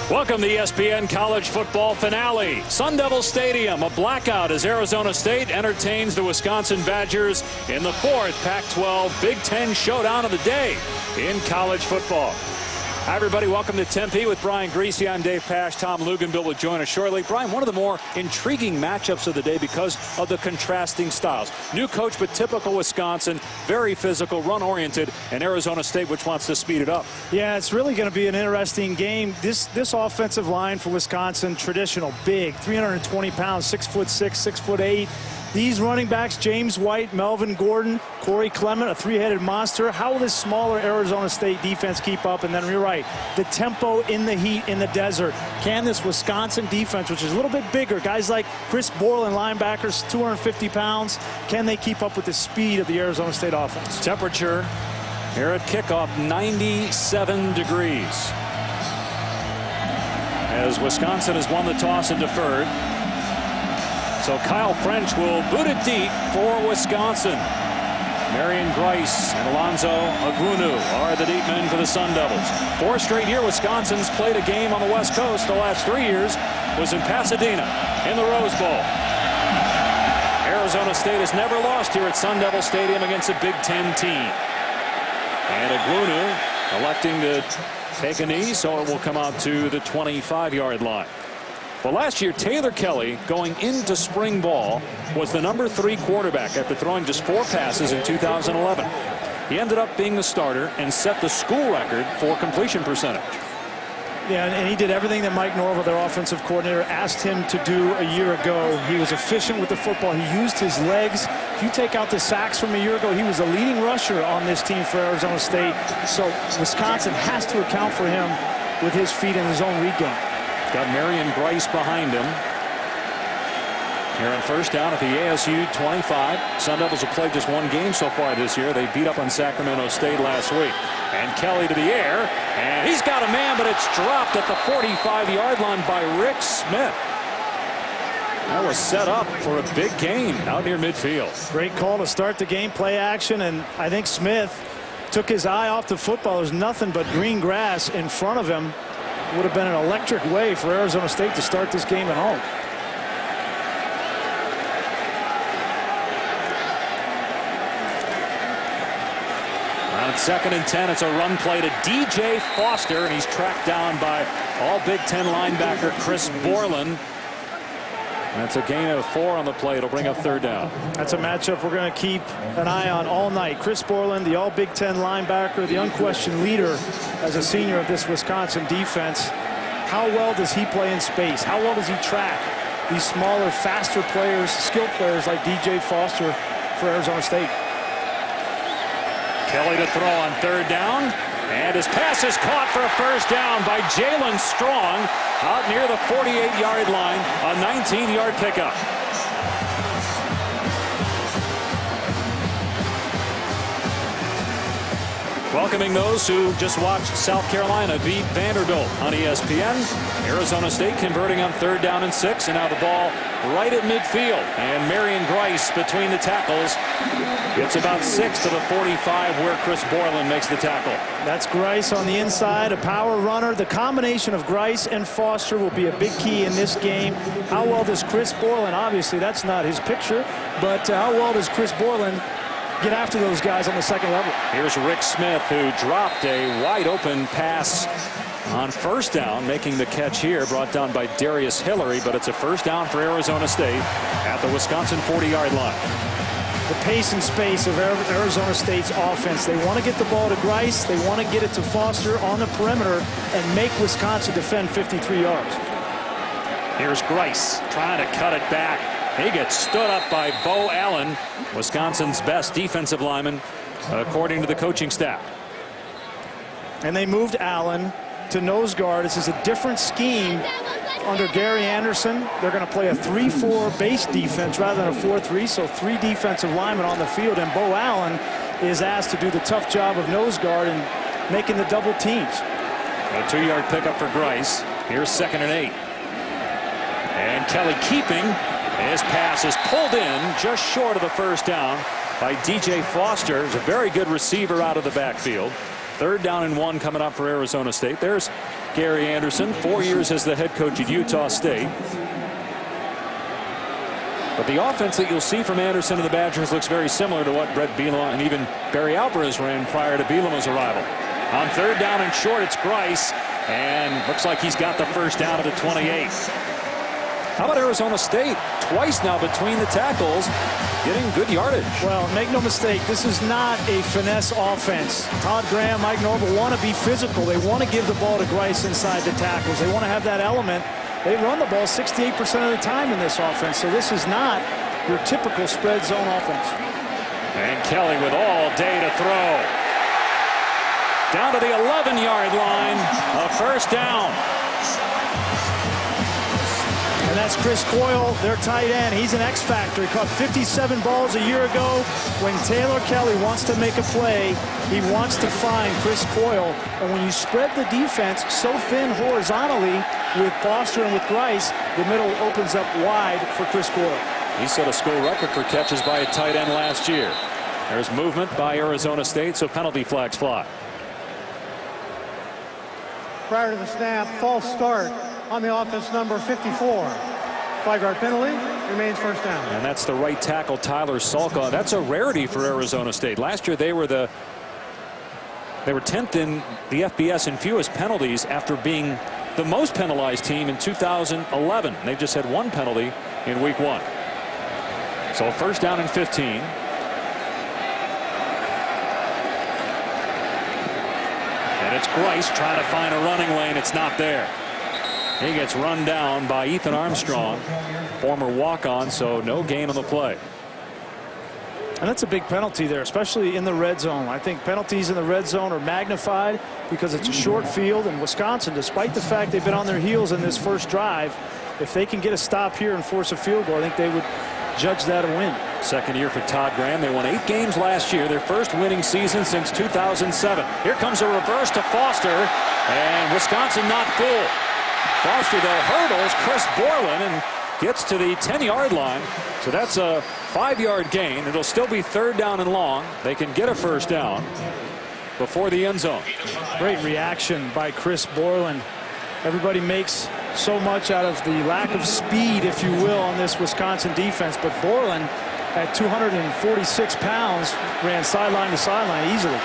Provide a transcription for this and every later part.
Welcome to the ESPN College Football Finale. Sun Devil Stadium, a blackout as Arizona State entertains the Wisconsin Badgers in the fourth Pac-12 Big Ten showdown of the day in college football. Hi, everybody. Welcome to Tempe with Brian Greasy. I'm Dave Pasch. Tom Luganbill will join us shortly. Brian, one of the more intriguing matchups of the day because of the contrasting styles. New coach, but typical Wisconsin, very physical, run-oriented, and Arizona State, which wants to speed it up. Yeah, it's really going to be an interesting game. This offensive line for Wisconsin, traditional, big, 320 pounds, 6'6", 6'8". These running backs, James White, Melvin Gordon, Corey Clement, a three-headed monster. How will this smaller Arizona State defense keep up? And then you're right, the tempo in the heat in the desert. Can this Wisconsin defense, which is a little bit bigger, guys like Chris Borland, linebackers, 250 pounds, can they keep up with the speed of the Arizona State offense? Temperature here at kickoff, 97 degrees. As Wisconsin has won the toss and deferred. So Kyle French will boot it deep for Wisconsin. Marion Grice and Alonzo Agunu are the deep men for the Sun Devils. 4 straight year Wisconsin's played a game on the West Coast. The last 3 years was in Pasadena in the Rose Bowl. Arizona State has never lost here at Sun Devil Stadium against a Big Ten team. And Agunu electing to take a knee, so it will come out to the 25-yard line. Well, last year, Taylor Kelly, going into spring ball, was the number 3 quarterback after throwing just 4 passes in 2011. He ended up being the starter and set the school record for completion percentage. Yeah, and he did everything that Mike Norvell, their offensive coordinator, asked him to do a year ago. He was efficient with the football. He used his legs. If you take out the sacks from a year ago, he was the leading rusher on this team for Arizona State. So Wisconsin has to account for him with his feet and his own read game. Got Marion Grice behind him. Here on first down at the ASU 25. Sun Devils have played just 1 game so far this year. They beat up on Sacramento State last week. And Kelly to the air. And he's got a man, but it's dropped at the 45-yard line by Rick Smith. That was set up for a big gain out near midfield. Great call to start the game, play action, and I think Smith took his eye off the football. There's nothing but green grass in front of him. Would have been an electric way for Arizona State to start this game at home. On 2nd and 10, it's a run play to DJ Foster, and he's tracked down by all Big Ten linebacker Chris Borland. That's a gain of 4 on the play. It'll bring up 3rd down. That's a matchup we're going to keep an eye on all night. Chris Borland, the all Big Ten linebacker, the unquestioned leader as a senior of this Wisconsin defense. How well does he play in space? How well does he track these smaller, faster players, skilled players like DJ Foster for Arizona State? Kelly to throw on 3rd down. And his pass is caught for a first down by Jalen Strong out near the 48-yard line, a 19-yard pickup. Welcoming those who just watched South Carolina beat Vanderbilt on ESPN. Arizona State converting on 3rd down and 6, and now the ball right at midfield. And Marion Grice between the tackles. It's about 6 to the 45 where Chris Borland makes the tackle. That's Grice on the inside, a power runner. The combination of Grice and Foster will be a big key in this game. How well does Chris Borland, obviously that's not his picture, but how well does Chris Borland get after those guys on the 2nd level? Here's Rick Smith, who dropped a wide open pass on 1st down, making the catch here, brought down by Darius Hillary, but it's a 1st down for Arizona State at the Wisconsin 40-yard line. The pace and space of Arizona State's offense. They want to get the ball to Grice. They want to get it to Foster on the perimeter and make Wisconsin defend 53 yards. Here's Grice trying to cut it back. He gets stood up by Bo Allen, Wisconsin's best defensive lineman, according to the coaching staff. And they moved Allen to nose guard. This is a different scheme under Gary Anderson. They're going to play a 3-4 base defense rather than a 4-3, so 3 defensive linemen on the field, and Bo Allen is asked to do the tough job of nose guard and making the double teams. A 2-yard pickup for Grice. Here's 2nd and 8. And Kelly keeping. His pass is pulled in just short of the 1st down by DJ Foster. He's a very good receiver out of the backfield. 3rd down and 1 coming up for Arizona State. There's Gary Anderson, 4 years as the head coach at Utah State. But the offense that you'll see from Anderson and the Badgers looks very similar to what Brett Bielema and even Barry Alvarez ran prior to Bielema's arrival. On 3rd down and short, it's Grice, and looks like he's got the first down at the 28. How about Arizona State? Twice now between the tackles, getting good yardage. Well, make no mistake, this is not a finesse offense. Todd Graham, Mike Norvell want to be physical. They want to give the ball to Grice inside the tackles. They want to have that element. They run the ball 68% of the time in this offense, so this is not your typical spread zone offense. And Kelly with all day to throw. Down to the 11-yard line, a first down. And that's Chris Coyle, their tight end. He's an X factor. He caught 57 balls a year ago. When Taylor Kelly wants to make a play, he wants to find Chris Coyle. And when you spread the defense so thin horizontally with Foster and with Grice, the middle opens up wide for Chris Coyle. He set a school record for catches by a tight end last year. There's movement by Arizona State, so penalty flags fly. Prior to the snap, false start on the offense, number 54. 5-yard penalty, remains first down. And that's the right tackle, Tyler Salka. That's a rarity for Arizona State. Last year they were 10th in the FBS in fewest penalties after being the most penalized team in 2011. They just had 1 penalty in week 1. So first down and 15. And it's Grice trying to find a running lane. It's not there. He gets run down by Ethan Armstrong, former walk-on, so no gain on the play. And that's a big penalty there, especially in the red zone. I think penalties in the red zone are magnified because it's a short field. And Wisconsin, despite the fact they've been on their heels in this first drive, if they can get a stop here and force a field goal, I think they would judge that a win. Second year for Todd Graham. They won 8 games last year, their first winning season since 2007. Here comes a reverse to Foster, and Wisconsin not fooled. Foster, though, hurdles Chris Borland and gets to the 10-yard line. So that's a 5-yard gain. It'll still be 3rd down and long. They can get a first down before the end zone. Great reaction by Chris Borland. Everybody makes so much out of the lack of speed, if you will, on this Wisconsin defense. But Borland, at 246 pounds, ran sideline to sideline easily.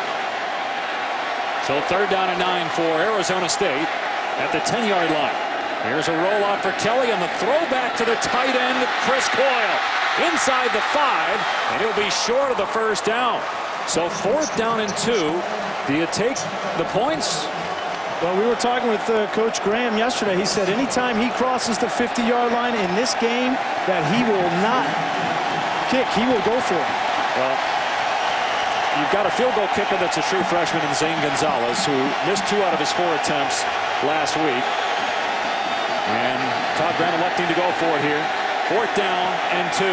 So 3rd down and 9 for Arizona State at the 10-yard line. Here's a rollout for Kelly on the throwback to the tight end, Chris Coyle. Inside the 5, and he'll be short of the first down. So 4th down and 2. Do you take the points? Well, we were talking with Coach Graham yesterday. He said anytime he crosses the 50-yard line in this game that he will not kick, he will go for it. Well, you've got a field goal kicker that's a true freshman in Zane Gonzalez, who missed 2 out of his 4 attempts last week. And Todd Graham electing to go for it here. 4th down and 2.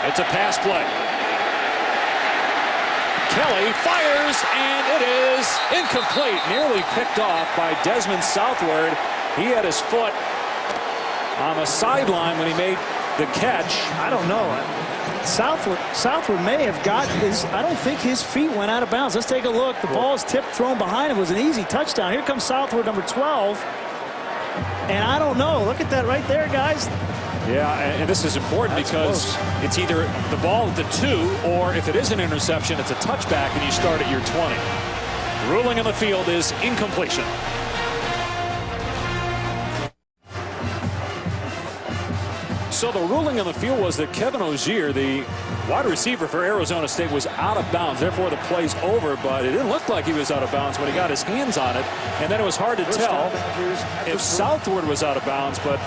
It's a pass play. Kelly fires, and it is incomplete. Nearly picked off by Desmond Southward. He had his foot on the sideline when he made the catch. I don't know. Southward may have got his. I don't think his feet went out of bounds. Let's take a look. The ball is tipped, thrown behind him. It was an easy touchdown. Here comes Southward, number 12. And I don't know. Look at that right there, guys. Yeah, and this is important because it's either the ball at the 2, or if it is an interception, it's a touchback and you start at your 20. Ruling on the field is incompletion. So the ruling on the field was that Kevin Ogier, the wide receiver for Arizona State, was out of bounds. Therefore, the play's over, but it didn't look like he was out of bounds when he got his hands on it. And then it was hard to tell if Southward was out of bounds, but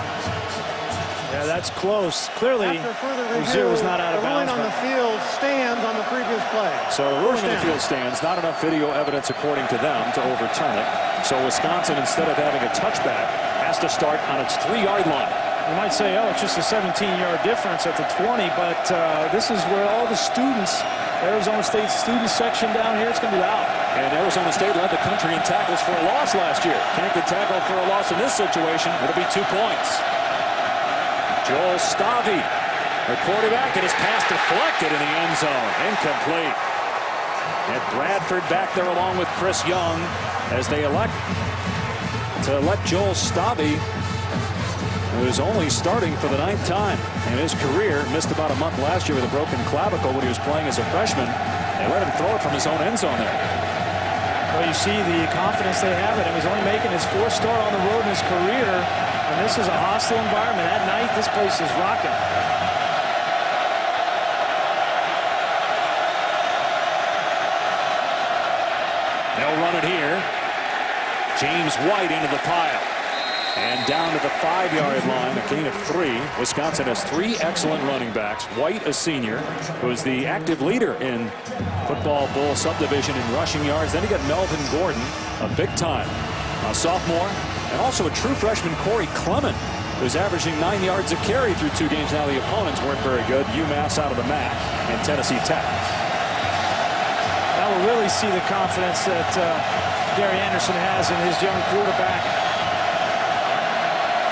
yeah, that's close. Clearly, Ogier was not out of bounds. The ruling on the field stands on the previous play. So the ruling on the field stands. Not enough video evidence, according to them, to overturn it. So Wisconsin, instead of having a touchback, has to start on its 3-yard line. You might say, oh, it's just a 17-yard difference at the 20, but this is where all the students, Arizona State student section down here, it's going to be out. And Arizona State led the country in tackles for a loss last year. Can't get tackled for a loss in this situation. It'll be 2 points. Joel Stavi, the quarterback, and his pass deflected in the end zone. Incomplete. And Bradford back there along with Chris Young as they elect to let Joel Stabby, who is only starting for the 9th time in his career, missed about a month last year with a broken clavicle when he was playing as a freshman. They let him throw it from his own end zone there. Well, you see the confidence they have in him. He's only making his 4th start on the road in his career, and this is a hostile environment. At night, this place is rocking. They'll run it here. James White into the pile. And down to the 5-yard line, a gain of 3. Wisconsin has 3 excellent running backs. White, a senior, who is the active leader in Football Bowl subdivision in rushing yards. Then you got Melvin Gordon, a big-time sophomore, and also a true freshman, Corey Clement, who's averaging 9 yards a carry through 2 games. Now the opponents weren't very good. UMass out of the MAC and Tennessee Tech. Now we'll really see the confidence that Gary Anderson has in his young quarterback.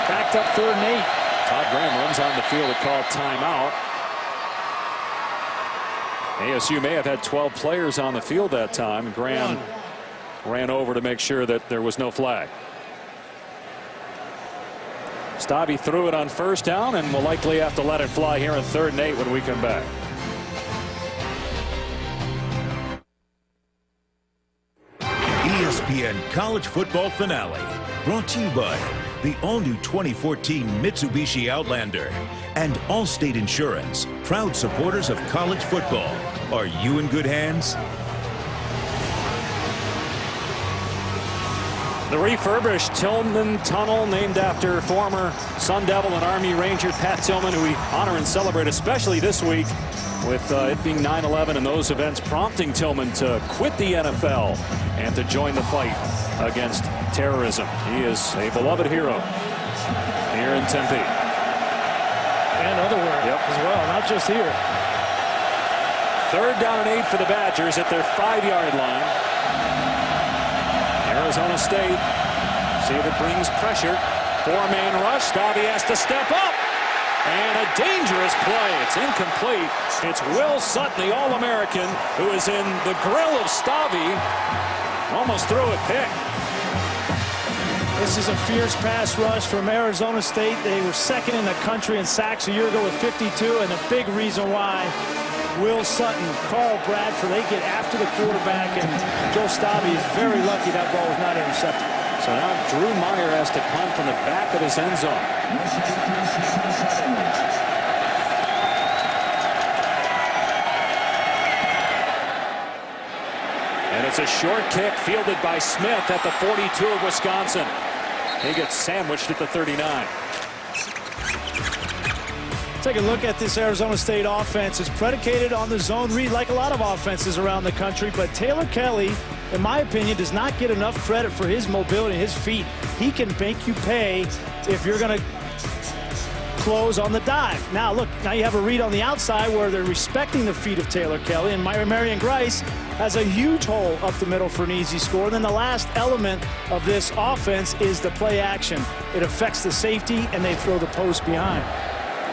Backed up 3rd and 8. Todd Graham runs on the field to call timeout. ASU may have had 12 players on the field that time. Graham ran over to make sure that there was no flag. Stabby threw it on 1st down and will likely have to let it fly here in 3rd and 8 when we come back. ESPN College Football Finale, brought to you by the all-new 2014 Mitsubishi Outlander and Allstate Insurance, proud supporters of college football. Are you in good hands? The refurbished Tillman Tunnel, named after former Sun Devil and Army Ranger Pat Tillman, who we honor and celebrate, especially this week with it being 9/11 and those events prompting Tillman to quit the NFL and to join the fight against terrorism. He is a beloved hero here in Tempe. And otherwhere as well, not just here. 3rd down and 8 for the Badgers at their 5-yard line. Arizona State, see if it brings pressure. 4-man rush. Stabby has to step up. And a dangerous play. It's incomplete. It's Will Sutton, the All-American, who is in the grill of Stabby. Almost threw it pick. This is a fierce pass rush from Arizona State. They were 2nd in the country in sacks a year ago with 52, and a big reason why Will Sutton, Carl Bradford, they get after the quarterback, and Joe Stabby is very lucky that ball was not intercepted. So now Drew Meyer has to punt from the back of his end zone. And it's a short kick fielded by Smith at the 42 of Wisconsin. He gets sandwiched at the 39. Take a look at this Arizona State offense. It's predicated on the zone read like a lot of offenses around the country, but Taylor Kelly, in my opinion, does not get enough credit for his mobility, his feet. He can make you pay if you're going to close on the dive. Now look, now you have a read on the outside where they're respecting the feet of Taylor Kelly, and Marion Grice has a huge hole up the middle for an easy score. And then the last element of this offense is the play action. It affects the safety, and they throw the post behind.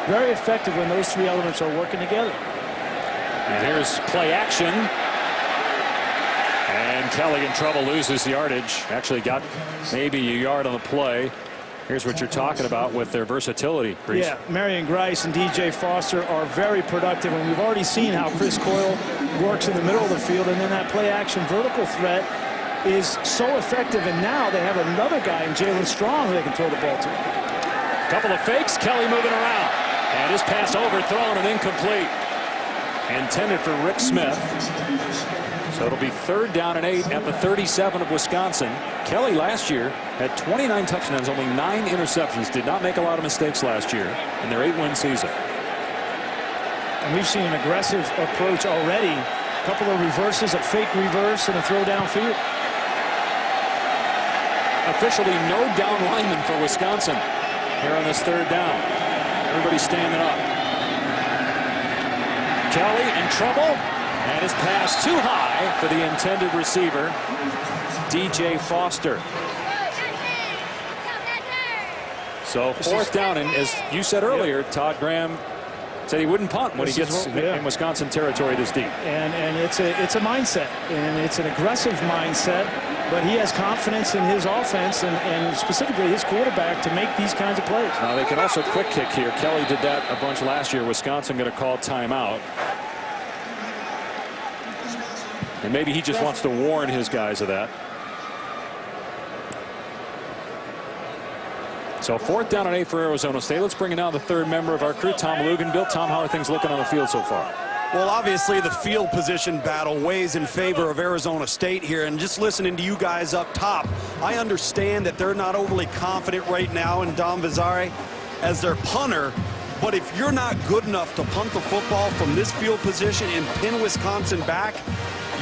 Very effective when those 3 elements are working together. And here's play action. And Kelly in trouble, loses the yardage. Actually got maybe a yard on the play. Here's what you're talking about with their versatility, Chris. Yeah, Marion Grice and DJ Foster are very productive, and we've already seen how Chris Coyle works in the middle of the field, and then that play action vertical threat is so effective, and now they have another guy in Jalen Strong who they can throw the ball to. Couple of fakes, Kelly moving around. And his pass overthrown and incomplete. Intended for Rick Smith. So it'll be 3rd down and 8 at the 37 of Wisconsin. Kelly last year had 29 touchdowns, only 9 interceptions. Did not make a lot of mistakes last year in their 8-win season. And we've seen an aggressive approach already. A couple of reverses, a fake reverse, and a throw downfield. Officially no down lineman for Wisconsin here on this 3rd down. Everybody standing up. Kelly in trouble, and his pass too high for the intended receiver, DJ Foster. So 4th down, and as you said earlier, Todd Graham said he wouldn't punt when he gets in Wisconsin territory this deep. And it's a mindset, and it's an aggressive mindset, but he has confidence in his offense and specifically his quarterback to make these kinds of plays. Now they can also quick kick here. Kelly did that a bunch last year. Wisconsin going to call timeout. And maybe he just wants to warn his guys of that. So 4th down and 8 for Arizona State. Let's bring in now the third member of our crew, Tom Luganville. Tom, how are things looking on the field so far? Well, obviously the field position battle weighs in favor of Arizona State here, and just listening to you guys up top, I understand that they're not overly confident right now in Dom Vazare as their punter, but if you're not good enough to punt the football from this field position and pin Wisconsin back,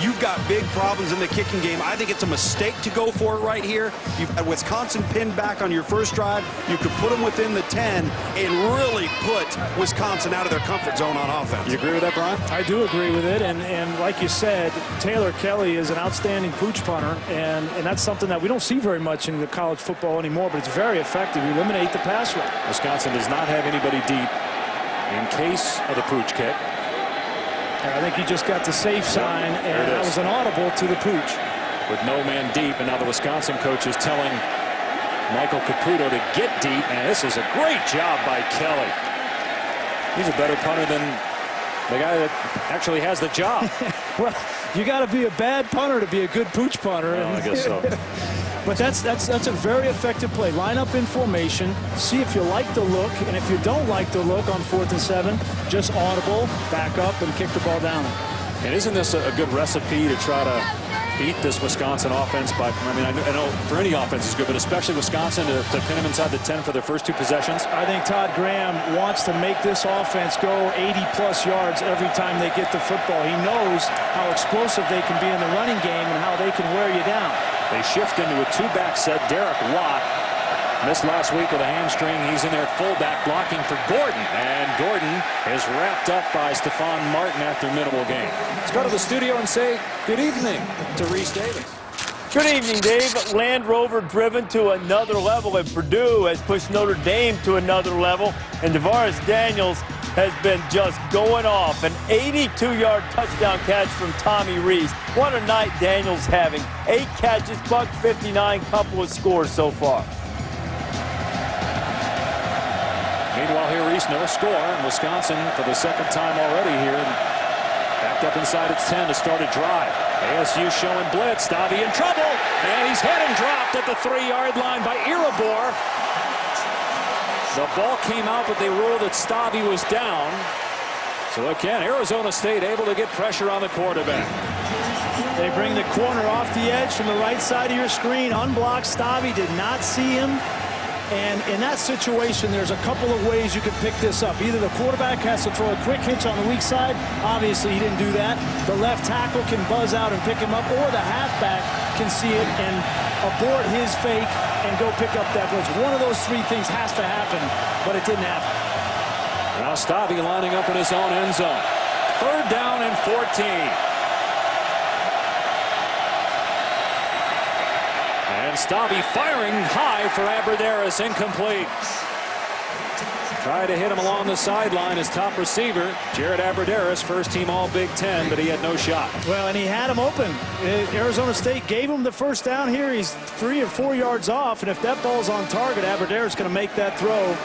you've got big problems in the kicking game. I think it's a mistake to go for it right here. You've got Wisconsin pinned back on your first drive. You could put them within the 10 and really put Wisconsin out of their comfort zone on offense. You agree with that, Brian? I do agree with it, and like you said, Taylor Kelly is an outstanding pooch punter, and that's something that we don't see very much in the college football anymore, but it's very effective. You eliminate the pass rush. Wisconsin does not have anybody deep in case of the pooch kick. I think he just got the safe sign, and that was an audible to the pooch. With no man deep, and now the Wisconsin coach is telling Michael Caputo to get deep, and this is a great job by Kelly. He's a better punter than the guy that actually has the job. Well, you got to be a bad punter to be a good pooch punter. Well, I guess so. But that's a very effective play. Line up in formation, see if you like the look, and if you don't like the look on 4th and 7, just audible, back up, and kick the ball down. And isn't this a good recipe to try to beat this Wisconsin offense? But I mean, I know for any offense is good, but especially Wisconsin to pin them inside the 10 for their first 2 possessions. I think Todd Graham wants to make this offense go 80-plus yards every time they get the football. He knows how explosive they can be in the running game and how they can wear you down. They shift into a 2-back set. Derek Watt missed last week with a hamstring. He's in there at fullback blocking for Gordon. And Gordon is wrapped up by Stephon Martin after minimal gain. Let's go to the studio and say good evening to Reese Davis. Good evening, Dave. Land Rover driven to another level, and Purdue has pushed Notre Dame to another level. And Tavares Daniels has been just going off. An 82-yard touchdown catch from Tommy Rees. What a night Daniels having. 8 catches, $159, couple of scores so far. Meanwhile, here Reese, no score. And Wisconsin, for the second time already here, backed up inside its 10 to start a drive. ASU showing blitz. Stabby in trouble. And he's hit and dropped at the 3-yard line by Irabor. The ball came out, but they ruled that Stabby was down. So again, Arizona State able to get pressure on the quarterback. They bring the corner off the edge from the right side of your screen. Unblocked. Stabby did not see him. And in that situation, there's a couple of ways you can pick this up. Either the quarterback has to throw a quick hitch on the weak side. Obviously, he didn't do that. The left tackle can buzz out and pick him up, or the halfback can see it and abort his fake and go pick up that blitz. One of those 3 things has to happen, but it didn't happen. Now Stabby lining up in his own end zone. 3rd down and 14. And Stabby firing high for Aberderis, incomplete. Tried to hit him along the sideline, his top receiver, Jared Aberderis, first team all Big Ten, but he had no shot. Well, and he had him open. Arizona State gave him the first down here. He's 3 or 4 yards off, and if that ball's on target, Aberderis is going to make that throw.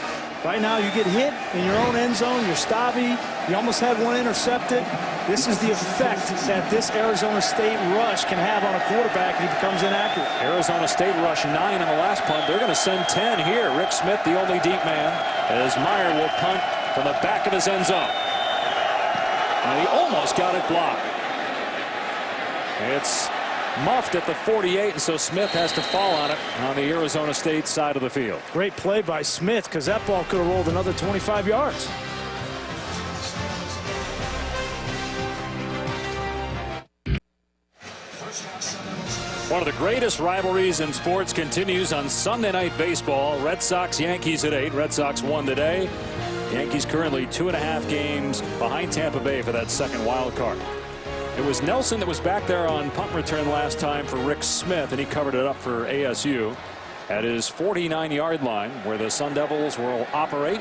Right now, you get hit in your own end zone. You're Stabby. You almost had one intercepted. This is the effect that this Arizona State rush can have on a quarterback if he becomes inaccurate. Arizona State rush 9 on the last punt. They're going to send 10 here. Rick Smith, the only deep man, as Meyer will punt from the back of his end zone. And he almost got it blocked. It's muffed at the 48, and so Smith has to fall on it on the Arizona State side of the field. Great play by Smith, because that ball could have rolled another 25 yards. One of the greatest rivalries in sports continues on Sunday Night Baseball. Red Sox-Yankees at 8. Red Sox won today. Yankees currently 2.5 games behind Tampa Bay for that second wild card. It was Nelson that was back there on punt return last time for Rick Smith, and he covered it up for ASU at his 49-yard line where the Sun Devils will operate.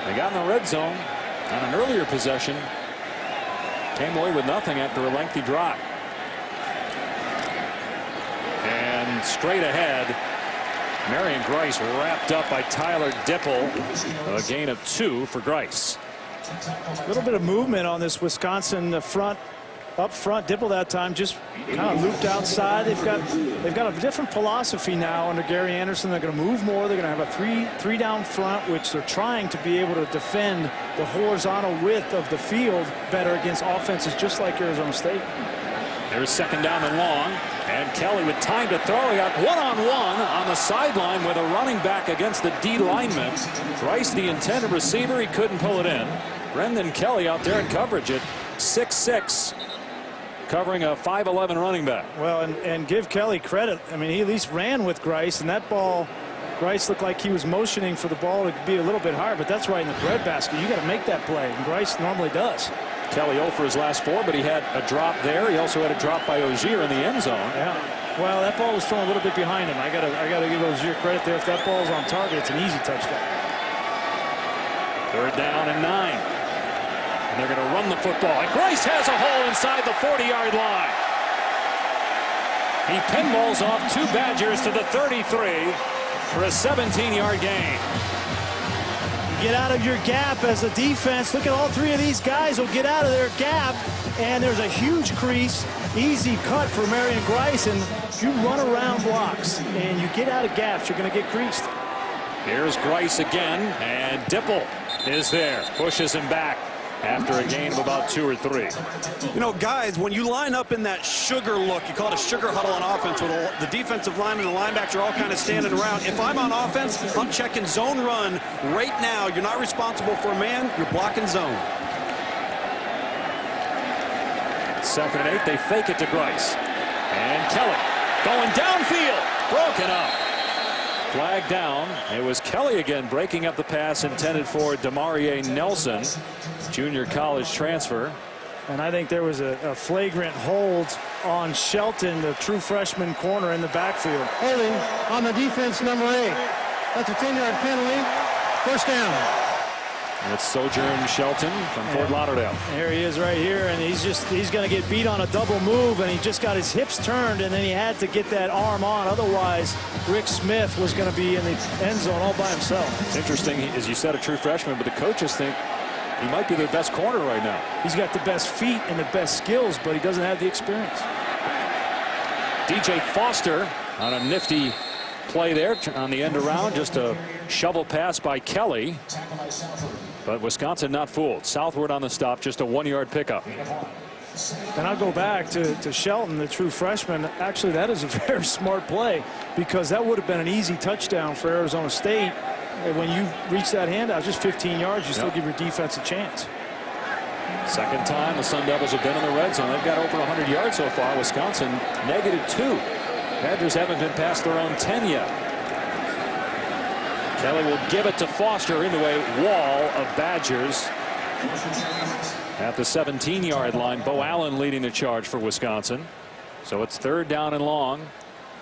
They got in the red zone on an earlier possession. Came away with nothing after a lengthy drive. And straight ahead, Marion Grice wrapped up by Tyler Dipple. A gain of 2 for Grice. A little bit of movement on this Wisconsin front. Up front, Dipple that time just kind of looped outside. They've got a different philosophy now under Gary Anderson. They're going to move more. They're going to have a three down front, which they're trying to be able to defend the horizontal width of the field better against offenses just like Arizona State. There's second down and long, and Kelly with time to throw. He got one-on-one on the sideline with a running back against the D lineman. Grice, the intended receiver, he couldn't pull it in. Brendan Kelly out there in coverage at 6'6", covering a 5'11" running back. Well, and give Kelly credit. I mean, he at least ran with Grice, and that ball, Grice looked like he was motioning for the ball to be a little bit higher, but that's right in the breadbasket. You got to make that play, and Grice normally does. Kelly 0 for his last 4, but he had a drop there. He also had a drop by Ogier in the end zone. Yeah. Well, that ball was thrown a little bit behind him. I gotta give Ogier credit there. If that ball's on target, it's an easy touchdown. Third down and 9. And they're going to run the football. And Grice has a hole inside the 40-yard line. He pinballs off 2 Badgers to the 33 for a 17-yard gain. Get out of your gap as a defense. Look at all 3 of these guys will get out of their gap, and there's a huge crease. Easy cut for Marion Grice, and if you run around blocks and you get out of gaps, you're going to get creased. Here's Grice again, and Dipple is there. Pushes him back after a gain of about 2 or 3. You know, guys, when you line up in that sugar look, you call it a sugar huddle on offense, where the defensive line and the linebackers are all kind of standing around. If I'm on offense, I'm checking zone run right now. You're not responsible for a man. You're blocking zone. Second and 8. They fake it to Grice. And Kelly going downfield. Broken up. Flag down. It was Kelly again breaking up the pass intended for Demarie Nelson, junior college transfer. And I think there was a flagrant hold on Shelton, the true freshman corner in the backfield. Holding on the defense, number 8. That's a 10-yard penalty. First down. It's Sojourn Shelton from Fort Lauderdale. Here he is right here, and he's going to get beat on a double move, and he just got his hips turned, and then he had to get that arm on. Otherwise, Rick Smith was going to be in the end zone all by himself. It's interesting, as you said, a true freshman, but the coaches think he might be their best corner right now. He's got the best feet and the best skills, but he doesn't have the experience. DJ Foster on a nifty play there on the end around, just a shovel pass by Kelly. But Wisconsin not fooled. Southward on the stop, just a 1-yard pickup. And I'll go back to Shelton, the true freshman. Actually, that is a very smart play, because that would have been an easy touchdown for Arizona State. And when you reach that handout, just 15 yards, you still give your defense a chance. Second time the Sun Devils have been in the red zone. They've got over 100 yards so far. Wisconsin -2. Badgers haven't been past their own 10 yet. Kelly will give it to Foster into a wall of Badgers at the 17-yard line. Bo Allen leading the charge for Wisconsin. So it's third down and long.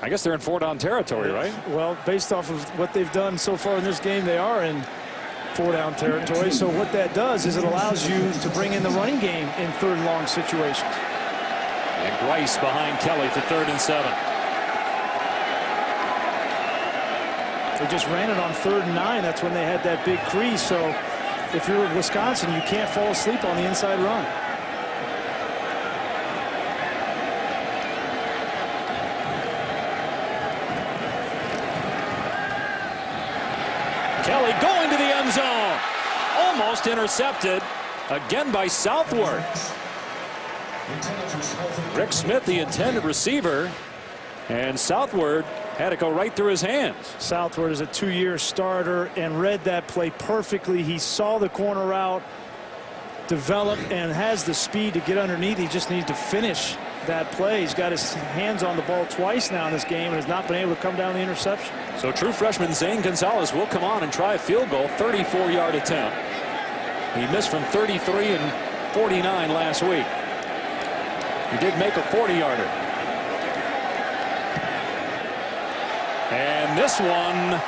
I guess they're in 4-down territory, right? Well, based off of what they've done so far in this game, they are in 4-down territory. So what that does is it allows you to bring in the running game in 3rd and long situations. And Grice behind Kelly for 3rd and 7. They just ran it on 3rd and 9. That's when they had that big crease. So if you're Wisconsin, you can't fall asleep on the inside run. Kelly going to the end zone. Almost intercepted again by Southward. Rick Smith, the intended receiver, and Southward had it go right through his hands. Southward is a 2-year starter and read that play perfectly. He saw the corner route develop and has the speed to get underneath. He just needs to finish that play. He's got his hands on the ball twice now in this game and has not been able to come down the interception. So true freshman Zane Gonzalez will come on and try a field goal. 34-yard attempt. He missed from 33 and 49 last week. He did make a 40-yarder. And this one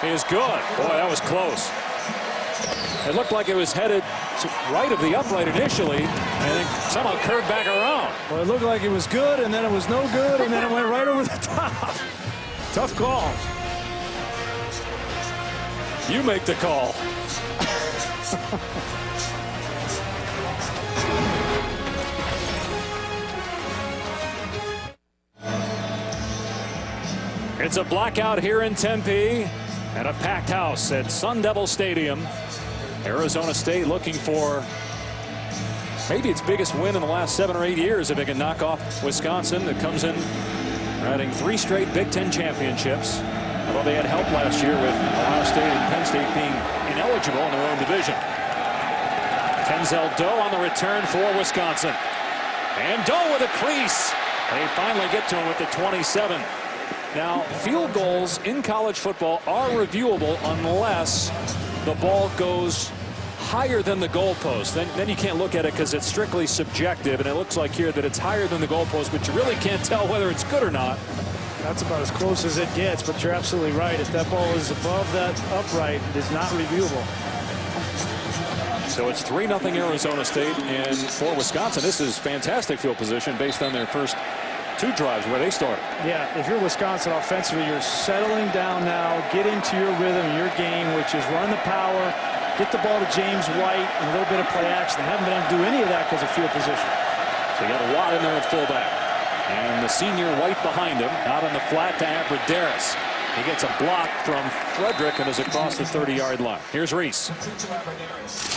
is good. Boy, that was close. It looked like it was headed to right of the upright initially, and then somehow curved back around. Well, it looked like it was good, and then it was no good, and then it went right over the top. Tough call. You make the call. It's a blackout here in Tempe and a packed house at Sun Devil Stadium. Arizona State looking for maybe its biggest win in the last 7 or 8 years if it can knock off Wisconsin, that comes in riding 3 straight Big Ten championships. Although they had help last year with Ohio State and Penn State being ineligible in their own division. Kenzel Doe on the return for Wisconsin. And Doe with a crease. They finally get to him with the 27. Now, field goals in college football are reviewable unless the ball goes higher than the goalpost. Then you can't look at it because it's strictly subjective, and it looks like here that it's higher than the goalpost, but you really can't tell whether it's good or not. That's about as close as it gets, but you're absolutely right. If that ball is above that upright, it is not reviewable. So it's 3-0 Arizona State, and for Wisconsin, this is fantastic field position based on their first 2 drives where they started. Yeah, if you're Wisconsin offensively, you're settling down now, get into your rhythm, your game, which is run the power, get the ball to James White, and a little bit of play action. They haven't been able to do any of that because of field position. So you got a Watt in there at fullback. And the senior White behind him, out on the flat to Abradaris. He gets a block from Frederick and is across the 30-yard line. Here's Reese.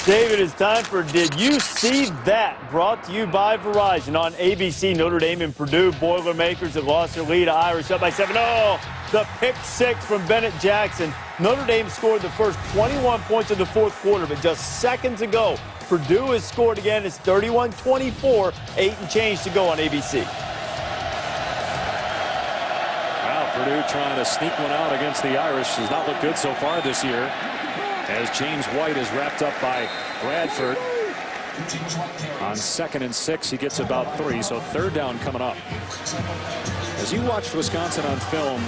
David, it's time for Did You See That? Brought to you by Verizon on ABC. Notre Dame and Purdue Boilermakers have lost their lead. Irish up by 7. Oh, the pick 6 from Bennett Jackson. Notre Dame scored the first 21 points of the 4th quarter, but just seconds ago, Purdue has scored again. It's 31-24, 8 and change to go on ABC. Purdue trying to sneak one out against the Irish. Has not looked good so far this year, as James White is wrapped up by Bradford. On 2nd and 6, he gets about 3, so 3rd down coming up. As you watched Wisconsin on film,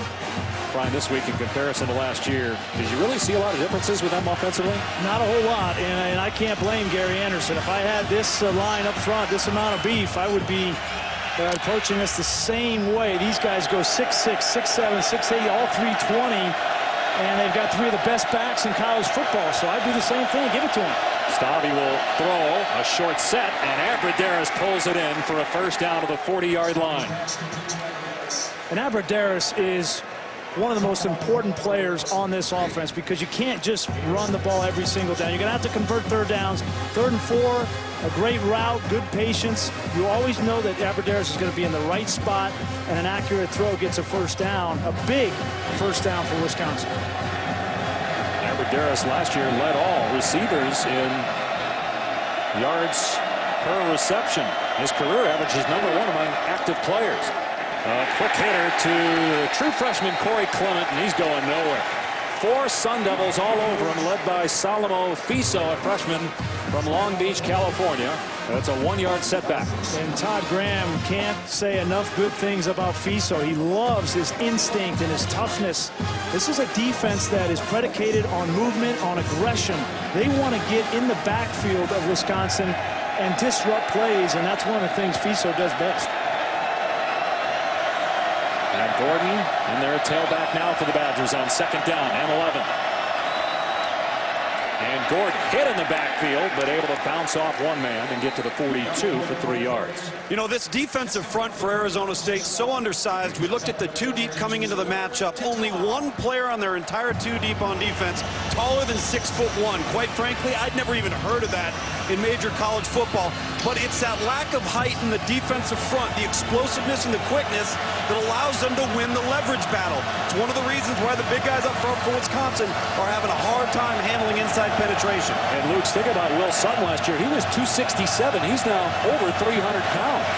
Brian, this week in comparison to last year, did you really see a lot of differences with them offensively? Not a whole lot, and I can't blame Gary Anderson. If I had this line up front, this amount of beef, I would be approaching this the same way. These guys go 6'6", 6'7", 6'8", all 320, and they've got 3 of the best backs in college football, so I'd do the same thing. Give it to him. Stabby will throw a short set, and Abradaris pulls it in for a first down to the 40-yard line. And Abradaris is one of the most important players on this offense because you can't just run the ball every single down. You're going to have to convert 3rd downs. 3rd and 4, a great route, good patience. You always know that Abradaris is going to be in the right spot, and an accurate throw gets a first down, a big first down for Wisconsin. Abradaris last year led all receivers in yards per reception. His career average is #1 among active players. A quick hitter to the true freshman Corey Clement, and he's going nowhere. 4 Sun Devils all over him, led by Salomo Fiso, a freshman from Long Beach, California. That's a 1-yard setback. And Todd Graham can't say enough good things about Fiso. He loves his instinct and his toughness. This is a defense that is predicated on movement, on aggression. They want to get in the backfield of Wisconsin and disrupt plays, and that's one of the things Fiso does best. And Gordon in their tailback now for the Badgers on 2nd down and 11. And Gordon hit in the backfield, but able to bounce off one man and get to the 42 for 3 yards. You know, this defensive front for Arizona State, so undersized. We looked at the 2 deep coming into the matchup. Only 1 player on their entire 2 deep on defense, taller than 6'1". Quite frankly, I'd never even heard of that in major college football. But it's that lack of height in the defensive front, the explosiveness and the quickness that allows them to win the leverage battle. It's one of the reasons why the big guys up front for Wisconsin are having a hard time handling inside penetration. And Luke, think about Will Sutton last year. He was 267. He's now over 300 pounds.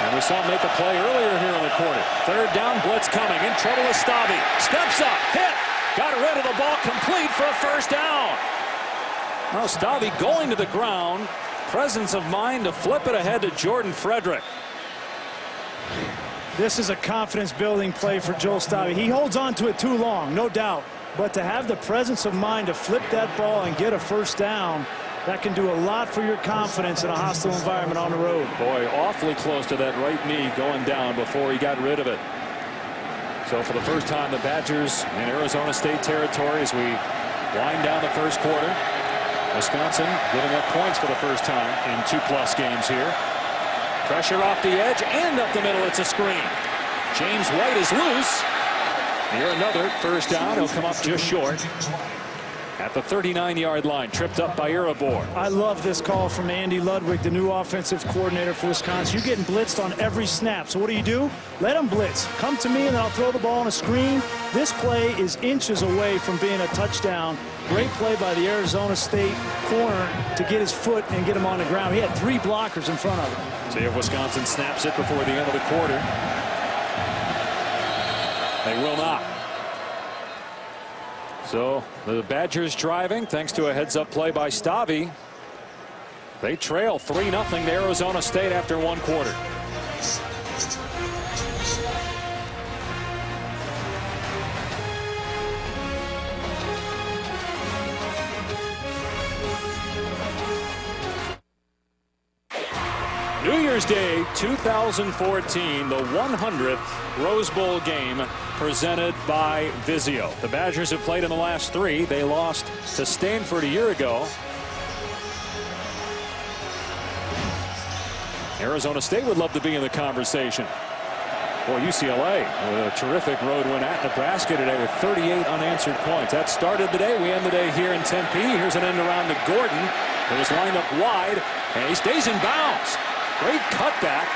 And we saw him make a play earlier here in the quarter. 3rd down, blitz coming. In trouble with Stabby. Steps up, hit, got rid of the ball, complete for a first down. Now Stabby going to the ground. Presence of mind to flip it ahead to Jordan Frederick. This is a confidence-building play for Joel Stabby. He holds on to it too long, no doubt. but to have the presence of mind to flip that ball and get a first down, that can do a lot for your confidence in a hostile environment on the road. Boy, awfully close to that right knee going down before he got rid of it. So for the first time, the Badgers in Arizona State territory as we wind down the first quarter. Wisconsin giving up points for the first time in 2+ games here. Pressure off the edge and up the middle. It's a screen. James White is loose. Here another first down. He'll come up just short at the 39-yard line. Tripped up by Irabor. I love this call from Andy Ludwig, the new offensive coordinator for Wisconsin. You're getting blitzed on every snap. So what do? Let them blitz. Come to me and I'll throw the ball on a screen. This play is inches away from being a touchdown. Great play by the Arizona State corner to get his foot and get him on the ground. He had 3 blockers in front of him. See if Wisconsin snaps it before the end of the quarter. They will not. So the Badgers driving thanks to a heads-up play by Stavi. They trail 3-0 to Arizona State after 1 quarter. New Year's Day 2014, the 100th Rose Bowl game presented by Vizio. The Badgers have played in the last 3. They lost to Stanford a year ago. Arizona State would love to be in the conversation. Boy, UCLA with a terrific road win at Nebraska today with 38 unanswered points. That started the day. We end the day here in Tempe. Here's an end around to Gordon. It was lined up wide, and he stays in bounds. Great cutback.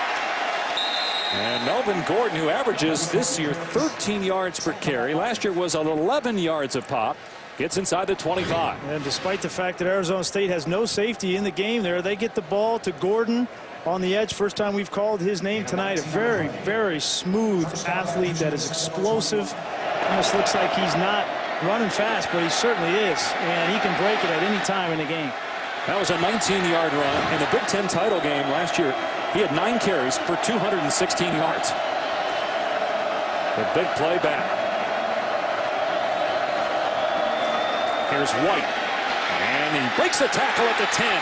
And Melvin Gordon, who averages this year 13 yards per carry. Last year was 11 yards a pop. Gets inside the 25. And despite the fact that Arizona State has no safety in the game there, they get the ball to Gordon on the edge. First time we've called his name tonight. A very, very smooth athlete that is explosive. Almost looks like he's not running fast, but he certainly is. And he can break it at any time in the game. That was a 19-yard run. In the Big Ten title game last year, he had 9 carries for 216 yards. The big play back. Here's White. And he breaks the tackle at the 10.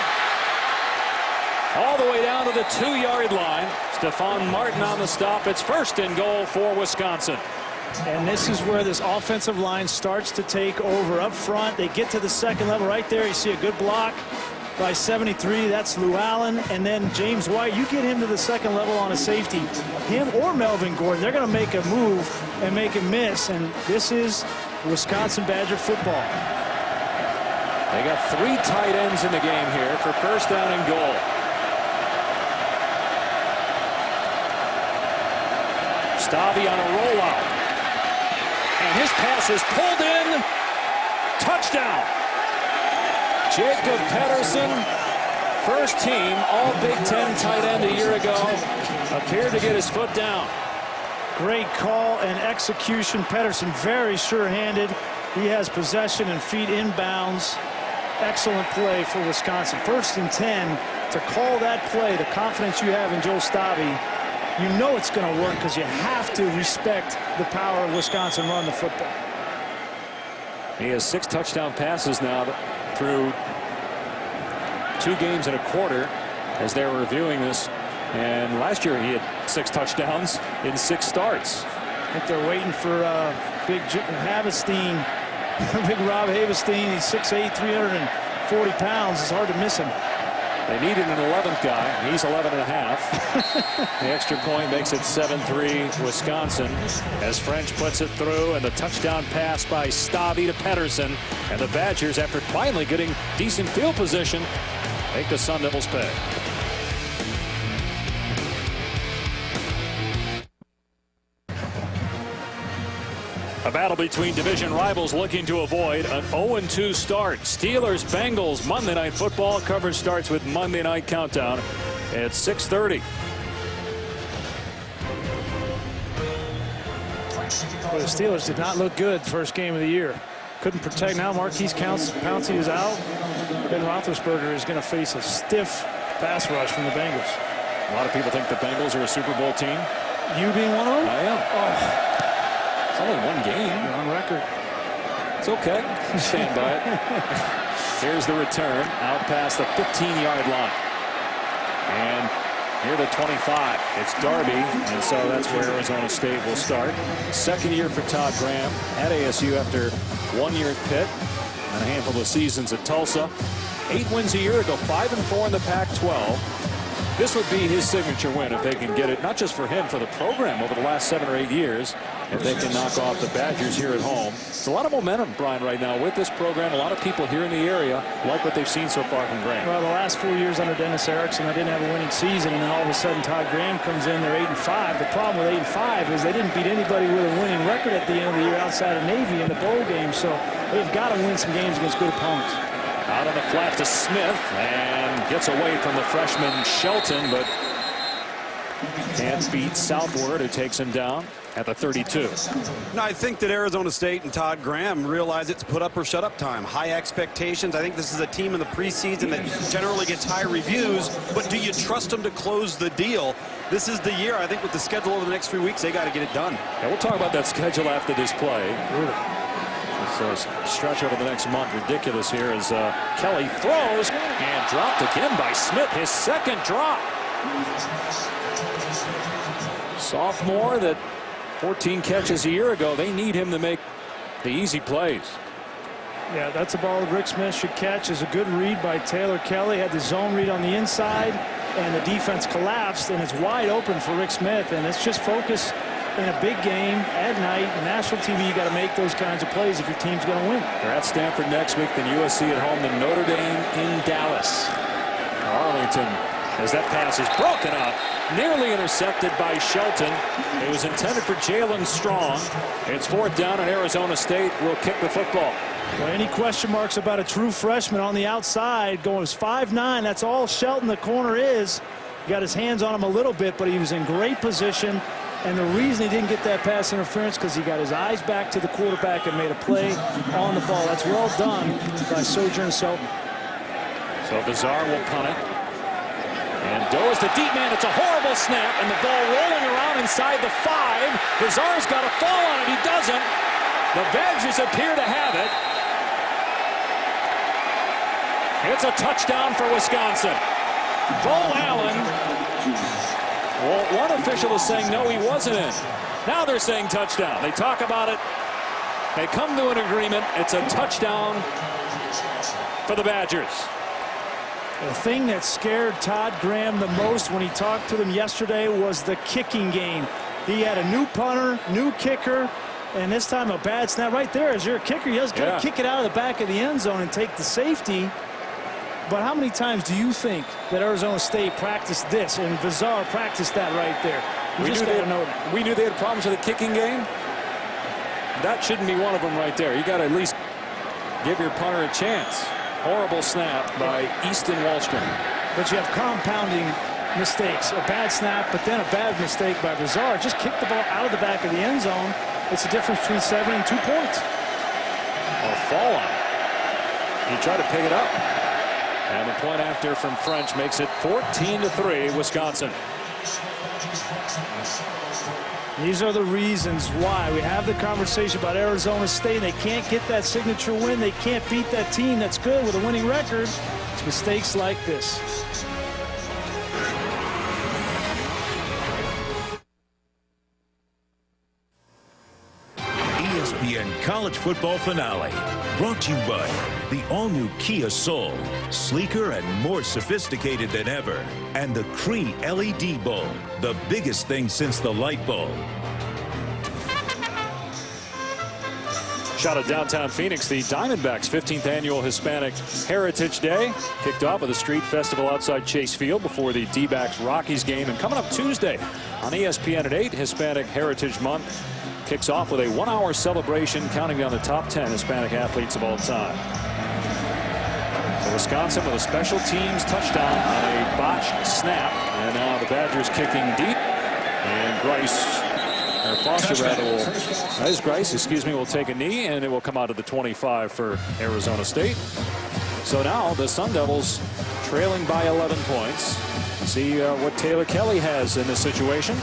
All the way down to the 2-yard line. Stephon Martin on the stop. It's 1st and goal for Wisconsin. And this is where this offensive line starts to take over up front. They get to the 2nd level right there. You see a good block by 73. That's Llewellyn. And then James White, you get him to the 2nd level on a safety. Him or Melvin Gordon, they're going to make a move and make him miss. And this is Wisconsin Badger football. They got 3 tight ends in the game here for 1st down and goal. Stavi on a rollout. And his pass is pulled in. Touchdown. Jacob Pedersen, first team All Big Ten tight end a year ago, appeared to get his foot down. Great call and execution. Pedersen very sure-handed. He has possession and feet inbounds. Excellent play for Wisconsin. 1st and 10. To call that play, the confidence you have in Joe Stavi, you know it's going to work because you have to respect the power of Wisconsin run the football. He has 6 touchdown passes now through 2 games and a quarter as they're reviewing this. And last year he had 6 touchdowns in 6 starts. I think they're waiting for Big Havestein, Big Rob Havestein. He's 6'8", 340 pounds. It's hard to miss him. They needed an 11th guy. He's 11 and a half. The extra point makes it 7-3 Wisconsin as French puts it through, and the touchdown pass by Stavi to Pedersen. And the Badgers, after finally getting decent field position, make the Sun Devils pay. A battle between division rivals looking to avoid an 0-2 start. Steelers-Bengals Monday Night Football. Coverage starts with Monday Night Countdown at 6:30. Well, the Steelers did not look good first game of the year. Couldn't protect. Now Marquise Pouncey is out. Ben Roethlisberger is going to face a stiff pass rush from the Bengals. A lot of people think the Bengals are a Super Bowl team. You being one of them? I am. Oh. It's only 1 game. You're on record. It's okay. Stand by it. Here's the return out past the 15-yard line. And near the 25. It's Darby, and so that's where Arizona State will start. Second year for Todd Graham at ASU after 1 year at Pitt and a handful of seasons at Tulsa. 8 wins a year ago, 5-4 in the Pac-12. This would be his signature win if they can get it, not just for him, for the program over the last 7 or 8 years, if they can knock off the Badgers here at home. It's a lot of momentum, Brian, right now with this program. A lot of people here in the area like what they've seen so far from Graham. Well, the last 4 years under Dennis Erickson, they didn't have a winning season, and then all of a sudden Todd Graham comes in, they're 8-5. The problem with 8-5 is they didn't beat anybody with a winning record at the end of the year outside of Navy in the bowl game, so they've got to win some games against good opponents. Out on the flat to Smith, and gets away from the freshman Shelton, but can't beat Southward, who takes him down at the 32. Now, I think that Arizona State and Todd Graham realize it's put up or shut up time. High expectations. I think this is a team in the preseason that generally gets high reviews, but do you trust them to close the deal? This is the year. I think with the schedule over the next 3 weeks, they got to get it done. Yeah, we'll talk about that schedule after this play. It's a stretch over the next month. Ridiculous here as Kelly throws and dropped again by Smith. His second drop. Sophomore that 14 catches a year ago. They need him to make the easy plays. Yeah, that's a ball that Rick Smith should catch. Is a good read by Taylor Kelly. Had the zone read on the inside, and the defense collapsed, and it's wide open for Rick Smith. And it's just focus in a big game at night. National TV, you got to make those kinds of plays if your team's going to win. They're at Stanford next week, then USC at home, then Notre Dame in Dallas. Arlington, as that pass is broken up, nearly intercepted by Shelton. It was intended for Jalen Strong. It's 4th down, and Arizona State will kick the football. Well, any question marks about a true freshman on the outside going as 5'9". That's all Shelton, the corner, is. He got his hands on him a little bit, but he was in great position. And the reason he didn't get that pass interference because he got his eyes back to the quarterback and made a play on the ball. That's well done by Sojourner Selton. So Vizar will punt it. And Doe is the deep man. It's a horrible snap, and the ball rolling around inside the 5. Vizar's got a fall on it. He doesn't. The Badgers appear to have it. It's a touchdown for Wisconsin. Bo Allen. Well, one official is saying no, he wasn't in. Now they're saying touchdown. They talk about it. They come to an agreement. It's a touchdown for the Badgers. The thing that scared Todd Graham the most when he talked to them yesterday was the kicking game. He had a new punter, new kicker, and this time a bad snap. Right there, as your kicker, you just got to kick it out of the back of the end zone and take the safety. But how many times do you think that Arizona State practiced this and Vizar practiced that right there? We knew they had problems with the kicking game. That shouldn't be one of them right there. You got to at least give your punter a chance. Horrible snap by Easton Wallstrom. But you have compounding mistakes. A bad snap, but then a bad mistake by Vizar. Just kick the ball out of the back of the end zone. It's the difference between 7 and 2 points. Or fall on it. He tried to pick it up. And the point after from French makes it 14-3, Wisconsin. These are the reasons why we have the conversation about Arizona State. They can't get that signature win. They can't beat that team that's good with a winning record. It's mistakes like this. ESPN College Football Finale, brought to you by the all-new Kia Soul, sleeker and more sophisticated than ever, and the Cree LED bulb, the biggest thing since the light bulb. Shot at downtown Phoenix, the Diamondbacks' 15th annual Hispanic Heritage Day kicked off with a street festival outside Chase Field before the D-backs Rockies game. And coming up Tuesday on ESPN at 8, Hispanic Heritage Month kicks off with a 1-hour celebration counting down the top 10 Hispanic athletes of all time. So Wisconsin with a special teams touchdown on a botched snap. And now the Badgers kicking deep. And Foster will take a knee, and it will come out of the 25 for Arizona State. So now the Sun Devils trailing by 11 points. See what Taylor Kelly has in this situation.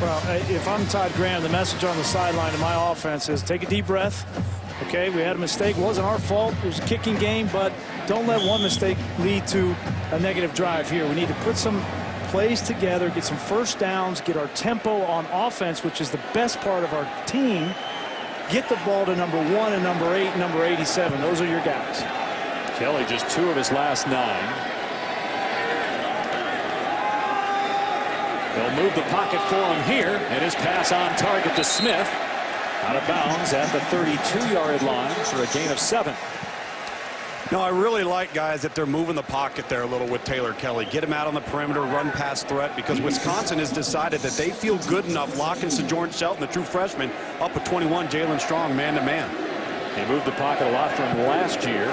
Well, if I'm Todd Graham, the message on the sideline to my offense is take a deep breath Okay, we had a mistake. It wasn't our fault. It was a kicking game, but don't let one mistake lead to a negative drive here. We need to put some plays together, get some first downs, get our tempo on offense, which is the best part of our team. Get the ball to number 1 and number 8 and number 87. Those are your guys. Kelly just 2 of his last 9. They'll move the pocket for him here, and his pass on target to Smith. Out of bounds at the 32-yard line for a gain of 7. No, I really like, guys, that they're moving the pocket there a little with Taylor Kelly. Get him out on the perimeter, run pass threat, because Wisconsin has decided that they feel good enough locking Sojourn Shelton, the true freshman, up at 21, Jalen Strong, man-to-man. They moved the pocket a lot from last year.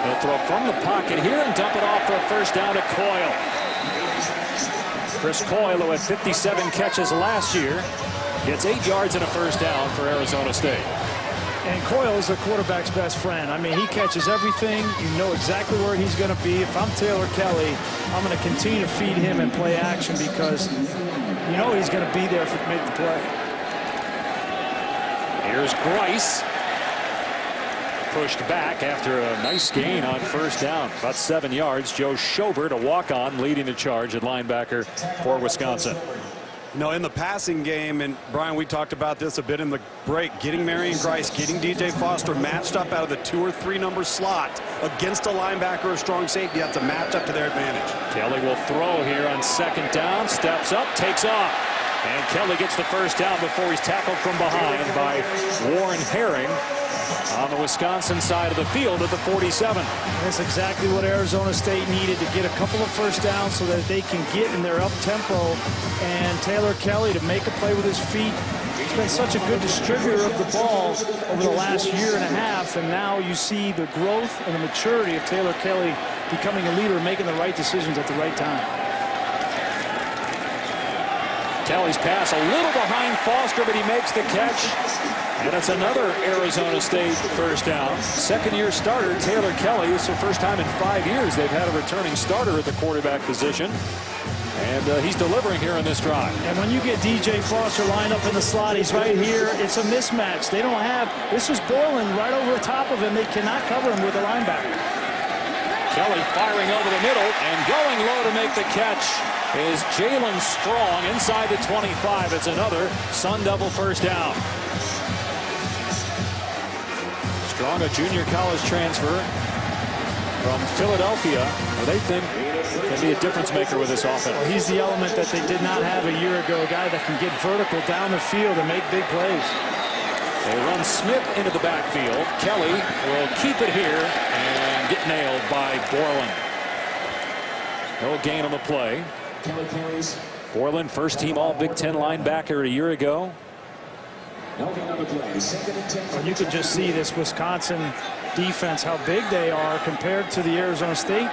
He'll throw from the pocket here and dump it off for a first down to Coyle. Chris Coyle, who had 57 catches last year, gets 8 yards and a first down for Arizona State. And Coyle is the quarterback's best friend. I mean, he catches everything. You know exactly where he's going to be. If I'm Taylor Kelly, I'm going to continue to feed him and play action because you know he's going to be there to make the play. Here's Grice. Pushed back after a nice gain on first down. About 7 yards. Joe Schobert, a walk-on, leading the charge at linebacker for Wisconsin. You know, in the passing game, and Brian, we talked about this a bit in the break, getting Marion Grice, getting DJ Foster matched up out of the 2 or 3 number slot against a linebacker or strong safety, that's a matchup to their advantage. Kelly will throw here on second down, steps up, takes off. And Kelly gets the first down before he's tackled from behind by Warren Herring on the Wisconsin side of the field at the 47. That's exactly what Arizona State needed, to get a couple of first downs so that they can get in their up-tempo. And Taylor Kelly to make a play with his feet. He's been such a good distributor of the ball over the last year and a half, and now you see the growth and the maturity of Taylor Kelly becoming a leader and making the right decisions at the right time. Kelly's pass a little behind Foster, but he makes the catch. And it's another Arizona State first down. Second-year starter Taylor Kelly. It's the first time in 5 years they've had a returning starter at the quarterback position. And he's delivering here in this drive. And when you get DJ Foster lined up in the slot, he's right here. It's a mismatch. They don't have, this is Borland right over the top of him. They cannot cover him with a linebacker. Kelly firing over the middle and going low to make the catch is Jalen Strong inside the 25. It's another Sun Devil first down. Strong, a junior college transfer from Philadelphia. Well, they think can be a difference maker with this offense. Well, he's the element that they did not have a year ago, a guy that can get vertical down the field and make big plays. They run Smith into the backfield. Kelly will keep it here and get nailed by Borland. No gain on the play. Borland, first team all Big Ten linebacker a year ago. Well, you can just see this Wisconsin defense, how big they are compared to the Arizona State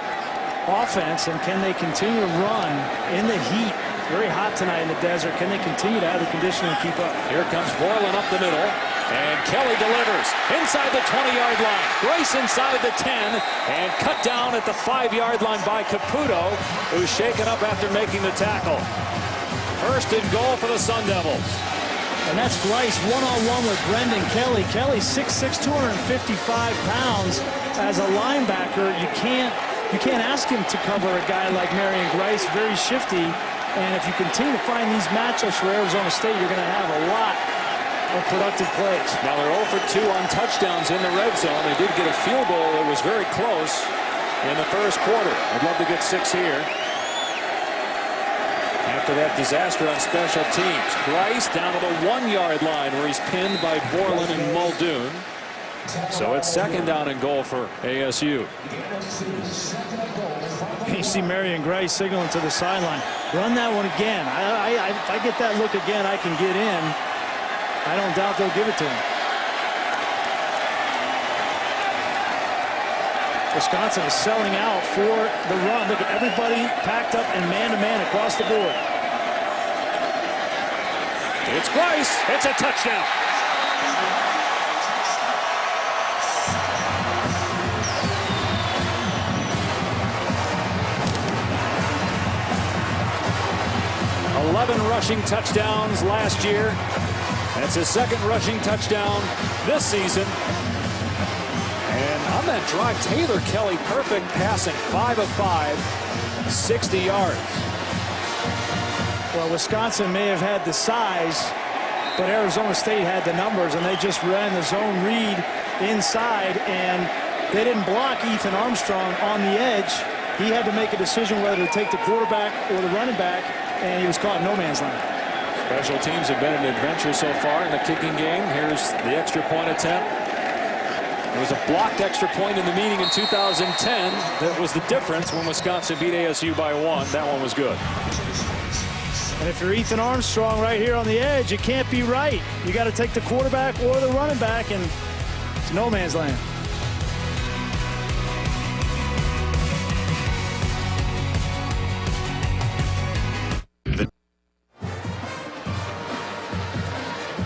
offense, and can they continue to run in the heat? Very hot tonight in the desert. Can they continue to have the conditioning and keep up? Here comes Borland up the middle, and Kelly delivers inside the 20-yard line. Grice inside the 10, and cut down at the 5-yard line by Caputo, who's shaken up after making the tackle. First and goal for the Sun Devils. And that's Grice one-on-one with Brendan Kelly. Kelly 6'6", 255 pounds. As a linebacker, you can't ask him to cover a guy like Marion Grice, very shifty. And if you continue to find these matchups for Arizona State, you're going to have a lot of productive plays. Now they're 0 for 2 on touchdowns in the red zone. They did get a field goal that was very close in the first quarter. I'd love to get 6 here. After that disaster on special teams. Grice down to the 1-yard line where he's pinned by Borland and Muldoon. So it's second down and goal for ASU. You see Marion Grice signaling to the sideline. Run that one again. If I get that look again, I can get in. I don't doubt they'll give it to him. Wisconsin is selling out for the run. Look at everybody packed up and man-to-man across the board. It's Grice. It's a touchdown. ...11 rushing touchdowns last year That's his second rushing touchdown this season. And on that drive, Taylor Kelly perfect passing, 5 of 5, 60 yards. Well, Wisconsin may have had the size, but Arizona State had the numbers, and they just ran the zone read inside, and they didn't block Ethan Armstrong on the edge. He had to make a decision whether to take the quarterback or the running back, and he was caught in no man's land. Special teams have been an adventure so far in the kicking game. Here's the extra point attempt. There was a blocked extra point in the meeting in 2010. That was the difference when Wisconsin beat ASU by 1. That one was good. And if you're Ethan Armstrong right here on the edge, it can't be right. You got to take the quarterback or the running back, and it's no man's land.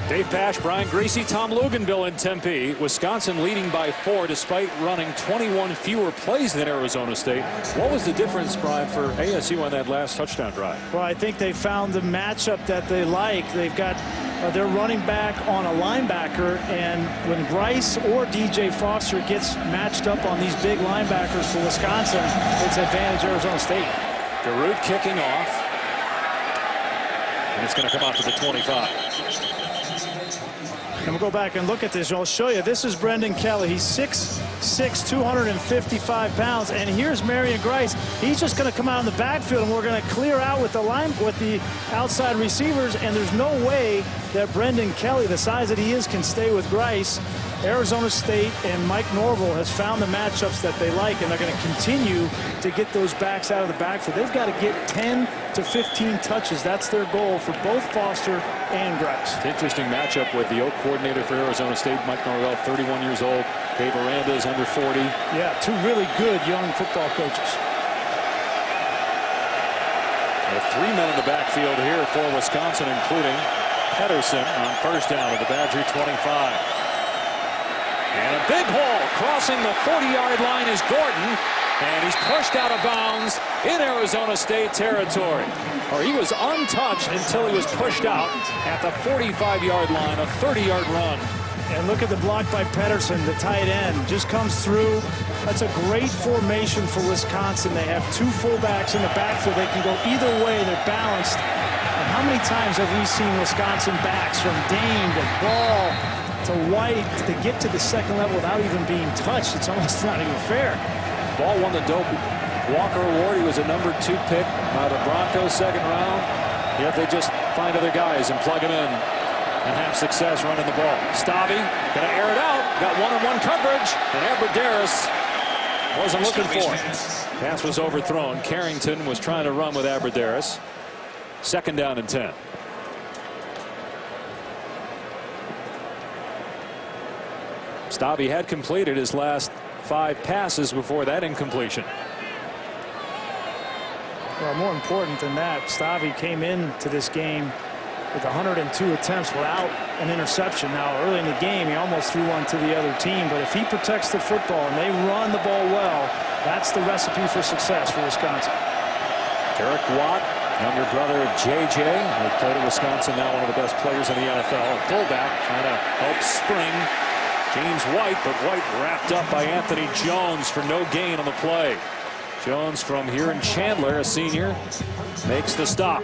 Dave Pasch, Brian Greasy, Tom Luganville in Tempe. Wisconsin leading by 4 despite running 21 fewer plays than Arizona State. What was the difference, Brian, for ASU on that last touchdown drive? Well, I think they found the matchup that they like. They've got their running back on a linebacker, and when Bryce or DJ Foster gets matched up on these big linebackers for Wisconsin, it's advantage Arizona State. Garrett kicking off, and it's going to come out to the 25. And we'll go back and look at this. I'll show you. This is Brendan Kelly. He's 6'6", 255 pounds. And here's Marion Grice. He's just going to come out in the backfield, and we're going to clear out with the outside receivers. And there's no way that Brendan Kelly, the size that he is, can stay with Grice. Arizona State and Mike Norvell has found the matchups that they like, and they're going to continue to get those backs out of the backfield. They've got to get 10 to 15 touches. That's their goal for both Foster and Grice. Interesting matchup with the Oak coordinator for Arizona State, Mike Norvell, 31 years old. Dave Aranda is under 40. Yeah, 2 really good young football coaches. 3 men in the backfield here for Wisconsin, including Pedersen on first down at the Badger 25. And a big hole crossing the 40-yard line is Gordon, and he's pushed out of bounds in Arizona State territory. Or he was untouched until he was pushed out at the 45-yard line, a 30-yard run. And look at the block by Pedersen, the tight end, just comes through. That's a great formation for Wisconsin. They have 2 fullbacks in the backfield. They can go either way. They're balanced. And how many times have we seen Wisconsin backs from Dane to Ball to White to get to the second level without even being touched? It's almost not even fair. Ball won the Dope Walker Award. He was a number 2 pick by the Broncos, second round. Yet they just find other guys and plug him in and have success running the ball. Stavi gonna air it out. Got one-on-one coverage, and Abradaris wasn't looking for it. Pass was overthrown. Carrington was trying to run with Abradaris. Second down and 10. Stavi had completed his last 5 passes before that incompletion. Well, more important than that, Stavi came into this game with 102 attempts without an interception. Now, early in the game, he almost threw one to the other team, but if he protects the football and they run the ball well, that's the recipe for success for Wisconsin. Derek Watt, younger brother of J.J., who played at Wisconsin, now one of the best players in the NFL. A fullback trying to help spring James White, but White wrapped up by Anthony Jones for no gain on the play. Jones from here in Chandler, a senior, makes the stop.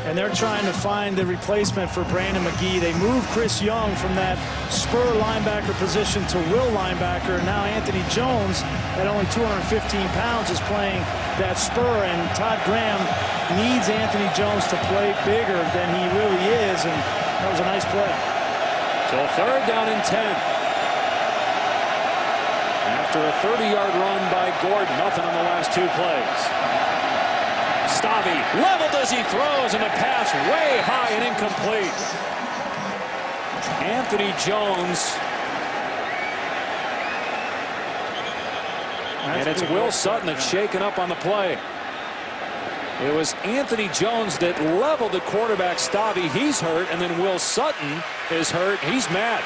And they're trying to find the replacement for Brandon McGee. They moved Chris Young from that spur linebacker position to will linebacker. And now Anthony Jones, at only 215 pounds, is playing that spur. And Todd Graham needs Anthony Jones to play bigger than he really is. And that was a nice play. So third down and 10. After a 30-yard run by Gordon, nothing on the last 2 plays. Stavi leveled as he throws, and the pass way high and incomplete. Anthony Jones. And it's Will Sutton that's shaken up on the play. It was Anthony Jones that leveled the quarterback, Stavi. He's hurt, and then Will Sutton is hurt. He's mad.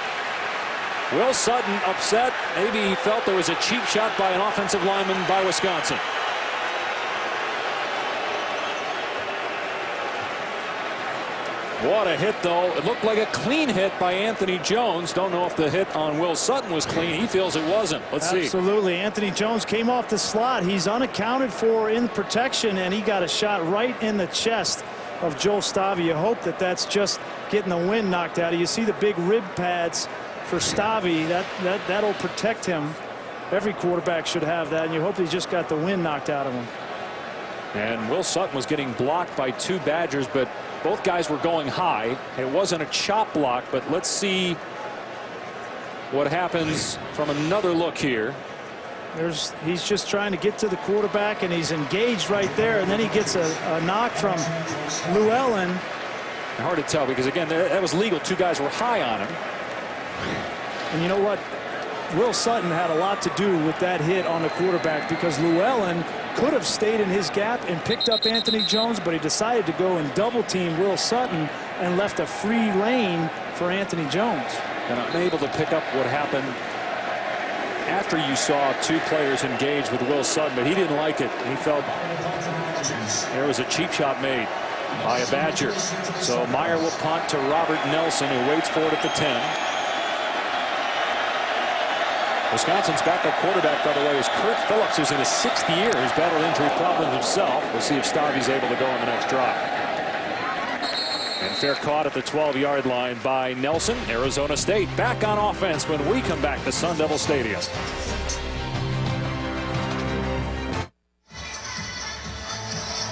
Will Sutton upset. Maybe he felt there was a cheap shot by an offensive lineman by Wisconsin. What a hit, though. It looked like a clean hit by Anthony Jones. Don't know if the hit on Will Sutton was clean. He feels it wasn't. Let's see. Absolutely. Anthony Jones came off the slot. He's unaccounted for in protection, and he got a shot right in the chest of Joel Stavia. You hope that that's just getting the wind knocked out of you. You see the big rib pads for Stavia. That'll protect him. Every quarterback should have that, and you hope he just got the wind knocked out of him. And Will Sutton was getting blocked by 2 Badgers, but both guys were going high. It wasn't a chop block, but let's see what happens from another look here. He's just trying to get to the quarterback, and he's engaged right there, and then he gets a knock from Llewellyn. Hard to tell because, again, that was legal. 2 guys were high on him. And you know what? Will Sutton had a lot to do with that hit on the quarterback because Llewellyn could have stayed in his gap and picked up Anthony Jones, but he decided to go and double team Will Sutton and left a free lane for Anthony Jones. And unable to pick up what happened after you saw 2 players engage with Will Sutton, but he didn't like it. He felt there was a cheap shot made by a Badger. So Meyer will punt to Robert Nelson, who waits for it at the 10. Wisconsin's backup quarterback, by the way, is Kurt Phillips, who's in his 6th year. He's battled injury problems himself. We'll see if Stavi's able to go on the next drive. And fair caught at the 12-yard line by Nelson. Arizona State back on offense when we come back to Sun Devil Stadium.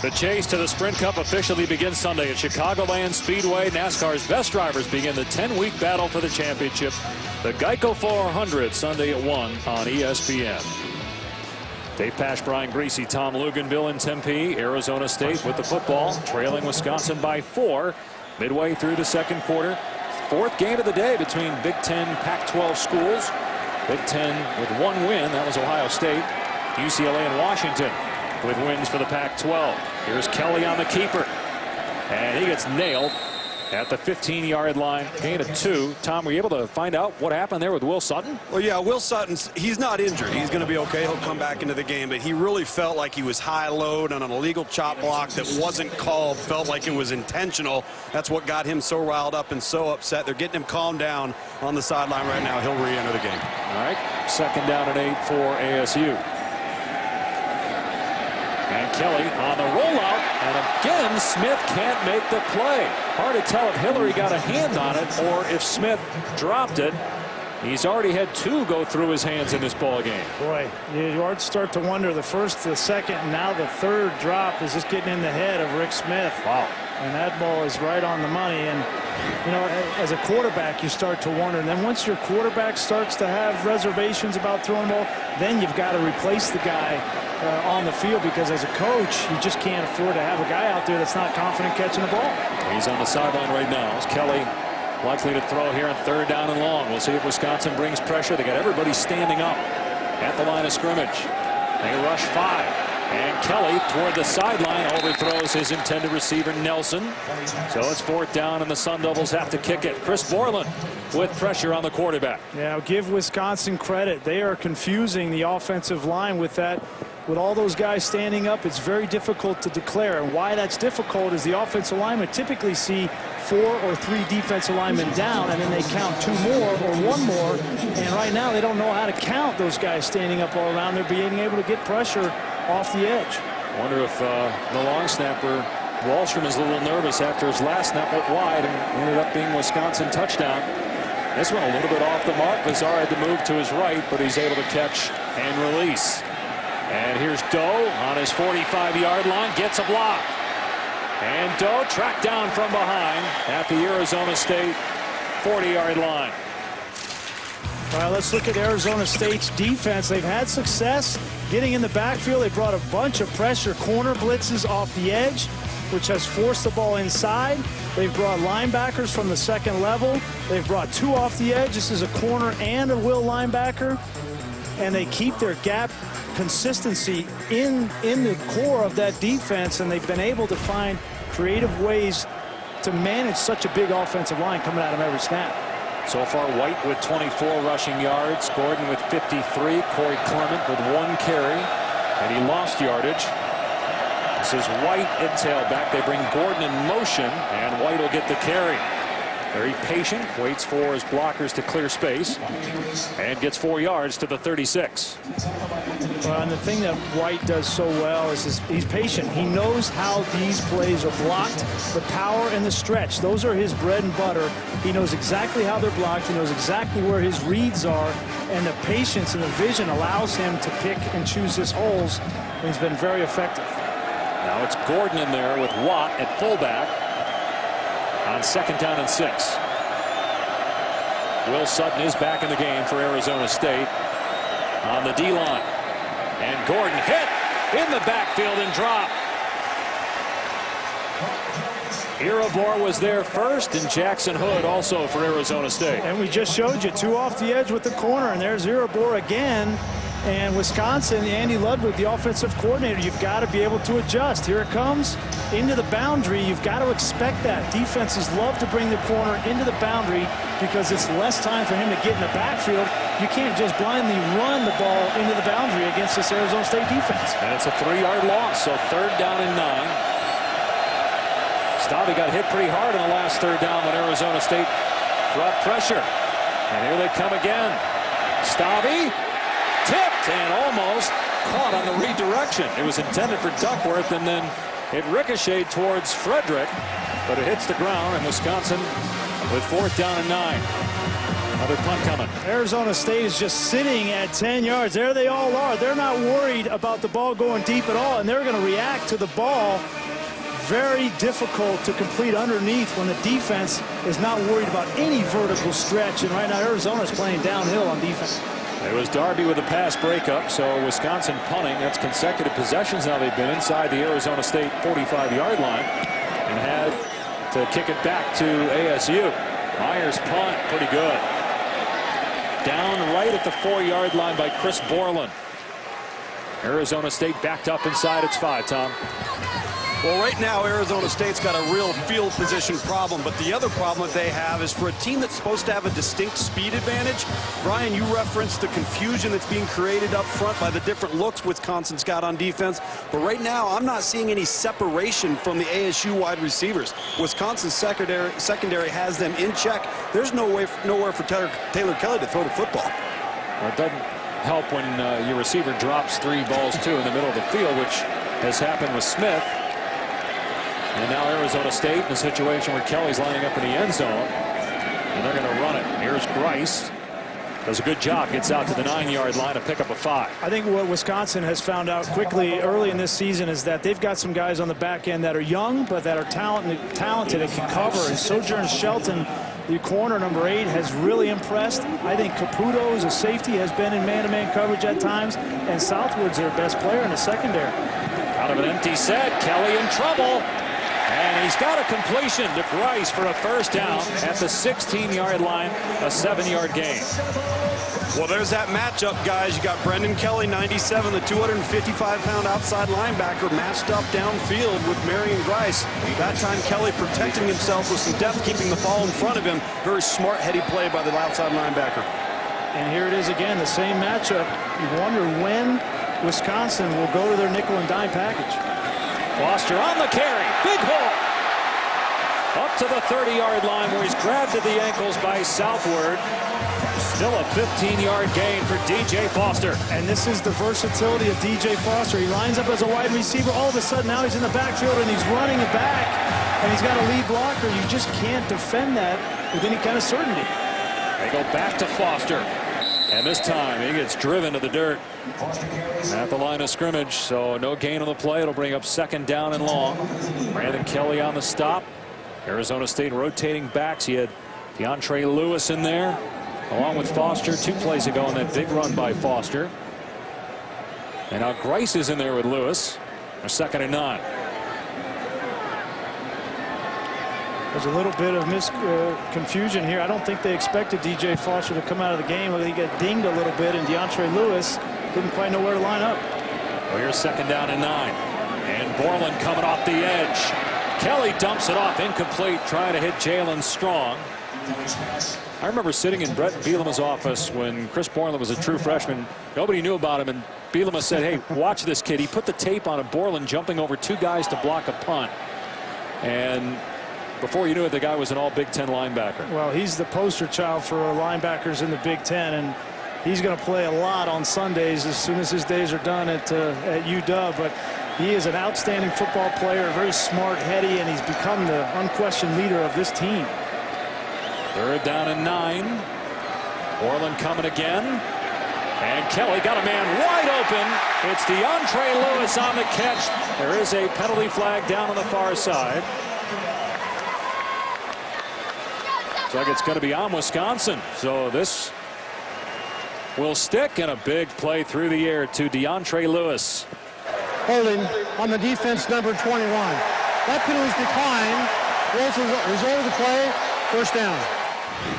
The chase to the Sprint Cup officially begins Sunday at Chicagoland Speedway. NASCAR's best drivers begin the 10-week battle for the championship. The Geico 400 Sunday at 1 on ESPN. Dave Pasch, Brian Greasy, Tom Luganville in Tempe. Arizona State with the football, trailing Wisconsin by 4 midway through the 2nd quarter. 4th game of the day between Big Ten Pac-12 schools. Big Ten with 1 win. That was Ohio State. UCLA and Washington with wins for the Pac-12. Here's Kelly on the keeper. And he gets nailed at the 15-yard line. Gain of 2. Tom, were you able to find out what happened there with Will Sutton? Well, yeah, Will Sutton, he's not injured. He's going to be okay. He'll come back into the game. But he really felt like he was high load on an illegal chop block that wasn't called. Felt like it was intentional. That's what got him so riled up and so upset. They're getting him calmed down on the sideline right now. He'll re-enter the game. All right, 2nd down and 8 for ASU. And Kelly on the rollout, and again Smith can't make the play. Hard to tell if Hillary got a hand on it or if Smith dropped it. He's already had 2 go through his hands in this ball game. Boy, you start to wonder. The 1st, the 2nd, and now the 3rd drop is just getting in the head of Rick Smith. Wow. And that ball is right on the money. And you know, as a quarterback, you start to wonder. And then once your quarterback starts to have reservations about throwing the ball, then you've got to replace the guy on the field, because as a coach, you just can't afford to have a guy out there that's not confident catching the ball. He's on the sideline right now. It's Kelly likely to throw here on 3rd down and long. We'll see if Wisconsin brings pressure. They got everybody standing up at the line of scrimmage. They rush 5. And Kelly toward the sideline overthrows his intended receiver Nelson. So it's 4th down, and the Sun Devils have to kick it. Chris Borland with pressure on the quarterback. Yeah, give Wisconsin credit. They are confusing the offensive line with that. With all those guys standing up, it's very difficult to declare. And why that's difficult is the offensive linemen typically see 4 or 3 defensive linemen down, and then they count 2 more or 1 more. And right now they don't know how to count those guys standing up all around. They're being able to get pressure off the edge. Wonder if the long snapper Wallstrom is a little nervous after his last snap went wide and ended up being Wisconsin touchdown. This one a little bit off the mark. Vazar had to move to his right, but he's able to catch and release. And here's Doe on his 45-yard line, gets a block. And Doe tracked down from behind at the Arizona State 40-yard line. Well, let's look at Arizona State's defense. They've had success getting in the backfield. They brought a bunch of pressure corner blitzes off the edge, which has forced the ball inside. They've brought linebackers from the 2nd level. They've brought 2 off the edge. This is a corner and a will linebacker. And they keep their gap consistency in the core of that defense, and they've been able to find creative ways to manage such a big offensive line coming at them every snap. So far, White with 24 rushing yards, Gordon with 53, Corey Clement with 1 carry, and he lost yardage. This is White at tailback. They bring Gordon in motion, and White will get the carry. Very patient, waits for his blockers to clear space, and gets 4 yards to the 36. Well, and the thing that White does so well is he's patient. He knows how these plays are blocked, the power and the stretch. Those are his bread and butter. He knows exactly how they're blocked. He knows exactly where his reads are, and the patience and the vision allows him to pick and choose his holes, and he's been very effective. Now it's Gordon in there with Watt at fullback on 2nd down and 6. Will Sutton is back in the game for Arizona State on the D-line. And Gordon hit in the backfield and dropped. Irabor was there first, and Jackson Hood also for Arizona State. And we just showed you 2 off the edge with the corner, and there's Irabor again. And Wisconsin, Andy Ludwig, the offensive coordinator, you've got to be able to adjust. Here it comes into the boundary. You've got to expect that. Defenses love to bring the corner into the boundary because it's less time for him to get in the backfield. You can't just blindly run the ball into the boundary against this Arizona State defense. And it's a 3-yard loss, so 3rd down and 9. Stabby got hit pretty hard in the last 3rd down when Arizona State brought pressure. And here they come again. Stabby tipped and almost caught on the redirection. It was intended for Duckworth, and then it ricocheted towards Frederick, but it hits the ground, and Wisconsin with 4th down and 9. Another punt coming. Arizona State is just sitting at 10 yards. There they all are. They're not worried about the ball going deep at all, and they're going to react to the ball. Very difficult to complete underneath when the defense is not worried about any vertical stretch, and right now Arizona's playing downhill on defense. It was Darby with a pass breakup, so Wisconsin punting. That's consecutive possessions now. They've been inside the Arizona State 45-yard line and had to kick it back to ASU. Myers punt, pretty good. Down right at the 4-yard line by Chris Borland. Arizona State backed up inside its 5, Tom. Well, right now, Arizona State's got a real field position problem, but the other problem that they have is for a team that's supposed to have a distinct speed advantage. Brian, you referenced the confusion that's being created up front by the different looks Wisconsin's got on defense, but right now, I'm not seeing any separation from the ASU wide receivers. Wisconsin's secondary has them in check. There's nowhere for Taylor Kelly to throw the football. Well, it doesn't help when your receiver drops 3 balls, 2 in the middle of the field, which has happened with Smith. And now Arizona State in a situation where Kelly's lining up in the end zone, and they're going to run it. Here's Grice. Does a good job. Gets out to the 9-yard line to pick up a 5. I think what Wisconsin has found out quickly early in this season is that they've got some guys on the back end that are young, but that are talented and can cover. And Sojourn Shelton, the corner number 8, has really impressed. I think Caputo, as a safety, has been in man-to-man coverage at times, and Southwood's their best player in the secondary. Out of an empty set, Kelly in trouble. And he's got a completion to Grice for a 1st down at the 16-yard line, a 7-yard gain. Well, there's that matchup, guys. You got Brendan Kelly, 97, the 255-pound outside linebacker, matched up downfield with Marion Grice. That time, Kelly protecting himself with some depth, keeping the ball in front of him. Very smart, heady play by the outside linebacker. And here it is again, the same matchup. You wonder when Wisconsin will go to their nickel and dime package. Foster on the carry. Big hole. Up to the 30-yard line where he's grabbed at the ankles by Southward. Still a 15-yard gain for DJ Foster. And this is the versatility of DJ Foster. He lines up as a wide receiver. All of a sudden now he's in the backfield and he's running it back. And he's got a lead blocker. You just can't defend that with any kind of certainty. They go back to Foster. And this time he gets driven to the dirt at the line of scrimmage. So no gain on the play. It'll bring up 2nd down and long. Brandon Kelly on the stop. Arizona State rotating backs. He had DeAndre Lewis in there along with Foster 2 plays ago on that big run by Foster. And now Grice is in there with Lewis. A 2nd and 9. There's a little bit of confusion here. I don't think they expected DJ Foster to come out of the game. He got dinged a little bit, and DeAndre Lewis didn't quite know where to line up. Well, here's 2nd down and 9. And Borland coming off the edge. Kelly dumps it off, incomplete, trying to hit Jalen Strong. I remember sitting in Brett Bielema's office when Chris Borland was a true freshman. Nobody knew about him, and Bielema said, hey, watch this kid. He put the tape on a Borland jumping over 2 guys to block a punt. And before you knew it, the guy was an all Big Ten linebacker. Well, he's the poster child for linebackers in the Big Ten, and he's going to play a lot on Sundays as soon as his days are done at UW. But he is an outstanding football player, very smart, heady, and he's become the unquestioned leader of this team. 3rd down and 9. Borland coming again. And Kelly got a man wide open. It's DeAndre Lewis on the catch. There is a penalty flag down on the far side. Looks like it's going to be on Wisconsin. So this will stick, and a big play through the air to DeAndre Lewis. Holding on the defense, number 21. That penalty is declined. Result of the play, 1st down.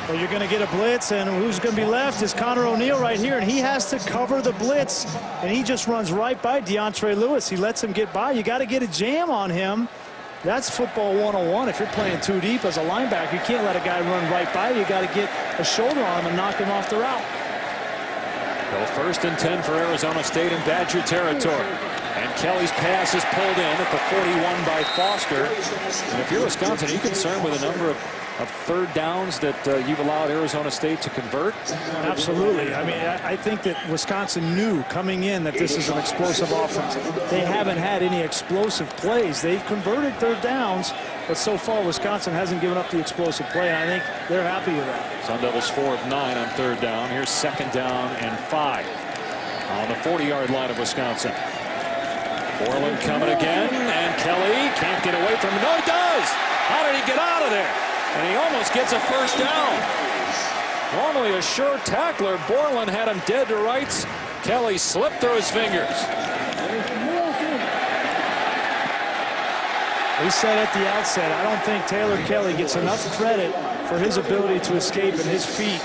Well, you're going to get a blitz, and who's going to be left is Connor O'Neill right here, and he has to cover the blitz, and he just runs right by DeAndre Lewis. He lets him get by. You got to get a jam on him. That's football 101. If you're playing too deep as a linebacker, you can't let a guy run right by you. You got to get a shoulder on him and knock him off the route. Well, 1st and 10 for Arizona State in Badger territory. And Kelly's pass is pulled in at the 41 by Foster. And if you're Wisconsin, are you concerned with the number of 3rd downs that you've allowed Arizona State to convert? Absolutely. I mean, I think that Wisconsin knew coming in that this is an explosive offense. They haven't had any explosive plays. They've converted 3rd downs, but so far Wisconsin hasn't given up the explosive play, and I think they're happy with that. Sun Devils 4 of 9 on 3rd down. Here's 2nd down and 5 on the 40-yard line of Wisconsin. Borland coming again, and Kelly can't get away from him. No, he does! How did he get out of there? And he almost gets a 1st down. Normally a sure tackler. Borland had him dead to rights. Kelly slipped through his fingers. We said at the outset, I don't think Taylor Kelly gets enough credit for his ability to escape and his feet.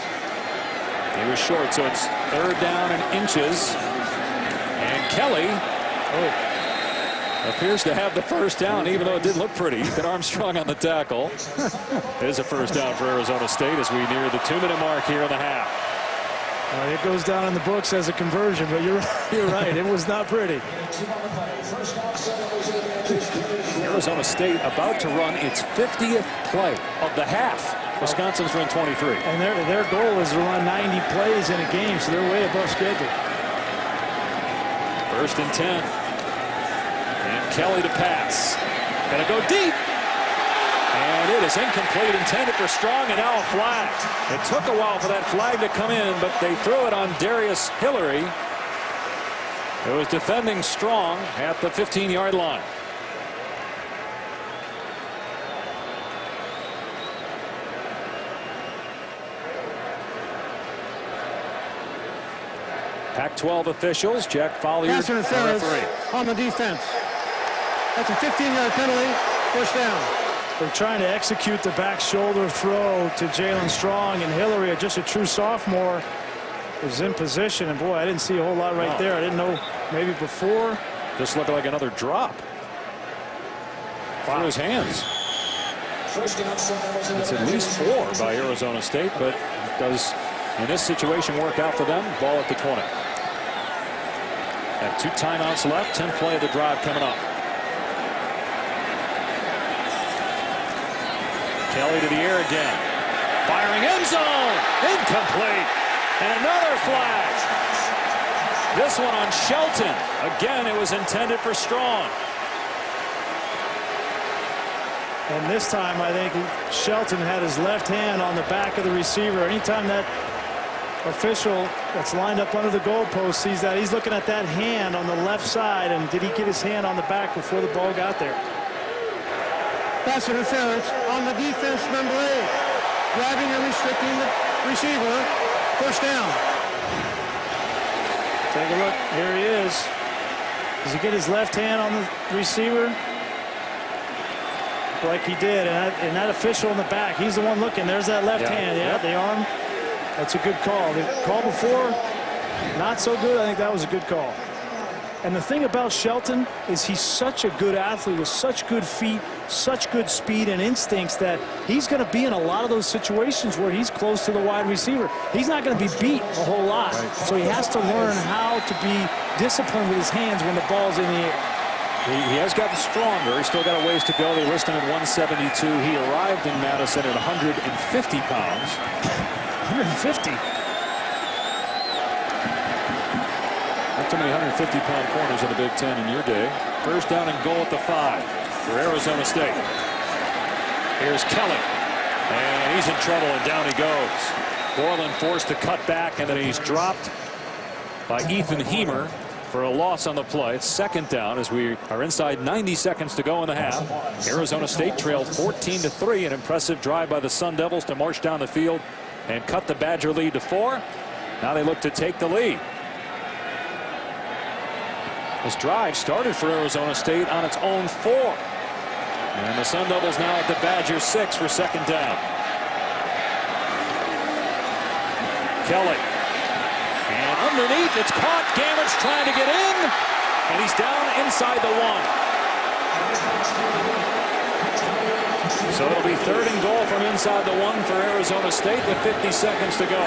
He was short, so it's 3rd down and inches. And Kelly appears to have the 1st down, even though it didn't look pretty. Ethan Armstrong on the tackle. It is a 1st down for Arizona State as we near the 2-minute mark here in the half. It goes down in the books as a conversion, but you're right. It was not pretty. Arizona State about to run its 50th play of the half. Wisconsin's run 23. And their goal is to run 90 plays in a game, so they're way above schedule. 1st and 10. And Kelly to pass. Gonna go deep. And it is incomplete, intended for Strong, and now a flag. It took a while for that flag to come in, but they threw it on Darius Hillary, who was defending Strong at the 15-yard line. Pac-12 officials, Jack Follier, Pass interference on the defense. That's a 15-yard penalty, 1st down. They're trying to execute the back shoulder throw to Jalen Strong, and Hillary, just a true sophomore, was in position. And boy, I didn't see a whole lot right there. I didn't know maybe before. This looked like another drop. Through his hands. It's at least 4 by Arizona State, but it does, in this situation, work out for them. Ball at the 20. Have 2 timeouts left. 10th play of the drive coming up. Kelly to the air again. Firing end zone. Incomplete. And another flag. This one on Shelton. Again, it was intended for Strong. And this time, I think Shelton had his left hand on the back of the receiver. Anytime that official that's lined up under the goalpost sees that, he's looking at that hand on the left side, and did he get his hand on the back before the ball got there? Pass interference on the defense, number 8. Grabbing and restricting the receiver. 1st down. Take a look. Here he is. Does he get his left hand on the receiver? Like he did. And that official in the back, he's the one looking. There's that left hand. Yeah, the arm. That's a good call. The call before, not so good. I think that was a good call. And the thing about Shelton is he's such a good athlete with such good feet, such good speed and instincts that he's going to be in a lot of those situations where he's close to the wide receiver. He's not going to be beat a whole lot. Right. So he has to learn how to be disciplined with his hands when the ball's in the air. He has gotten stronger. He's still got a ways to go. They list him at 172. He arrived in Madison at 150 pounds. 150? Not too many 150-pound corners in the Big Ten in your day. First down and goal at the 5 for Arizona State. Here's Kelly. And he's in trouble, and down he goes. Borland forced to cut back, and then he's dropped by Ethan Hemer for a loss on the play. It's second down as we are inside 90 seconds to go in the half. Arizona State trailed 14-3. An impressive drive by the Sun Devils to march down the field and cut the Badger lead to 4. Now they look to take the lead. This drive started for Arizona State on its own 4. And the Sun Devils now at the Badger 6 for second down. Kelly. And underneath, it's caught. Gamage trying to get in. And he's down inside the 1. So it'll be third and goal from inside the 1 for Arizona State with 50 seconds to go.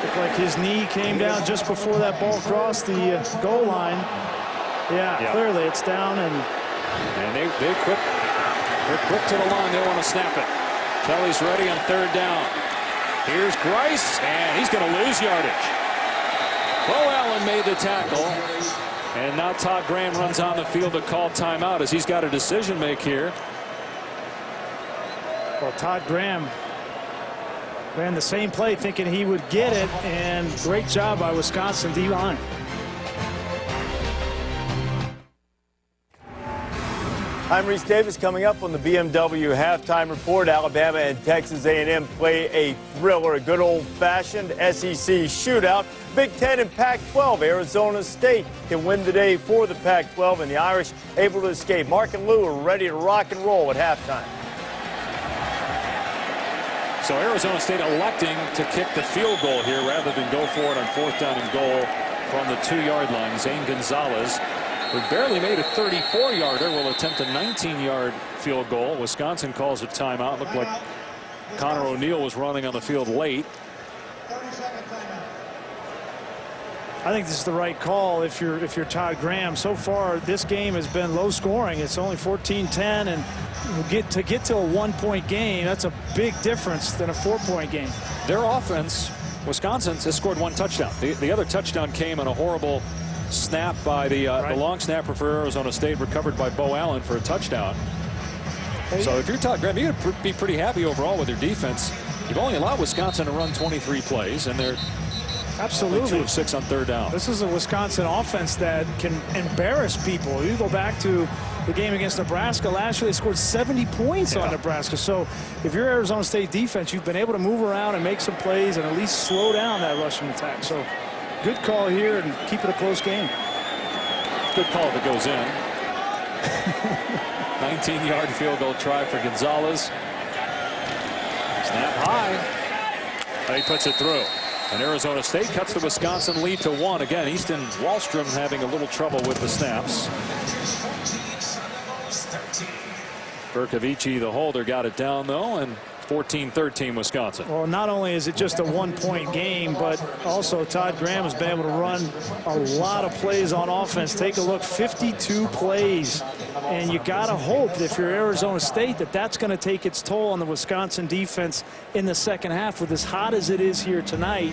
Looked like his knee came down just before that ball crossed the goal line. Yeah, clearly it's down. And they're quick to the line. They want to snap it. Kelly's ready on third down. Here's Grice, and he's going to lose yardage. Bo Allen made the tackle, and now Todd Graham runs on the field to call timeout as he's got a decision to make here. Well, Todd Graham ran the same play thinking he would get it, and great job by Wisconsin D-line. I'm Reese Davis. Coming up on the BMW halftime report, Alabama and Texas A&M play a thriller, a good old-fashioned SEC shootout. Big Ten and Pac-12. Arizona State can win today for the Pac-12, and the Irish able to escape. Mark and Lou are ready to rock and roll at halftime. So Arizona State electing to kick the field goal here rather than go for it on fourth down and goal from the 2-yard line. Zane Gonzalez, who barely made a 34-yarder, will attempt a 19-yard field goal. Wisconsin calls a timeout. Looked like Connor O'Neill was running on the field late. I think this is the right call if you're Todd Graham. So far, this game has been low scoring. It's only 14-10, and to get to a 1-point game, that's a big difference than a 4-point game. Their offense, Wisconsin's, has scored 1 touchdown. The other touchdown came on a horrible snap by the long snapper for Arizona State, recovered by Bo Allen for a touchdown. So if you're Todd Graham, you're going to be pretty happy overall with your defense. You've only allowed Wisconsin to run 23 plays, and they're absolutely 2 of 6 on third down. This is a Wisconsin offense that can embarrass people. You go back to the game against Nebraska last year, they scored 70 points on Nebraska. So if you're Arizona State defense, you've been able to move around and make some plays and at least slow down that rushing attack. So good call here and keep it a close game. Good call if it goes in. 19-yard field goal try for Gonzalez. Snap high. And he puts it through. And Arizona State cuts the Wisconsin lead to 1. Again, Easton Wallstrom having a little trouble with the snaps. Berkovici, the holder, got it down, though, and 14-13 Wisconsin. Well, not only is it just a 1-point game, but also Todd Graham has been able to run a lot of plays on offense. Take a look, 52 plays. And you got to hope that if you're Arizona State that that's going to take its toll on the Wisconsin defense in the second half. With as hot as it is here tonight,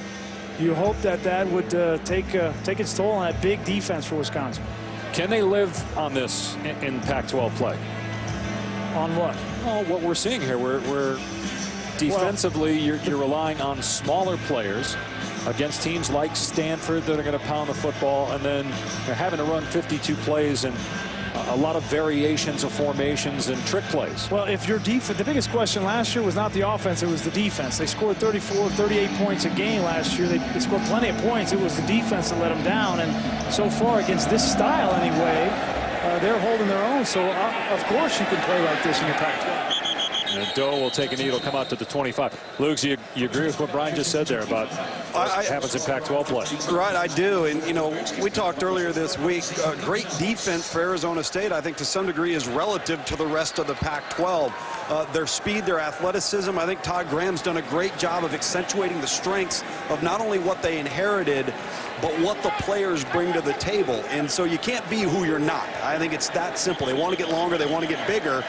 you hope that that would take its toll on that big defense for Wisconsin. Can they live on this in Pac-12 play? On what? Well, what we're seeing here, we're defensively, you're relying on smaller players against teams like Stanford that are going to pound the football, and then they're having to run 52 plays and a lot of variations of formations and trick plays. Well, if your defense, the biggest question last year was not the offense, it was the defense. They scored 34, 38 points a game last year. They scored plenty of points. It was the defense that let them down, and so far against this style anyway, they're holding their own. So of course you can play like this in the Pac-12. And Doe will take a knee. It'll come out to the 25. Luke, you agree with what Brian just said there about what happens in Pac-12 play? Right, I do. And, you know, we talked earlier this week, great defense for Arizona State, I think to some degree is relative to the rest of the Pac-12. Their speed, their athleticism, I think Todd Graham's done a great job of accentuating the strengths of not only what they inherited, but what the players bring to the table. And so you can't be who you're not. I think it's that simple. They want to get longer, they want to get bigger,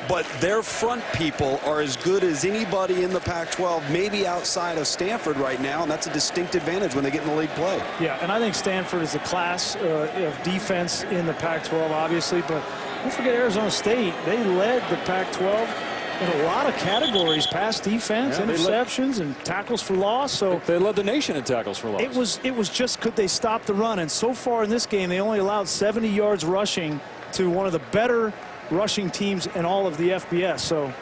but their front people are as good as anybody in the Pac-12, maybe outside of Stanford right now, and that's a distinct advantage when they get in the league play. Yeah, and I think Stanford is a class of defense in the Pac-12, obviously, but don't forget Arizona State. They led the Pac-12 in a lot of categories: pass defense, interceptions, and tackles for loss. So they led the nation in tackles for loss. It was just, could they stop the run? And so far in this game, they only allowed 70 yards rushing to one of the better rushing teams in all of the FBS. So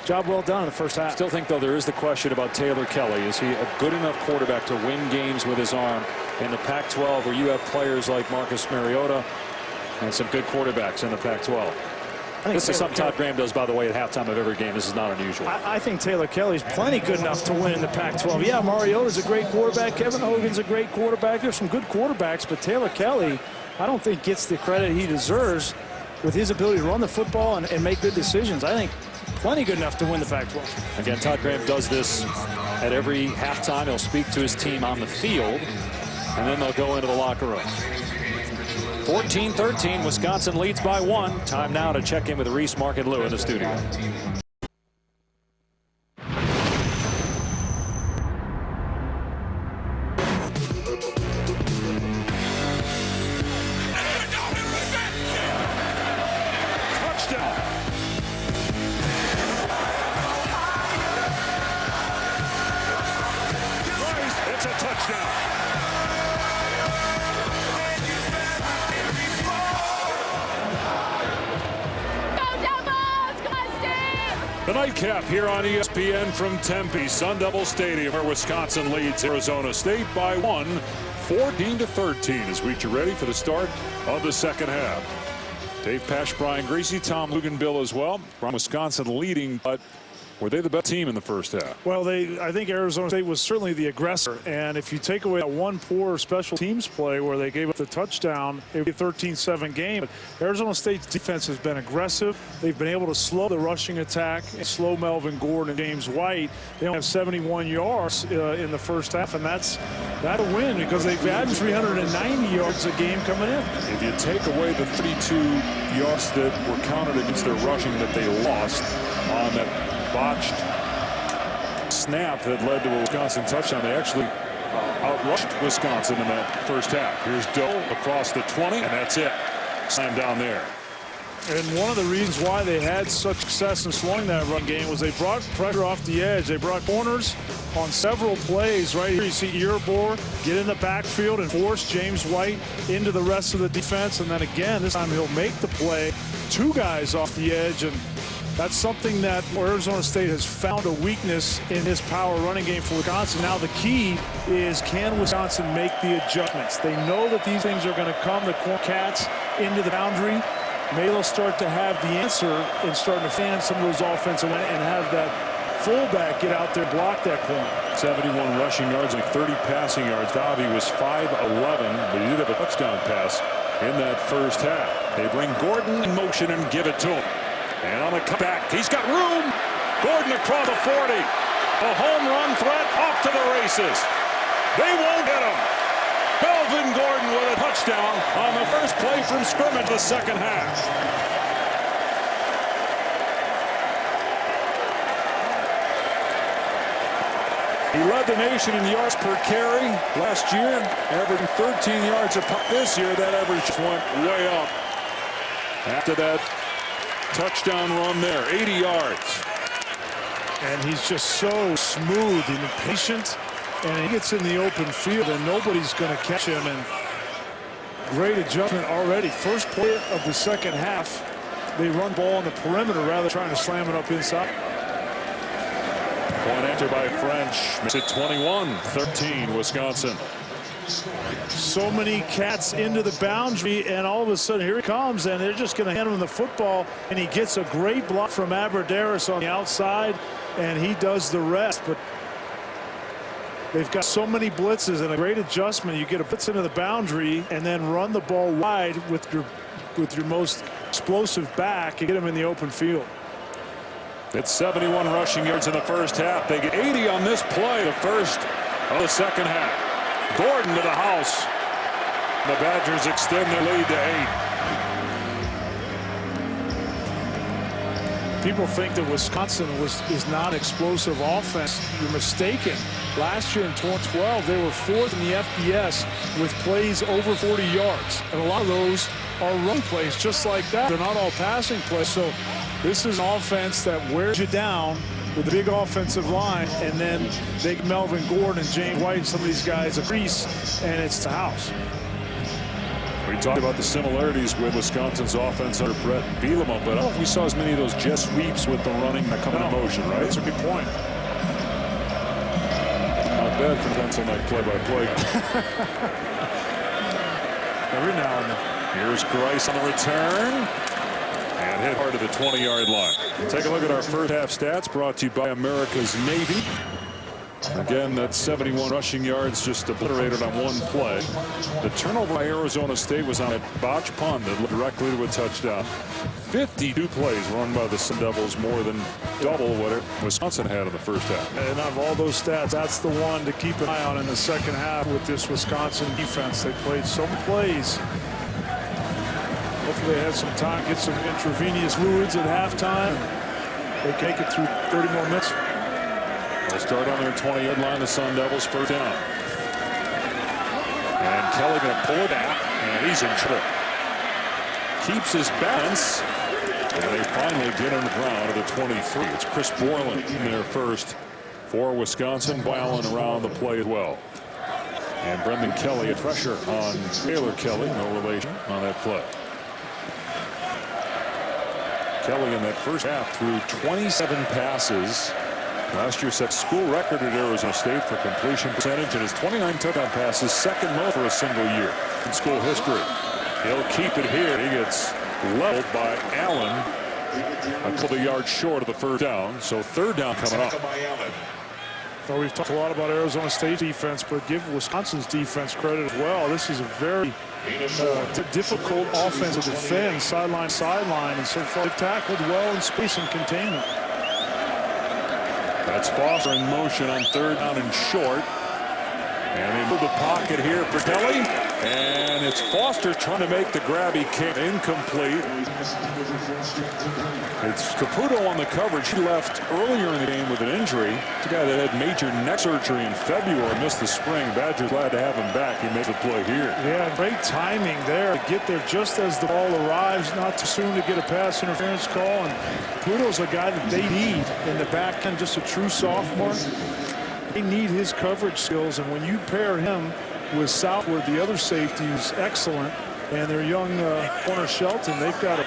job well done in the first half. Still think, though, there is the question about Taylor Kelly. Is he a good enough quarterback to win games with his arm in the Pac-12, where you have players like Marcus Mariota and some good quarterbacks in the Pac-12? This is something Todd Graham does, by the way, at halftime of every game. This is not unusual. I think Taylor Kelly's plenty good enough to win in the Pac-12. Yeah, Mariota's a great quarterback. Kevin Hogan's a great quarterback. There's some good quarterbacks, but Taylor Kelly, I don't think gets the credit he deserves with his ability to run the football and make good decisions. I think plenty good enough to win the Pac-12. Again, Todd Graham does this at every halftime. He'll speak to his team on the field, and then they'll go into the locker room. 14-13, Wisconsin leads by 1. Time now to check in with Reese, Mark, and Lou in the studio. Touchdown. It's a touchdown. The nightcap here on ESPN from Tempe, Sun Devil Stadium, where Wisconsin leads Arizona State by 1, 14-13, as we get you ready for the start of the second half. Dave Pasch, Brian Greasy, Tom Luganbill as well. Wisconsin leading, but were they the best team in the first half? Well, I think Arizona State was certainly the aggressor. And if you take away that one poor special teams play where they gave up the touchdown, it would be a 13-7 game. But Arizona State's defense has been aggressive. They've been able to slow the rushing attack and slow Melvin Gordon and James White. They only have 71 yards in the first half, and that's a win because they've had 390 yards a game coming in. If you take away the 32 yards that were counted against their rushing that they lost on that botched snap that led to a Wisconsin touchdown, they actually outrushed Wisconsin in that first half. Here's Doe across the 20, and that's it. Slam down there. And one of the reasons why they had such success in slowing that run game was they brought pressure off the edge. They brought corners on several plays. Right here you see Erebor get in the backfield and force James White into the rest of the defense. And then again, this time he'll make the play. 2 guys off the edge, and that's something that Arizona State has found a weakness in his power running game for Wisconsin. Now the key is, can Wisconsin make the adjustments? They know that these things are going to come, the Cats into the boundary. Maybe they'll start to have the answer in starting to fan some of those offensive and have that fullback get out there, block that corner. 71 rushing yards and 30 passing yards. Dobby was 5'11", but he did have a touchdown pass in that first half. They bring Gordon in motion and give it to him. And on the cutback, he's got room. Gordon across the 40. A home run threat off to the races. They won't get him. Melvin Gordon with a touchdown on the first play from scrimmage the second half. He led the nation in yards per carry last year, averaging 13 yards a pop. This year, that average just went way up. After that touchdown run there, 80 yards. And he's just so smooth and patient. And he gets in the open field, and nobody's going to catch him. And great adjustment already. First play of the second half, they run ball on the perimeter rather than trying to slam it up inside. Point after by French. Makes it 21-13, Wisconsin. So many cats into the boundary, and all of a sudden here he comes, and they're just going to hand him the football, and he gets a great block from Aberderis on the outside, and he does the rest. But they've got so many blitzes and a great adjustment. You get a blitz into the boundary and then run the ball wide with your most explosive back and get them in the open field. It's 71 rushing yards in the first half. They get 80 on this play, the first of the second half. Gordon to the house. The Badgers extend their lead to 8. People think that Wisconsin is not an explosive offense. You're mistaken. Last year in 2012, they were fourth in the FBS with plays over 40 yards. And a lot of those are run plays just like that. They're not all passing plays. So this is an offense that wears you down with a big offensive line, and then they get Melvin Gordon and James White and some of these guys a crease, and it's the house. We talked about the similarities with Wisconsin's offense under Brett Bielema, but I don't know if we saw as many of those jet sweeps with the running that come in motion, right? That's a good point. Not bad for pencil neck play-by-play. Every now and then. Here's Grice on the return. And hit hard to the 20-yard line. Take a look at our first half stats brought to you by America's Navy. Again, that's 71 rushing yards just obliterated on one play. The turnover by Arizona State was on a botch punt that led directly to a touchdown. 52 plays run by the Sun Devils, more than double what Wisconsin had in the first half. And out of all those stats, that's the one to keep an eye on in the second half with this Wisconsin defense. They played so many plays. Hopefully they had some time to get some intravenous fluids at halftime. They can make it through 30 more minutes. They'll start on their 20-yard line, the Sun Devils, first down. And Kelly going to pull it out, and he's in trouble. Keeps his balance, and they finally get on the ground at the 23. It's Chris Borland in there first for Wisconsin. Allen around the play as well. And Brendan Kelly, a pressure on Taylor Kelly, no relation on that play. Kelly in that first half threw 27 passes. Last year set school record at Arizona State for completion percentage, and his 29 touchdown passes, second most for a single year in school history. He'll keep it here. He gets leveled by Allen a couple of yards short of the first down. So third down coming up. Well, we've talked a lot about Arizona State defense, but give Wisconsin's defense credit as well. This is a very difficult offense to defend, sideline, sideline, and so far they've tackled well in space and containment. That's Foster in motion on third down and short. And they move the pocket here for Kelly. And it's Foster trying to make the grabby kick. Incomplete. It's Caputo on the coverage. He left earlier in the game with an injury. It's a guy that had major neck surgery in February, missed the spring. Badgers glad to have him back. He made the play here. Yeah, great timing there to get there just as the ball arrives, not too soon to get a pass interference call. And Caputo's a guy that they need in the back end, just a true sophomore. They need his coverage skills, and when you pair him with Southwood, the other safety, who's excellent, and their young corner Shelton, they've got a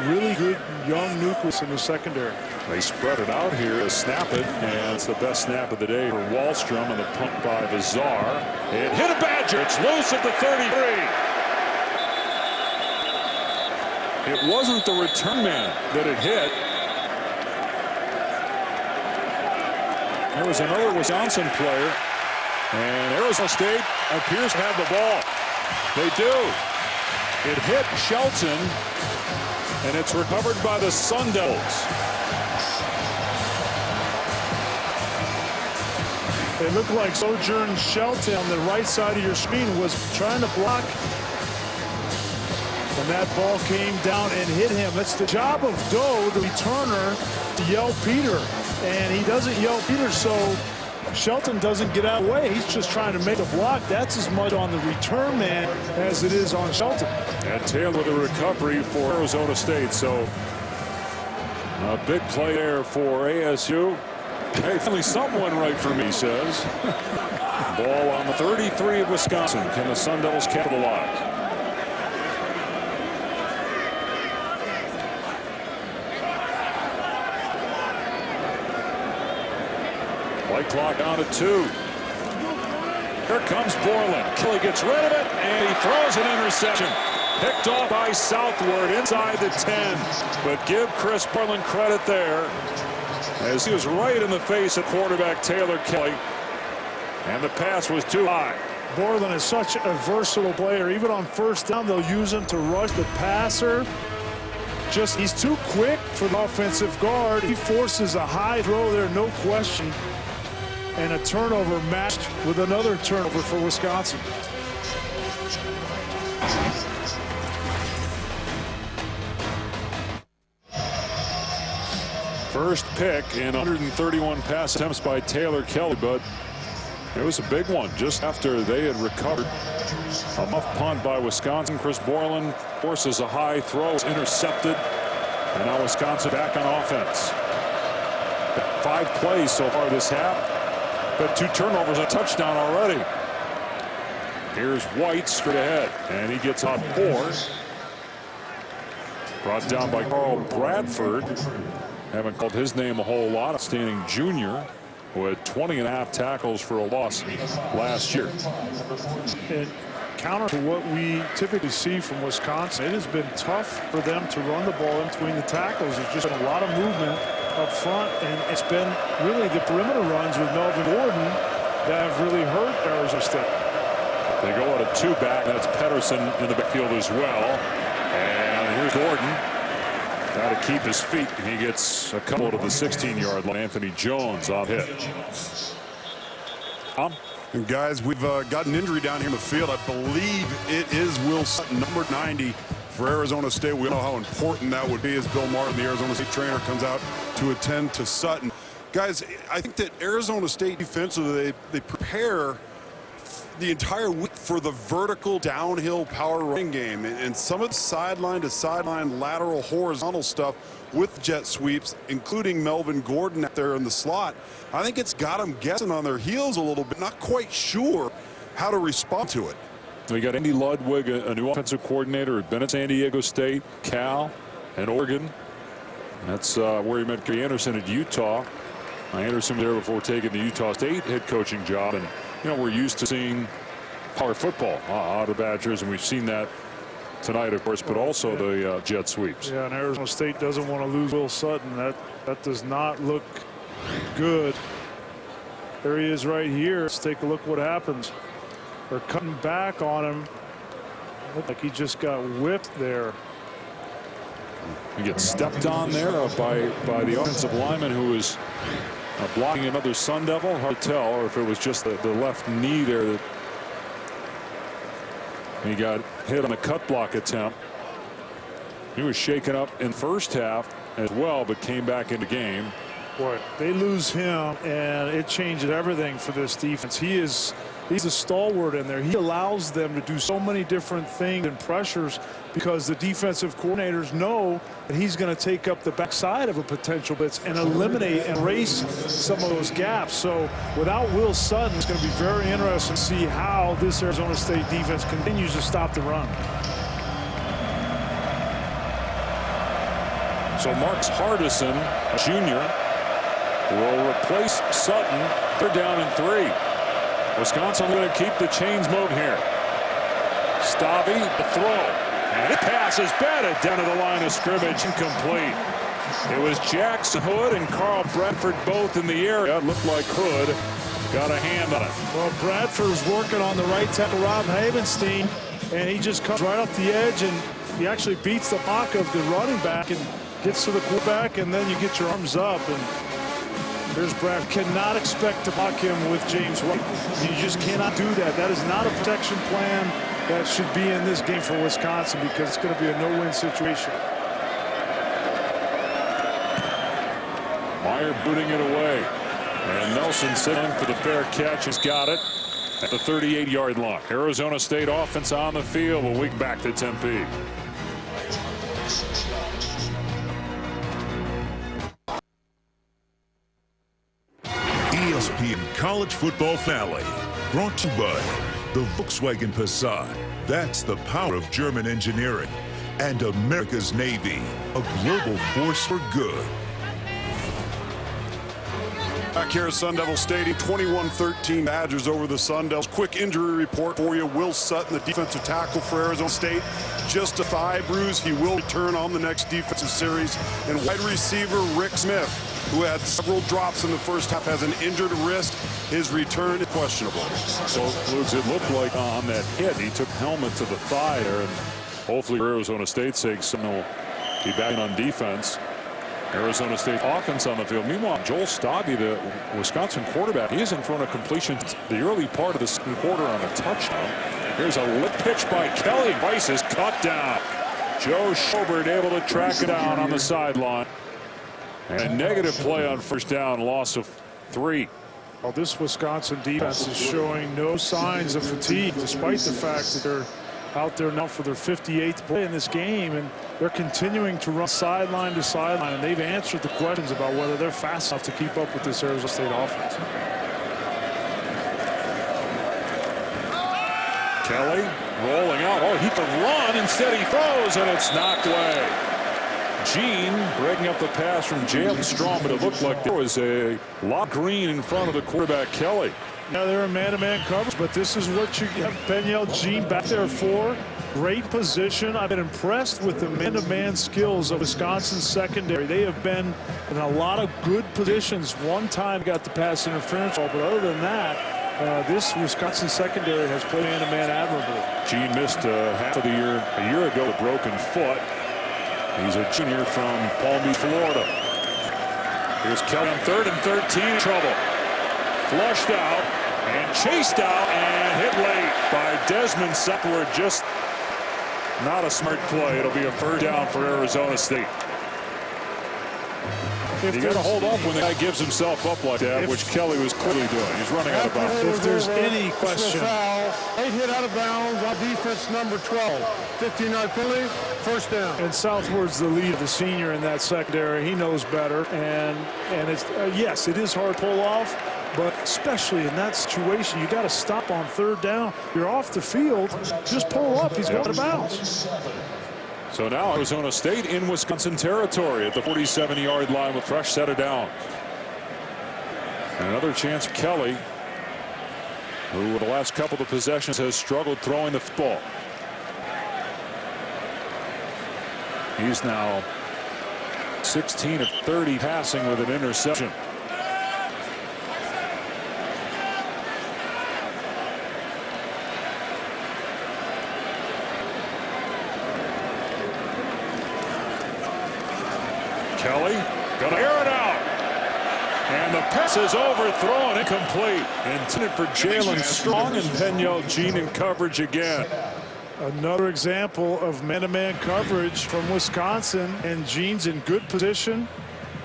really good young nucleus in the secondary. They spread it out here to snap it, and it's the best snap of the day for Wallstrom, and the punt by Bizarre. It hit a Badger. It's loose at the 33. It wasn't the return man that it hit. There was another Wisconsin player, and Arizona State appears to have the ball. They do. It hit Shelton, and it's recovered by the Sun Devils. It looked like Sojourn Shelton on the right side of your screen was trying to block, and that ball came down and hit him. It's the job of Doe, the returner, to yell Peter. And he doesn't yell Peter, so Shelton doesn't get out of the way. He's just trying to make a block. That's as much on the return man as it is on Shelton. And Taylor with a recovery for Arizona State. So a big play there for ASU. Hey, finally something went right for me, he says. Ball on the 33 of Wisconsin. Can the Sun Devils capitalize? Play clock down to 2. Here comes Borland. Kelly gets rid of it, and he throws an interception. Picked off by Southward inside the 10. But give Chris Borland credit there, as he was right in the face of quarterback Taylor Kelly. And the pass was too high. Borland is such a versatile player. Even on first down, they'll use him to rush the passer. He's too quick for the offensive guard. He forces a high throw there, no question. And a turnover matched with another turnover for Wisconsin. First pick in 131 pass attempts by Taylor Kelly, but it was a big one just after they had recovered. A muff punt by Wisconsin. Chris Borland forces a high throw. It's intercepted. And now Wisconsin back on offense. 5 plays so far this half. But 2 turnovers, a touchdown already. Here's White straight ahead. And he gets on 4. Brought down by Carl Bradford. Haven't called his name a whole lot. Outstanding junior who had 20.5 tackles for a loss last year. And counter to what we typically see from Wisconsin, it has been tough for them to run the ball in between the tackles. There's just been a lot of movement up front, and it's been really the perimeter runs with Melvin Gordon that have really hurt Arizona State. They go out of 2 back. That's Pedersen in the backfield as well. And here's Gordon. Got to keep his feet, and he gets a couple to the 16-yard line. Anthony Jones off hit. And guys, we've got an injury down here in the field. I believe it is Will Sutton, number 90 for Arizona State. We know how important that would be as Bill Martin, the Arizona State trainer, comes out to attend to Sutton. Guys, I think that Arizona State defensively, they prepare the entire week for the vertical downhill power running game, and some of the sideline to sideline lateral horizontal stuff with jet sweeps, including Melvin Gordon out there in the slot. I think it's got them guessing on their heels a little bit, not quite sure how to respond to it. We got Andy Ludwig, a new offensive coordinator, had been at San Diego State, Cal, and Oregon. That's where he met Gary Anderson at Utah. Anderson there before taking the Utah State head coaching job. And you know, we're used to seeing power football out of Badgers, and we've seen that tonight, of course, but also the jet sweeps. Yeah, and Arizona State doesn't want to lose Will Sutton. That does not look good. There he is right here. Let's take a look what happens. They're cutting back on him. Looked like he just got whipped there. He gets stepped on there by the offensive lineman who was blocking another Sun Devil. Hard to tell, or if it was just the left knee there that he got hit on a cut block attempt. He was shaken up in the first half as well, but came back into game. Boy, they lose him, and it changes everything for this defense. He's a stalwart in there. He allows them to do so many different things and pressures because the defensive coordinators know that he's going to take up the backside of a potential blitz and eliminate and erase some of those gaps. So without Will Sutton, it's going to be very interesting to see how this Arizona State defense continues to stop the run. So Marks Hardison, a junior, will replace Sutton. They're down in 3. Wisconsin going to keep the chains moving here. Stabby, the throw. And it passes batted down to the line of scrimmage, incomplete. It was Jackson Hood and Carl Bradford both in the area. It looked like Hood got a hand on it. Well, Bradford's working on the right tackle, Rob Havenstein, and he just comes right off the edge, and he actually beats the block of the running back and gets to the quarterback, and then you get your arms up. And there's Brad. Cannot expect to block him with James White. You just cannot do that. That is not a protection plan that should be in this game for Wisconsin, because it's going to be a no-win situation. Meyer booting it away. And Nelson sitting for the fair catch. He's got it at the 38-yard line. Arizona State offense on the field. A week back to Tempe. ESPN College Football Finale, brought to you by the Volkswagen Passat. That's the power of German engineering. And America's Navy, a global force for good. Back here at Sun Devil Stadium, 21-13 Badgers over the Sun Devils. Quick injury report for you. Will Sutton, the defensive tackle for Arizona State, just a thigh bruise. He will return on the next defensive series. And wide receiver Rick Smith, who had several drops in the first half, has an injured wrist. His return is questionable. So, Luke, it looked like on that hit, he took helmet to the thigh there, and hopefully for Arizona State's sake, someone will be back on defense. Arizona State offense on the field. Meanwhile, Joel Stabby, the Wisconsin quarterback, he isn't thrown a completion the early part of the second quarter on a touchdown. Here's a lit pitch by Kelly. Vice is cut down. Joe Schobert able to track it down on the sideline. And a negative play on first down, loss of 3. Well, this Wisconsin defense is showing no signs of fatigue, despite the fact that they're out there now for their 58th play in this game, and they're continuing to run sideline to sideline, and they've answered the questions about whether they're fast enough to keep up with this Arizona State offense. Kelly rolling out. Oh, he could run. Instead, he throws, and it's knocked away. Gene breaking up the pass from Jalen Strong, but it looked like there was a lot green in front of the quarterback, Kelly. Now they're a man-to-man coverage, but this is what you have Peniel Gene back there for. Great position. I've been impressed with the man-to-man skills of Wisconsin's secondary. They have been in a lot of good positions. One time got the pass interference ball, but other than that, this Wisconsin secondary has played man-to-man admirably. Gene missed half of the year a year ago with a broken foot. He's a junior from Palm Beach, Florida. Here's Kelly on 3rd and 13. Trouble. Flushed out and chased out and hit late by Desmond Sept. Just not a smart play. It'll be a third down for Arizona State. You got to hold up when the guy gives himself up like that, which Kelly was clearly doing. He's running out of bounds. If there's any question. Late hit out of bounds on defense number 12. 15-yard penalty, first down. And Southward's the lead, the senior in that secondary. He knows better. And it's yes, it is hard to pull off. But especially in that situation, you got to stop on 3rd down. You're off the field. Just pull up. He's going to bounce. So now Arizona State in Wisconsin territory at the 47-yard line with fresh set of downs. And another chance for Kelly, who the last couple of possessions has struggled throwing the football. He's now 16 of 30 passing with an interception. Kelly gonna air it out, and the pass is overthrown, incomplete. Intended for Jalen Strong, and Peniel Gene in coverage again. Another example of man-to-man coverage from Wisconsin, and Gene's in good position.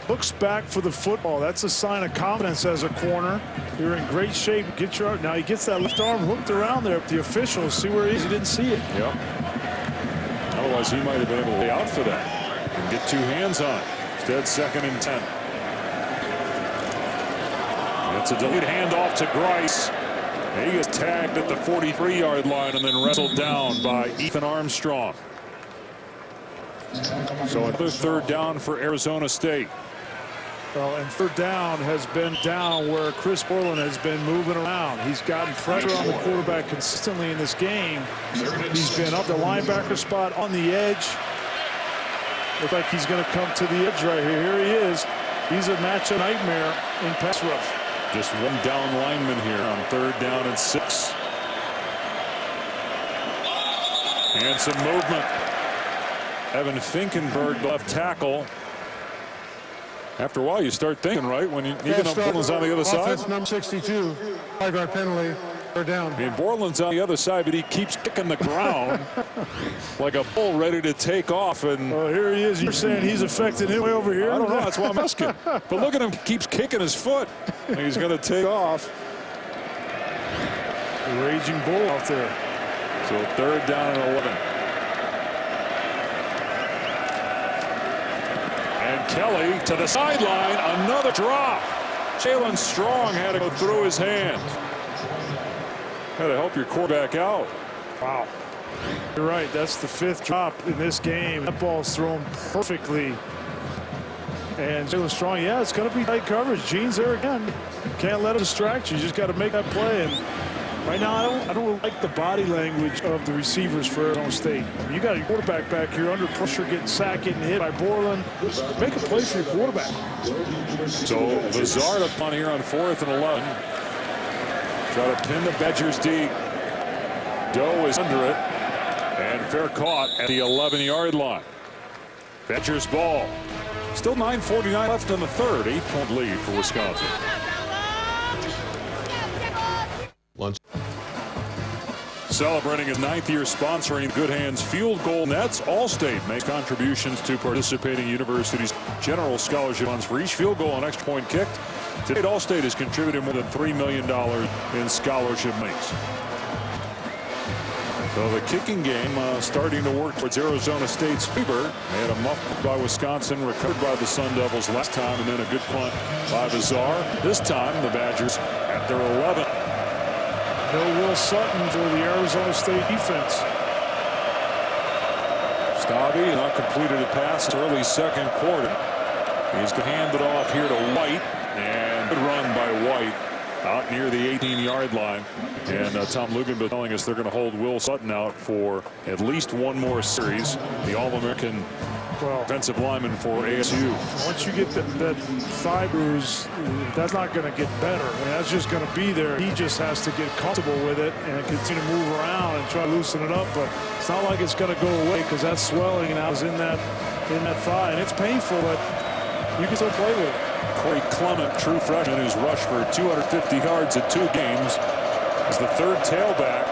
Looks back for the football. That's a sign of confidence as a corner. You're in great shape. Get your now he gets that left arm hooked around there. The officials see where he is. He didn't see it. Yep. Otherwise, he might have been able to lay out for that and get 2 hands on it. Instead, 2nd and 10. It's a delayed handoff to Grice. He is tagged at the 43-yard line and then wrestled down by Ethan Armstrong. So another 3rd down for Arizona State. Well, and 3rd down has been down where Chris Borland has been moving around. He's gotten pressure on the quarterback consistently in this game. He's been up the linebacker spot on the edge. Looks like he's going to come to the edge right here. Here he is. He's a matchup nightmare in pass rush. Just one down lineman here on 3rd down and 6. And some movement. Evan Finkenberg, left tackle. After a while, you start thinking, right, when even though Borland's on the other side. Offense number 62, 5-yard penalty, 3rd down. I mean, Borland's on the other side, but he keeps kicking the ground like a bull ready to take off. And here he is. You're saying he's affected him way over here? I don't know. That's why I'm asking. But look at him. Keeps kicking his foot. And he's going to take off. A raging bull out there. So 3rd down and 11. And Kelly to the sideline. Another drop. Jalen Strong had to go through his hands. Got to help your quarterback out. Wow. You're right. That's the 5th drop in this game. That ball's thrown perfectly And Jalen Strong, yeah, it's going to be tight coverage. Gene's there again. Can't let it distract you. You just got to make that play. And right now, I don't like the body language of the receivers for Arizona State. You got your quarterback back here under pressure, getting sacked, getting hit by Borland. Make a play for your quarterback. So Vizard up on here on 4th and 11. Try to pin the Badgers deep. Doe is under it. And fair caught at the 11-yard line. Badgers ball. Still 9:49 left in the third. 8-point lead for Wisconsin. Celebrating his 9th year sponsoring Good Hands Field Goal Nets, Allstate makes contributions to participating universities' general scholarship funds for each field goal and extra point kicked. To date, Allstate has contributed more than $3 million in scholarship monies. So the kicking game starting to work towards Arizona State's favor. They had a muff by Wisconsin, recovered by the Sun Devils last time, and then a good punt by Vizard. This time, the Badgers at their 11. No Will Sutton for the Arizona State defense. Stabby not completed a pass early second quarter. He's to hand it off here to White, and good run by White out near the 18-yard line. And Tom Luginbill telling us they're going to hold Will Sutton out for at least one more series. The All-American defensive lineman for ASU. Once you get that thigh bruise, that's not going to get better. I mean, that's just going to be there. He just has to get comfortable with it and continue to move around and try to loosen it up. But it's not like it's going to go away because that swelling now is in that thigh, and it's painful, but you can still play with it. Corey Clement, true freshman, who's rushed for 250 yards in 2 games, is the third tailback.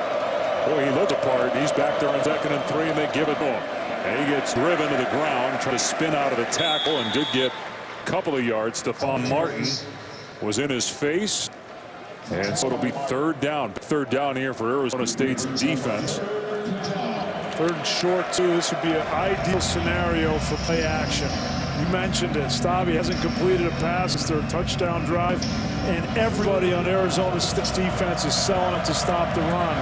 Boy, he looked apart. He's back there on 2nd and 3, and they give it to him. And he gets driven to the ground, trying to spin out of the tackle, and did get a couple of yards. Stephon Martin was in his face, and so it'll be third down. Third down here for Arizona State's defense. 3rd and short, too. This would be an ideal scenario for play action. You mentioned it. Stabby hasn't completed a pass. It's their touchdown drive, and everybody on Arizona State's defense is selling it to stop the run.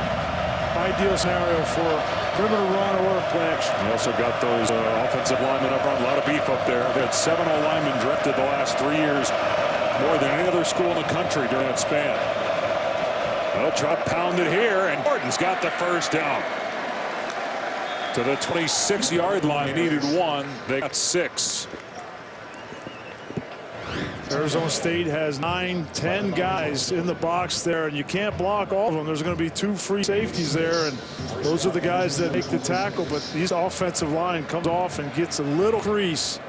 Ideal scenario for perimeter run or play action. They also got those offensive linemen up front. A lot of beef up there. They had 7 linemen drafted the last 3 years, more than any other school in the country during that span. They'll try to pound it here, and Gordon's got the first down. To the 26-yard line. He needed 1. They got 6. Arizona State has 9, 10 guys in the box there, and you can't block all of them. There's going to be 2 free safeties there, and those are the guys that make the tackle. But this offensive line comes off and gets a little crease.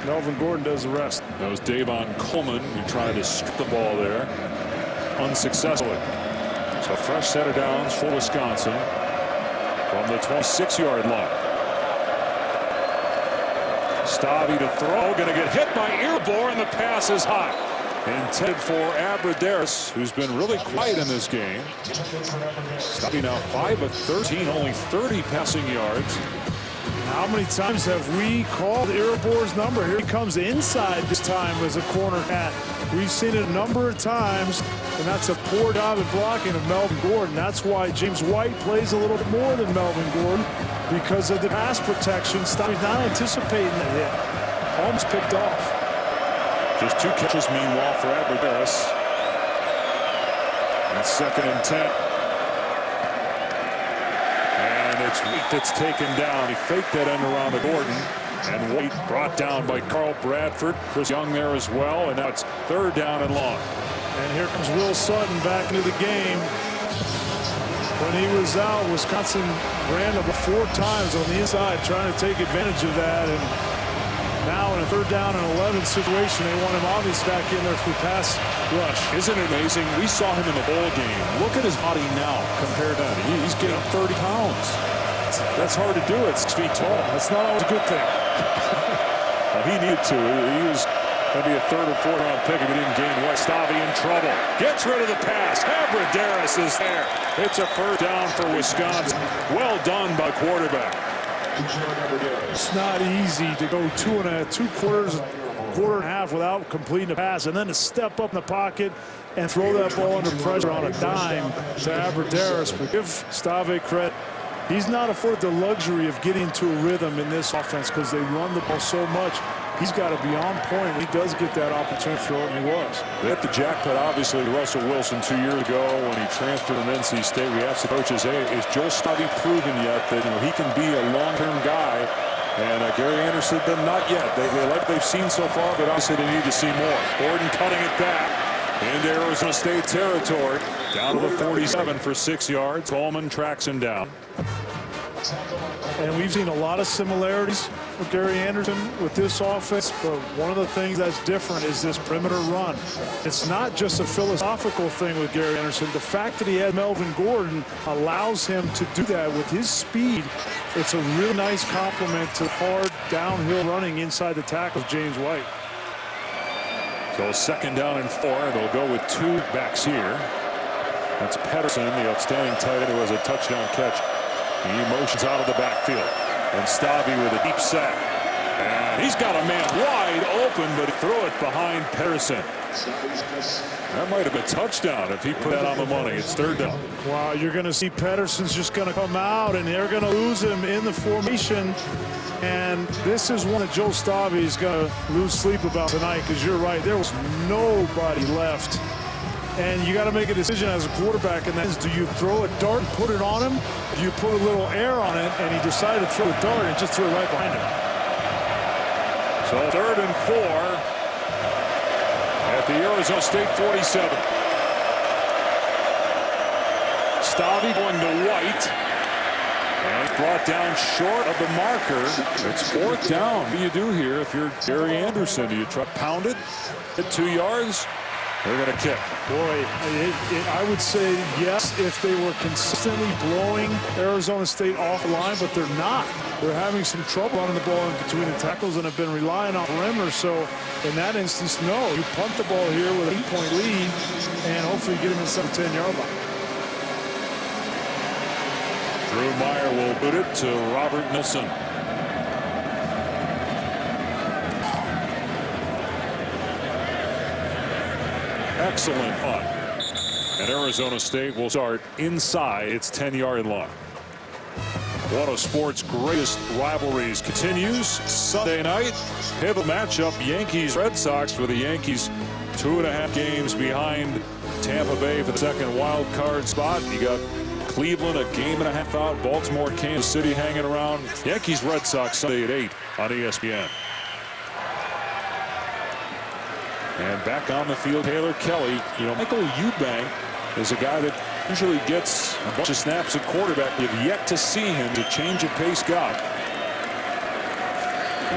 Melvin Gordon does the rest. That was Davon Coleman who tried to strip the ball there unsuccessfully. So fresh set of downs for Wisconsin from the 26-yard line. Stabby to throw, going to get hit by Earbor, and the pass is high. Intended for Abradaris, who's been really quiet in this game. Stabby now 5 of 13, only 30 passing yards. How many times have we called Earbor's number? Here he comes inside this time as a corner cat. We've seen it a number of times, and that's a poor job at blocking of Melvin Gordon. That's why James White plays a little bit more than Melvin Gordon, because of the pass protection. He's not anticipating the hit. Almost picked off. Just 2 catches, meanwhile, for Abradaris. And 2nd and 10. And it's White that's taken down. He faked that end around to Gordon. And White brought down by Carl Bradford. Chris Young there as well. And now it's 3rd down and long. And here comes Will Sutton back into the game. When he was out, Wisconsin ran about 4 times on the inside, trying to take advantage of that. And now in a 3rd down and 11 situation, they want him obviously back in there for pass rush. Isn't it amazing? We saw him in the bowl game. Look at his body now compared to that. He's getting 30 pounds. That's hard to do at 6 feet tall. That's not always a good thing. Well, he needed to. He was going to be a 3rd or 4th round pick if he didn't gain weight. Stabby in trouble. Gets rid of the pass. Abradaris is there. It's a 1st down for Wisconsin. Well done by quarterback. It's not easy to go 2 quarters, quarter and a half without completing a pass, and then to step up in the pocket and throw that ball under pressure on a dime to Abradaris. But give Stave credit. He's not afforded the luxury of getting into a rhythm in this offense because they run the ball so much. he's got to be on point when he does get that opportunity to throw it, and he was. They hit the jackpot, obviously, to Russell Wilson 2 years ago when he transferred from NC State. We asked the coaches, hey, is Joel Stabby proven yet that he can be a long-term guy? And Gary Anderson, then not yet. They like they've seen so far, but obviously they need to see more. Gordon cutting it back into Arizona State territory. Down to the 47 for 6 yards. Coleman tracks him down. And we've seen a lot of similarities with Gary Anderson with this offense, but one of the things that's different is this perimeter run. It's not just a philosophical thing with Gary Anderson. The fact that he had Melvin Gordon allows him to do that with his speed. It's a really nice complement to hard downhill running inside the tackle of James White. So 2nd down and 4. They'll go with 2 backs here. That's Pedersen, the outstanding tight end who has a touchdown catch. He motions out of the backfield. And Stabby with a deep set. And he's got a man wide open, but he threw it behind Pedersen. That might have been a touchdown if he put that on the money. It's 3rd down. Wow, you're going to see Pedersen's just going to come out, and they're going to lose him in the formation. And this is one that Joel Stabby is going to lose sleep about tonight, because you're right, there was nobody left. And you got to make a decision as a quarterback, and that is, do you throw a dart and put it on him? Do you put a little air on it? And he decided to throw a dart and just threw it right behind him. So 3rd and 4 at the Arizona State 47. Stabby going to White. And brought down short of the marker. It's 4th down. What do you do here if you're Gary Anderson? Do you try to pound it at 2 yards? They're going to kick. Boy, I would say yes if they were consistently blowing Arizona State off the line, but they're not. They're having some trouble running the ball in between the tackles and have been relying on perimeter. So in that instance, no. You punt the ball here with an 8-point lead and hopefully get him inside the 10-yard line. Drew Meyer will boot it to Robert Nilsson. Excellent punt. And Arizona State will start inside its 10-yard line. One of sports' greatest rivalries continues Sunday night. Pivot matchup, Yankees-Red Sox, with the Yankees 2.5 games behind Tampa Bay for the 2nd wild card spot. You got Cleveland a game and a half out. Baltimore, Kansas City hanging around. Yankees-Red Sox Sunday at 8 on ESPN. And back on the field, Taylor Kelly. Michael Eubank is a guy that usually gets a bunch of snaps at quarterback. You've yet to see him to change of pace guy.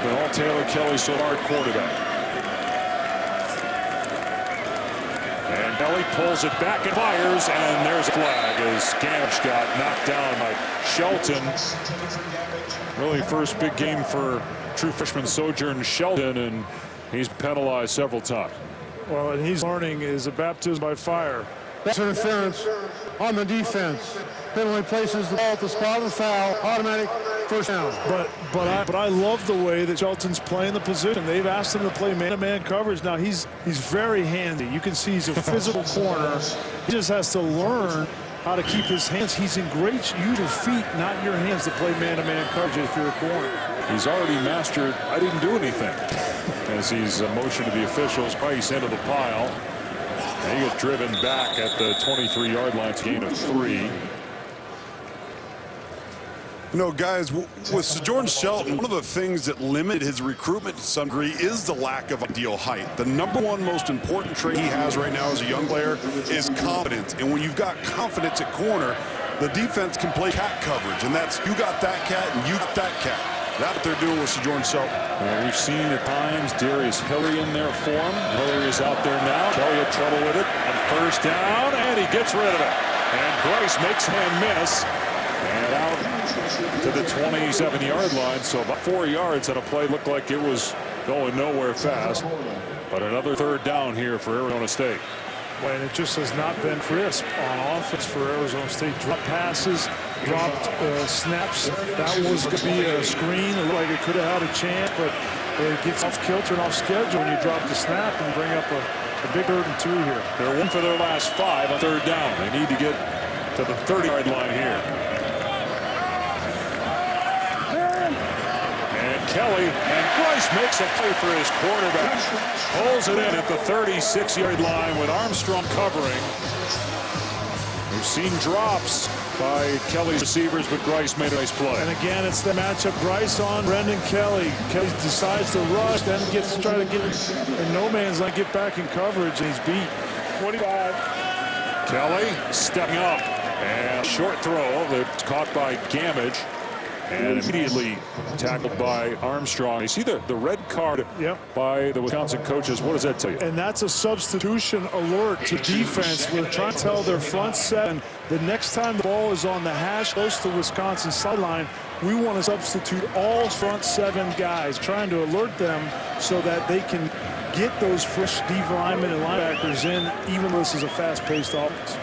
But all Taylor Kelly so far at quarterback. And Kelly pulls it back and fires, and there's a flag as Gamage got knocked down by Shelton. Really first big game for true freshman Sojourn Sheldon, and he's penalized several times. Well, and he's learning is a baptism by fire. That's interference on the defense. Penalty places the ball at the spot of the foul. Automatic 1st down. But I love the way that Shelton's playing the position. They've asked him to play man-to-man coverage. Now he's very handy. You can see he's a physical corner. He just has to learn how to keep his hands. He's in great use of feet, not your hands, to play man-to-man coverage if you're a corner. He's already mastered, I didn't do anything, as he's motioned to the officials. Price into the pile. And he gets driven back at the 23-yard line. It's a gain of 3. Guys, with Sojourn Shelton, one of the things that limited his recruitment to some degree is the lack of ideal height. The #1 most important trait he has right now as a young player is confidence. And when you've got confidence at corner, the defense can play cat coverage. And that's, you got that cat and you got that cat. That's what they're doing with Sojourn Shelton. Well, we've seen at times Darius Hillary in their form. Hillary is out there now. Kelly had trouble with it on 1st down, and he gets rid of it. And Bryce makes him miss. And out to the 27-yard line. So about 4 yards on a play. Looked like it was going nowhere fast. But another 3rd down here for Arizona State. And it just has not been crisp on offense for Arizona State. Dropped passes, dropped snaps. That was going to be a screen. It looked like it could have had a chance, but it gets off kilter and off schedule when you drop the snap and bring up a big 3rd and 2 here. They're 1 for their last 5 on 3rd down. They need to get to the 30-yard line here. And Kelly, and Bryce makes a play for his quarterback. Pulls it in at the 36-yard line with Armstrong covering. We've seen drops by Kelly's receivers, but Bryce made a nice play. And again, it's the matchup. Bryce on Brendan Kelly. Kelly decides to rush, then gets to try to get in no man's land, get back in coverage, and he's beat. 25. Kelly stepping up, and short throw that's caught by Gamage, and immediately tackled by Armstrong. You see the red card by the Wisconsin coaches. What does that tell you? And that's a substitution alert to defense. We're trying to tell their front seven the next time the ball is on the hash close to Wisconsin sideline, we want to substitute all front seven guys, trying to alert them so that they can get those fresh D linemen and linebackers in, even though this is a fast-paced offense.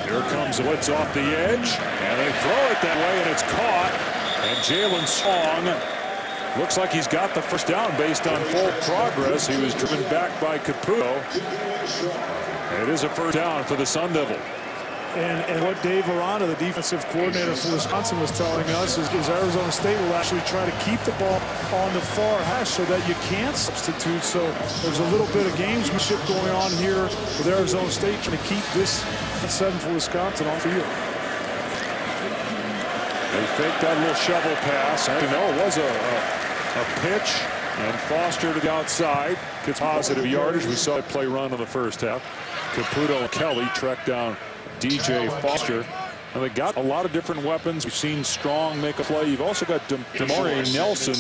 Here comes the blitz off the edge, and they throw it that way, and it's caught. And Jalen Song looks like he's got the first down based on full progress. He was driven back by Caputo. It is a first down for the Sun Devil. And what Dave Aranda, the defensive coordinator for Wisconsin, was telling us is Arizona State will actually try to keep the ball on the far hash so that you can't substitute. So there's a little bit of gamesmanship going on here with Arizona State trying to keep this seven for Wisconsin on field. They faked that little shovel pass. I know it was a pitch, and Foster to the outside gets positive yardage. We saw it play run in the first half. Caputo and Kelly track down DJ Foster. And they got a lot of different weapons. We've seen Strong make a play. You've also got Damari Nelson.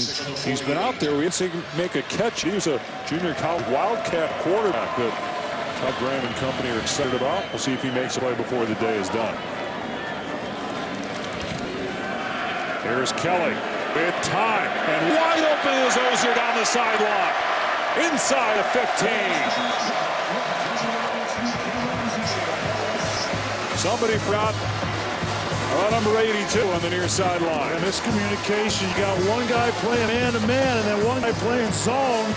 He's been out there. We didn't see him make a catch. He was a junior college Wildcat quarterback that Todd Graham and company are excited about. We'll see if he makes a play before the day is done. Here's Kelly with time. And wide open is Ozier down the sideline. Inside of 15. Somebody forgot number 82 on the near sideline. And miscommunication. You got one guy playing man-to-man and then one guy playing zone.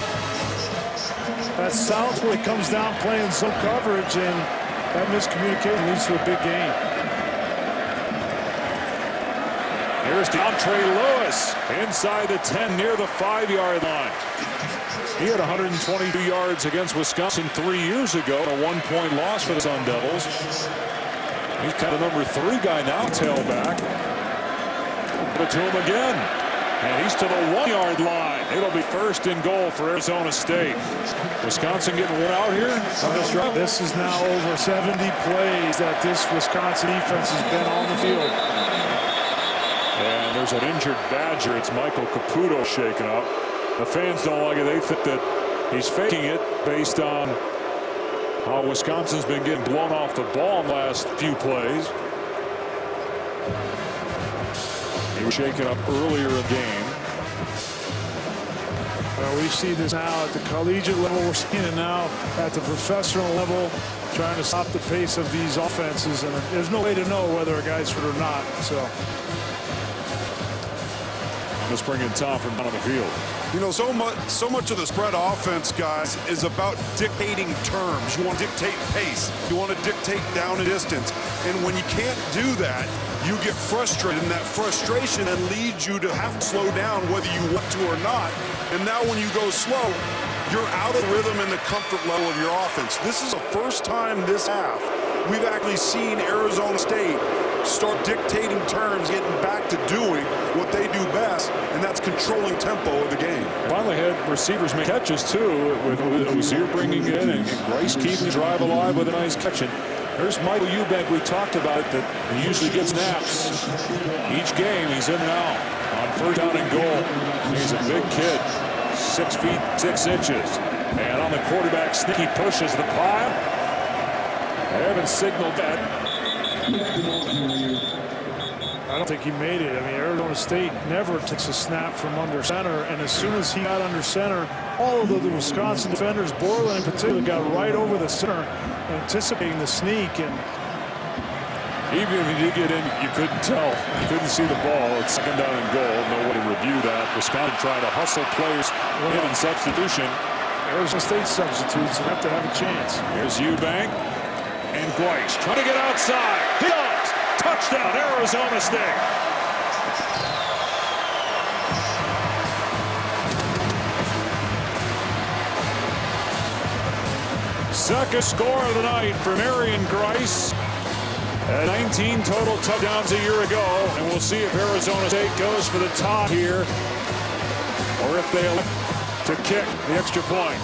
That's Southwood comes down playing zone coverage, and that miscommunication leads to a big gain. Here's DeAndre Lewis inside the 10 near the 5-yard line. He had 122 yards against Wisconsin 3 years ago, a 1-point loss for the Sun Devils. He's kind of number 3 guy now, tailback. Put it to him again. And he's to the 1-yard line. It'll be first and goal for Arizona State. Wisconsin getting one out here on this drive. This is now over 70 plays that this Wisconsin defense has been on the field. And there's an injured Badger. It's Michael Caputo shaken up. The fans don't like it. They think that he's faking it based on how Wisconsin's been getting blown off the ball in the last few plays. He was shaken up earlier in the game. Well, we see this now at the collegiate level. We're seeing it now at the professional level, trying to stop the pace of these offenses. And there's no way to know whether a guy's hurt or not. So let's bring in Tom from down on the field. You know, so much of the spread offense, guys, is about dictating terms. You want to dictate pace. You want to dictate down and distance. And when you can't do that, you get frustrated, and that frustration then leads you to have to slow down whether you want to or not. And now when you go slow, you're out of rhythm and the comfort level of your offense. This is the first time this half we've actually seen Arizona State start dictating terms, getting back to doing what they do best, and that's controlling tempo of the game. Finally had receivers make catches too, with Ozier bringing in and Bryce keeping the drive alive with a nice catch. And there's Michael Eubank. We talked about it, that he usually gets naps each game. He's in and out on first down and goal. He's a big kid, 6 feet 6 inches, and on the quarterback sneak, he pushes the pile. They haven't signaled that. I don't think he made it. I mean, Arizona State never takes a snap from under center, and as soon as he got under center, all of the Wisconsin defenders, Borland in particular, got right over the center, anticipating the sneak. And even if he did get in, you couldn't tell. You couldn't see the ball. It's second down and goal. No way to review that. Wisconsin trying to hustle players in substitution. Arizona State substitutes and have to have a chance. Here's Eubank and Bryce trying to get outside. He does. Touchdown, Arizona State. Second score of the night for Marion Grice. 19 total touchdowns a year ago, and we'll see if Arizona State goes for the top here, or if they elect to kick the extra point.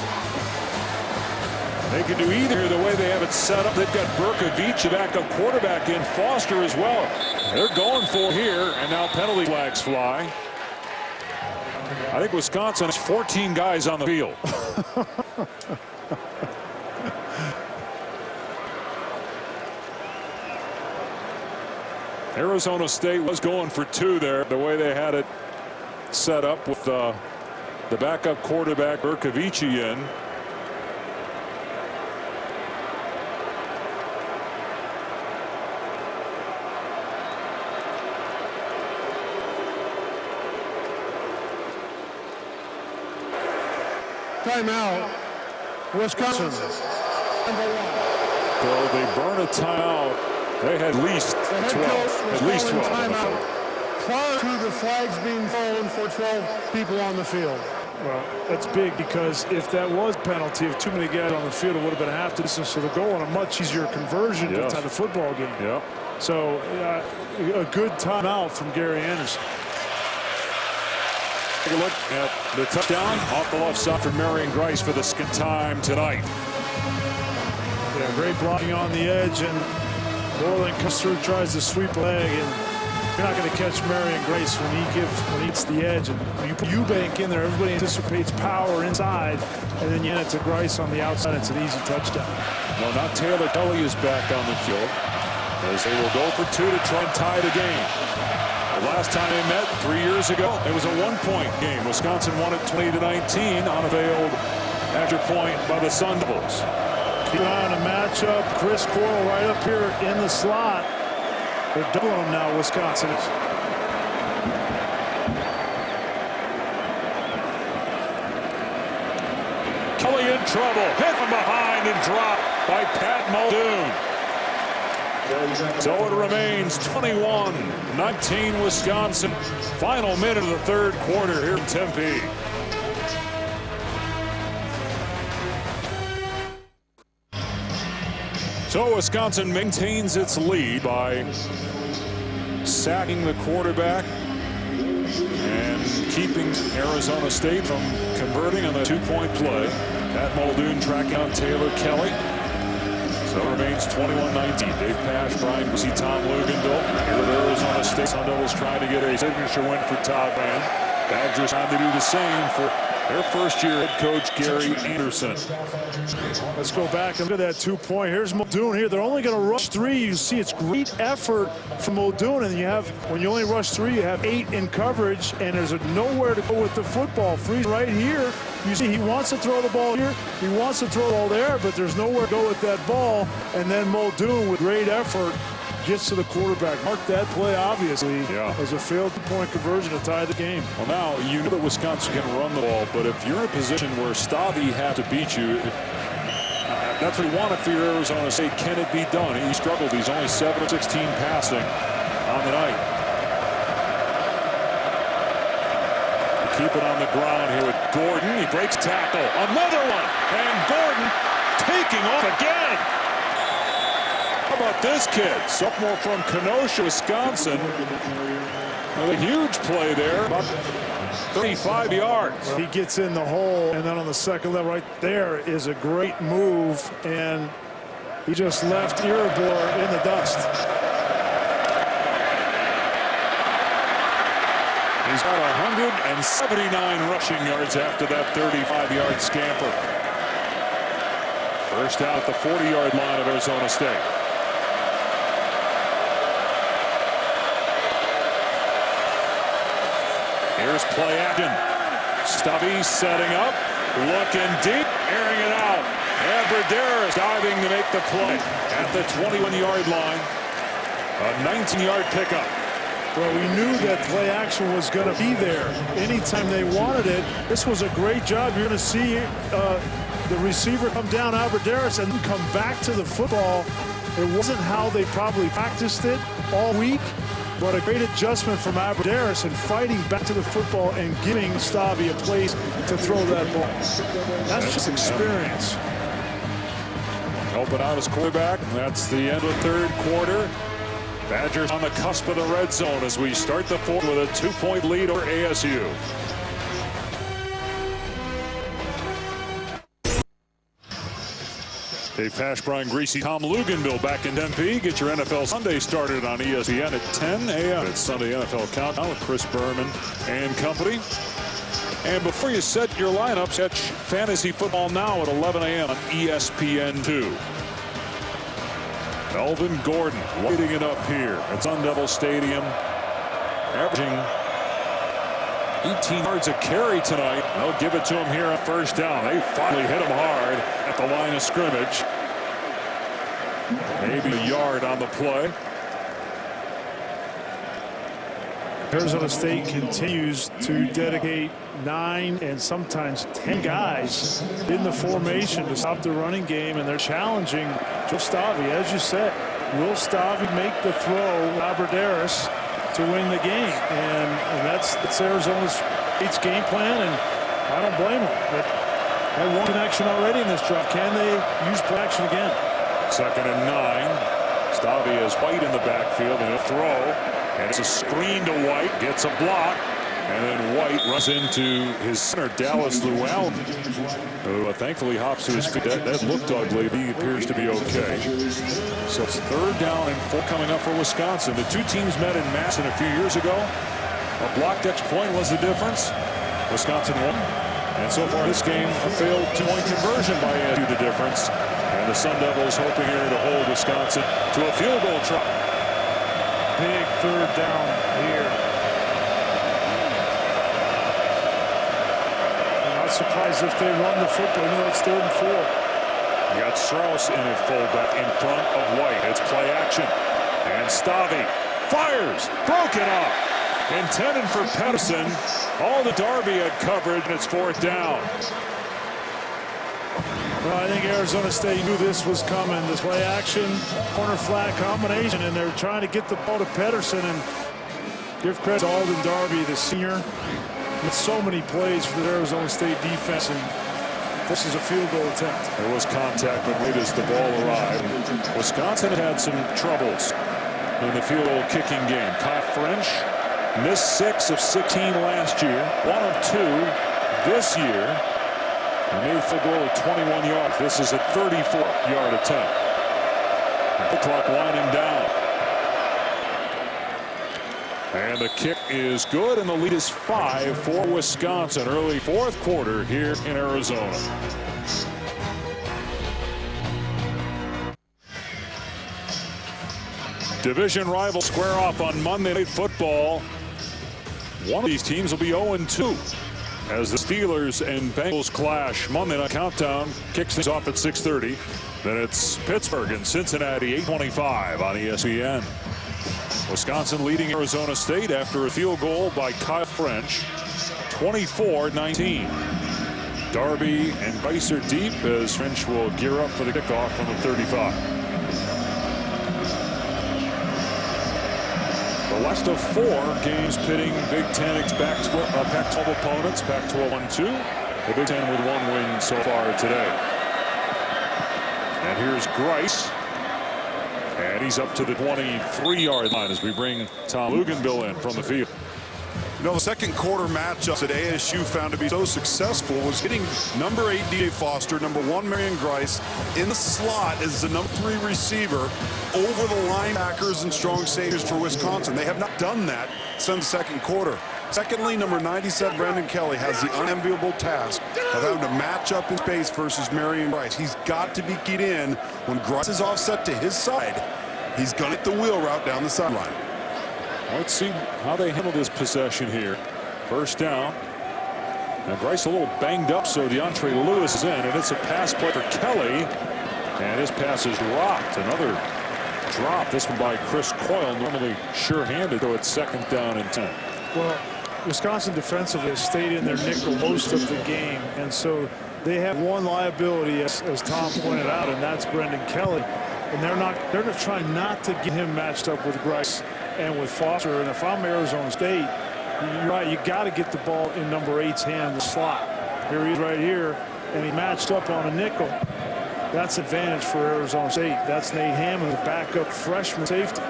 They can do either the way they have it set up. They've got Berkovich, a backup quarterback, in Foster as well. They're going for here, and now penalty flags fly. I think Wisconsin has 14 guys on the field. Arizona State was going for two there, the way they had it set up with the backup quarterback Berkovich in. Timeout, Wisconsin. So they burn a timeout. They had at least 12. At least 12. Timeout prior to the flags being thrown for 12 people on the field. Well, that's big, because if that was penalty, if too many guys on the field, it would have been half the distance. So they're going a much easier conversion inside the football game. Yeah. So a good timeout from Gary Anderson. Take a look at the touchdown off the left side for Marion Grice for the second time tonight. Yeah, great blocking on the edge, and Borland comes through, tries to sweep a leg, and you're not going to catch Marion Grice when he hits the edge. And when you put Eubank in there, everybody anticipates power inside, and then you hand it to Grice on the outside. It's an easy touchdown. No, not Taylor. Kelly is back on the field, as they will go for two to try and tie the game. The last time they met 3 years ago, it was a one-point game. Wisconsin won it 20-19 on a failed extra point by the Sun Devils. Keep an eye on the matchup. Chris Coral right up here in the slot. They're doubling them now, Wisconsin. Kelly in trouble. Hit from behind and dropped by Pat Muldoon. So it remains 21-19 Wisconsin. Final minute of the third quarter here in Tempe. So Wisconsin maintains its lead by sacking the quarterback and keeping Arizona State from converting on the two-point play. Pat Muldoon tracking down Taylor Kelly. So it remains 21-19. Dave Pash, Brian Busey, Tom Luganville. Here at Arizona State, Sun Devils trying to get a signature win for Todd Van. Badgers trying to do the same for their first-year head coach, Gary Anderson. Let's go back and look at that two-point. Here's Muldoon here. They're only going to rush three. You see it's great effort from Muldoon, and you have, when you only rush three, you have 8 in coverage, and there's nowhere to go with the football. Freeze right here. You see he wants to throw the ball here. He wants to throw the ball there, but there's nowhere to go with that ball. And then Muldoon, with great effort, gets to the quarterback. Mark that play, obviously, as a failed two-point conversion to tie the game. Well, now, you know that Wisconsin can run the ball, but if you're in a position where Stavi has to beat you, that's what you want for your Arizona State. Can it be done? He struggled. He's only 7 of 16 passing on the night. Keep it on the ground here with Gordon. He breaks tackle. Another one. And Gordon taking off again. How about this kid? Sophomore from Kenosha, Wisconsin. A huge play there. About 35 yards. He gets in the hole, and then on the second level right there is a great move, and he just left Erebor in the dust. He's got 179 rushing yards after that 35-yard scamper. First out at the 40-yard line of Arizona State. Here's play action. Stubby setting up, looking deep, airing it out. Abradaris diving to make the play at the 21-yard line. A 19-yard pickup. Well, we knew that play action was going to be there anytime they wanted it. This was a great job. You're going to see the receiver come down, Abradaris, and come back to the football. It wasn't how they probably practiced it all week, but a great adjustment from Abradaris and fighting back to the football and giving Stavi a place to throw that ball. That's just experience. helping out his quarterback. That's the end of the third quarter. Badgers on the cusp of the red zone as we start the fourth with a 2-point lead over ASU. Dave Pasch, Brian Greasy, Tom Luganville back in Tempe. Get your NFL Sunday started on ESPN at 10 a.m. It's Sunday NFL Countdown with Chris Berman and company. And before you set your lineups, catch Fantasy Football Now at 11 a.m. on ESPN2. Melvin Gordon lighting it up here at Sun Devil Stadium, averaging 18 yards a carry tonight. They'll give it to him here on first down. They finally hit him hard at the line of scrimmage. Maybe a yard on the play. Arizona State continues to dedicate 9 and sometimes 10 guys in the formation to stop the running game, and they're challenging Joe Stavi. As you said, will Stavi make the throw, Aberderis, to win the game? And that's Arizona State's game plan, and I don't blame them. But had one connection already in this drive. Can they use play action again? 2nd and 9. Stavi has White in the backfield, and a throw. And it's a screen to White, gets a block, and then White runs into his center, Dallas Llewellyn, who thankfully hops to his feet. That looked ugly. He appears to be okay. So it's 3rd down and 4 coming up for Wisconsin. The two teams met in Madison a few years ago. A blocked extra point was the difference. Wisconsin won. And so far this game, a failed 2-point conversion by ASU the difference. And the Sun Devils hoping here to hold Wisconsin to a field goal try. Big 3rd down here. I'm not surprised if they run the football. You know, it's 3rd and 4. You got Strauss in at fullback in front of White. It's play action. And Stavi fires. Broken off. Intended for Pedersen. All the Darby had covered, and it's 4th down. Well, I think Arizona State knew this was coming. This play action, corner flat combination, and they're trying to get the ball to Pedersen and give credit to Alden Darby, the senior. With so many plays for the Arizona State defense, and this is a field goal attempt. There was contact, but late as the ball arrived. Wisconsin had some troubles in the field goal kicking game. Kyle French missed 6 of 16 last year, 1 of 2 this year. And made a field goal at 21 yards. This is a 34-yard attempt. The clock winding down. And the kick is good, and the lead is 5 for Wisconsin. Early 4th quarter here in Arizona. Division rivals square off on Monday Night Football. One of these teams will be 0-2. As the Steelers and Bengals clash. Monday Night Countdown kicks things off at 6:30. Then it's Pittsburgh and Cincinnati, 8:25 on ESPN. Wisconsin leading Arizona State after a field goal by Kyle French, 24-19. Darby and Vice are deep as French will gear up for the kickoff from the 35. The last of 4 games pitting Big Ten Pac-12 opponents. Pac-12 1-2. The Big Ten with 1 win so far today. And here's Grice. And he's up to the 23-yard line as we bring Tom Luganville in from the field. You know, the second quarter matchups that ASU found to be so successful was hitting number 8 DJ Foster, number 1 Marion Grice in the slot as the number 3 receiver over the linebackers and strong safeties for Wisconsin. They have not done that since the second quarter. Secondly, number 97 Brandon Kelly has the unenviable task of having to match up in space versus Marion Grice. He's got to be get in when Grice is offset to his side. He's going to hit the wheel route down the sideline. Let's see how they handle this possession here. First down. And Grice a little banged up, so DeAndre Lewis is in, and it's a pass play for Kelly. And his pass is dropped. Another drop. This one by Chris Coyle, normally sure-handed, so it's 2nd down and 10. Well, Wisconsin defensively has stayed in their nickel most of the game, and so they have one liability, as Tom pointed out, and that's Brendan Kelly. And they're going to try not to get him matched up with Grice and with Foster. And if I'm Arizona State, you're right, you got to get the ball in number 8's hand, the slot. Here he is right here, and he matched up on a nickel. That's advantage for Arizona State. That's Nate Hammond, the backup freshman safety.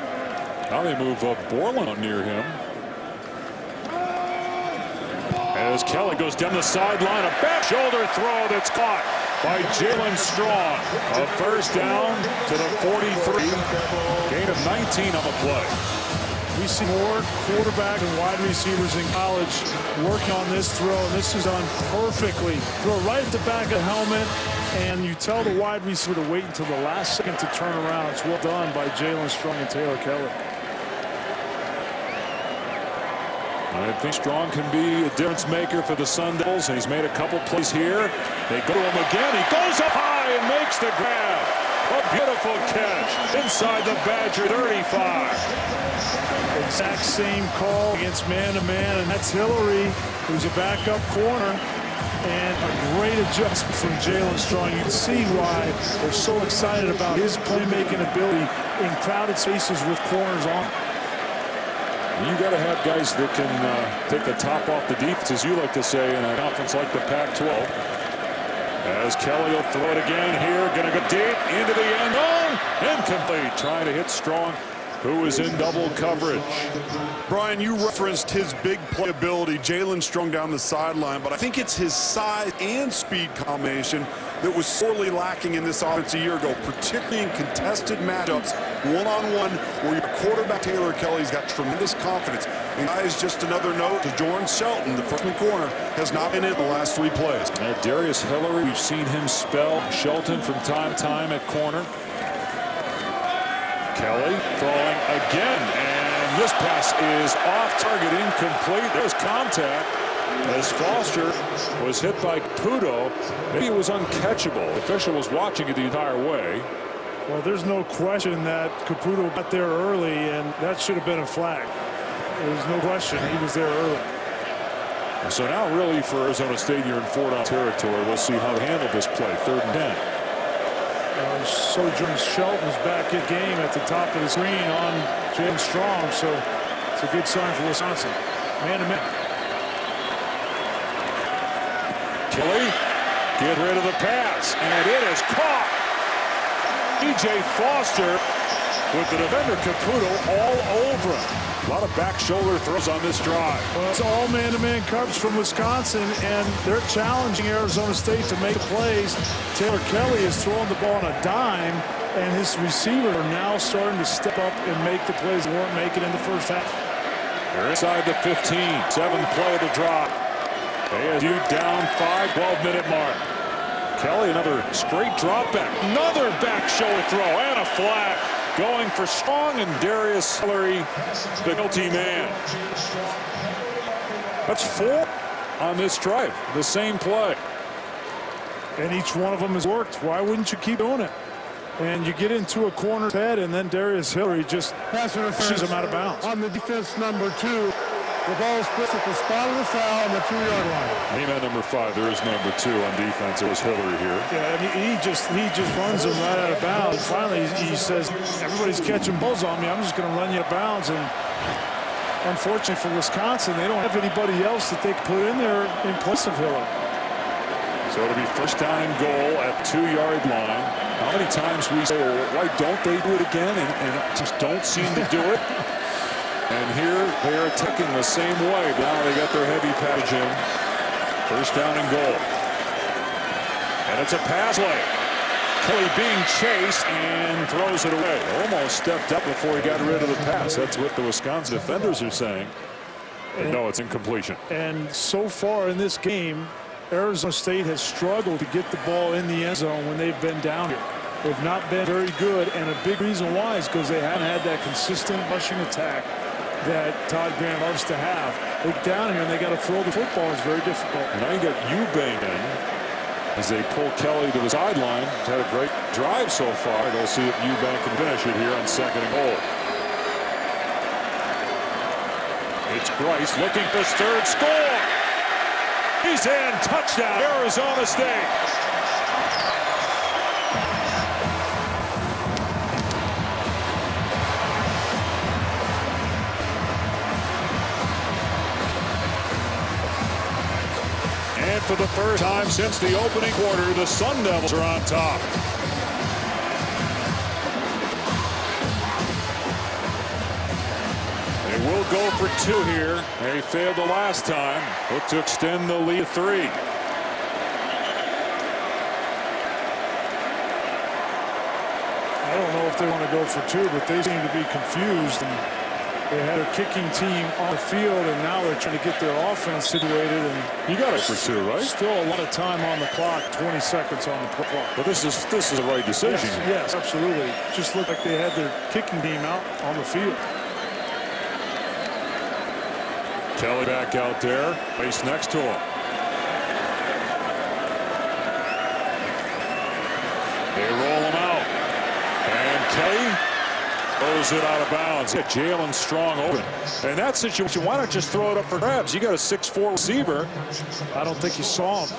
Now they move up Borland near him. As Kelly goes down the sideline, a back shoulder throw that's caught by Jalen Strong. A first down to the 43. Gain of 19 on the play. We see more quarterback and wide receivers in college working on this throw, and this is done perfectly. Throw right at the back of the helmet, and you tell the wide receiver to wait until the last second to turn around. It's well done by Jalen Strong and Taylor Kelly. I think Strong can be a difference maker for the Sun Devils, and he's made a couple plays here. They go to him again. He goes up high and makes the grab. A beautiful catch inside the Badger 35. Exact same call against man-to-man, and that's Hillary, who's a backup corner. And a great adjustment from Jalen Strong. You can see why they're so excited about his playmaking ability in crowded spaces with corners on. You got to have guys that can take the top off the defense, as you like to say, in a conference like the Pac-12. As Kelly will throw it again here, going to go deep into the end zone. Incomplete, trying to hit Strong, who is in double coverage. Brian, you referenced his big playability, Jalen Strong down the sideline, but I think it's his size and speed combination that was sorely lacking in this offense a year ago, particularly in contested matchups, one-on-one, where your quarterback, Taylor Kelly's got tremendous confidence. And guys, just another note to Jordan Shelton, the freshman corner, has not been in the last 3 plays. Darius Hillary, we've seen him spell Shelton from time to time at corner. Kelly throwing again, and this pass is off target, incomplete. There's contact as Foster was hit by Caputo. Maybe it was uncatchable. The official was watching it the entire way. Well, there's no question that Caputo got there early, and that should have been a flag. There's no question he was there early. So now really for Arizona State, you're in 4-down territory. We'll see how they handle this play. 3rd and 10. Sojourn Shelton is back in game at the top of the screen on Jalen Strong, so it's a good sign for Wisconsin. Man-to-man. Kelly, get rid of the pass, and it is caught. E.J. Foster with the defender Caputo all over him. A lot of back shoulder throws on this drive. Well, it's all man-to-man coverage from Wisconsin, and they're challenging Arizona State to make plays. Taylor Kelly is throwing the ball on a dime, and his receivers are now starting to step up and make the plays they weren't making in the first half. They're inside the 15. 7th play of the drive. ASU down 5, 12-minute mark. Kelly, another straight drop back. Another back shoulder throw and a flag. Going for Strong, and Darius Hillary, the guilty man. That's 4 on this drive. The same play. And each one of them has worked. Why wouldn't you keep doing it? And you get into a corner's head, and then Darius Hillary just pushes him out of bounds. On the defense number 2. The ball is pushed at the spot of the foul on the 2-yard line. Name at number 5. There is number 2 on defense. It was Hillary here. Yeah, and he just runs him right out of bounds. Finally, he says, everybody's catching balls on me. I'm just going to run you out of bounds. And unfortunately for Wisconsin, they don't have anybody else that they can put in there in place of Hillary. So it'll be 1st down and goal at 2-yard line. How many times we say, well, why don't they do it again? And just don't seem to do it. And here they are attacking the same way. Now they got their heavy package in. 1st down and goal. And it's a pass play. Kelly being chased and throws it away. Almost stepped up before he got rid of the pass. That's what the Wisconsin defenders are saying. But no, it's incompletion. And so far in this game, Arizona State has struggled to get the ball in the end zone when they've been down here. They've not been very good, and a big reason why is because they haven't had that consistent rushing attack that Todd Graham loves to have. Look down here, and they got to throw the football. It's very difficult. And now you got Eubank in as they pull Kelly to the sideline. He's had a great drive so far. They'll see if Eubank can finish it here on 2nd and goal. It's Grice looking for his 3rd score. He's in. Touchdown, Arizona State. And for the first time since the opening quarter, the Sun Devils are on top. go for two here. They failed the last time. Look to extend the lead to 3. I don't know if they want to go for 2, but they seem to be confused. And they had a kicking team on the field, and now they're trying to get their offense situated. And You got it for 2, right? still a lot of time on the clock, 20 seconds on the clock. But this is the right decision. Yes, absolutely. Just looked like they had their kicking team out on the field. Kelly back out there, face next to him. They roll him out. And Kelly throws it out of bounds. Yeah, Jalen Strong open. In that situation, why not just throw it up for grabs? You got a 6'4" receiver. I don't think he saw him.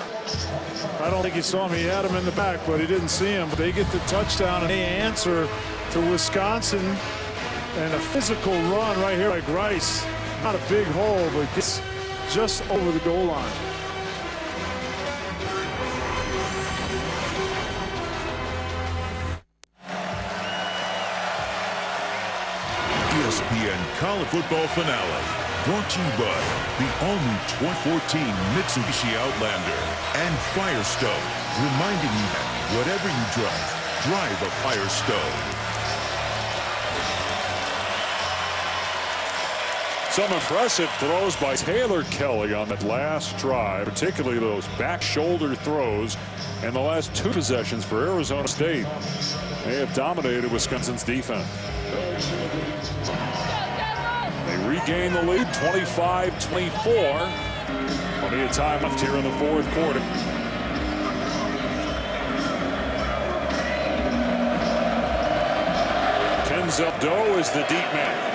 I don't think he saw him. He had him in the back, but he didn't see him. But they get the touchdown, and they answer to Wisconsin. And a physical run right here like Rice. Not a big hole, but gets just over the goal line. ESPN College Football Finale, brought to you by the all-new 2014 Mitsubishi Outlander and Firestone, reminding you that whatever you drive a Firestone. Some impressive throws by Taylor Kelly on that last drive, particularly those back shoulder throws, and the last 2 possessions for Arizona State. They have dominated Wisconsin's defense. They regain the lead, 25-24. Plenty of time left here in the 4th quarter. Kenzel Doe is the deep man.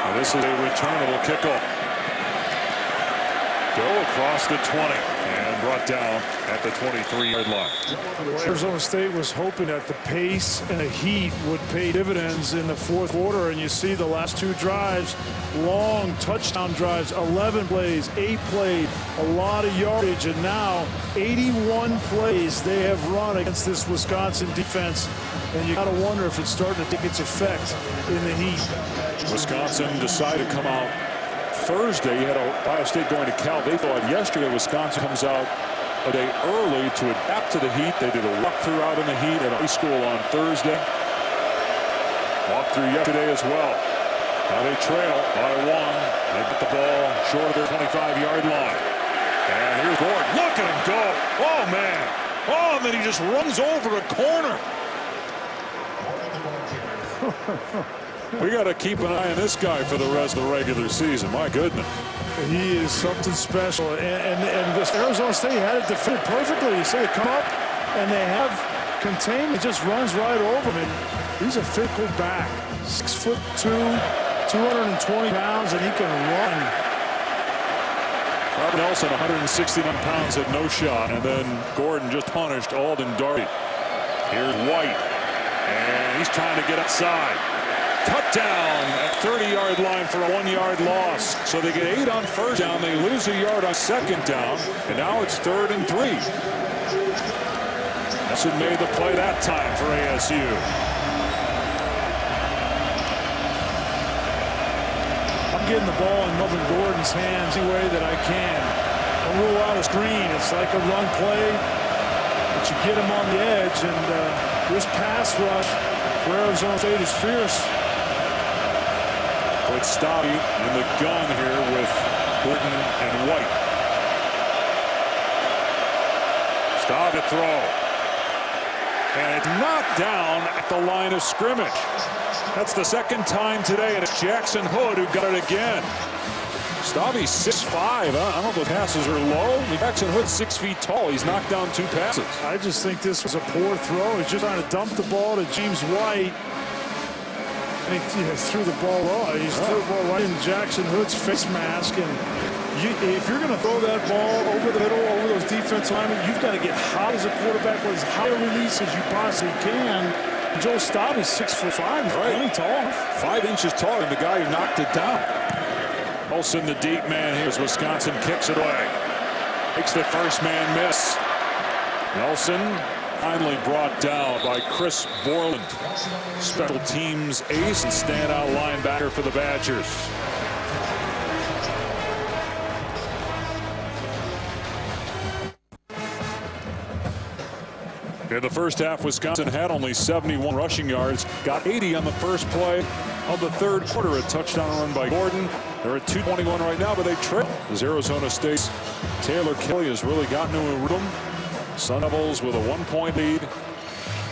Now this is a returnable kickoff. Doe across the 20 and brought down at the 23-yard line. Arizona State was hoping that the pace and the heat would pay dividends in the 4th quarter, and you see the last 2 drives, long touchdown drives, 11 plays, 8 plays, a lot of yardage, and now 81 plays they have run against this Wisconsin defense, and you got to wonder if it's starting to take its effect in the heat. Wisconsin decided to come out Thursday. You had Ohio State going to Cal. They thought yesterday Wisconsin comes out a day early to adapt to the heat. They did a walkthrough out in the heat at a high school on Thursday. Walkthrough yesterday as well. Now they trail by 1. They put the ball short of their 25-yard line. And here's Gordon. Look at him go. Oh, man. Oh, and then he just runs over a corner. We got to keep an eye on this guy for the rest of the regular season. My goodness. He is something special. And this Arizona State had it defended perfectly. You see it come up, and they have contained. It just runs right over him. And he's a physical back. 6'2", 220 pounds, and he can run. Robert Nelson, 169 pounds, had no shot. And then Gordon just punished Alden Darby. Here's White. And he's trying to get outside. Touchdown at 30-yard line for a 1-yard loss. So they get 8 on first down. They lose a yard on second down. And now it's 3rd and 3. Nelson made the play that time for ASU. I'm getting the ball in Melvin Gordon's hands any way that I can. Don't rule out a screen. It's like a run play, but you get him on the edge, and this pass rush for Arizona State is fierce. Put Stabby in the gun here with Gordon and White. Stabby to throw. And it's knocked down at the line of scrimmage. That's the 2nd time today, and it's Jackson Hood who got it again. Stabby's 6'5". I don't know if the passes are low. Jackson Hood's 6 feet tall. He's knocked down 2 passes. I just think this was a poor throw. He's just trying to dump the ball to James White. And he threw the ball low. He threw the ball right in Jackson Hood's face mask. And if you're going to throw that ball over the middle, over those defensive linemen, you've got to get high as a quarterback with as high a release as you possibly can. Joe Stabby's 6'5". He's really tall. 5 inches taller than the guy who knocked it down. Olsen, the deep man here as Wisconsin kicks it away. Makes the first man miss. Nelson finally brought down by Chris Borland. Special teams ace and standout linebacker for the Badgers. In the first half, Wisconsin had only 71 rushing yards, got 80 on the first play of the third quarter. A touchdown run by Gordon. They're at 2:21 right now, but they trail. As Arizona State's Taylor Kelly has really gotten to a rhythm. Sun Devils with a 1-point lead.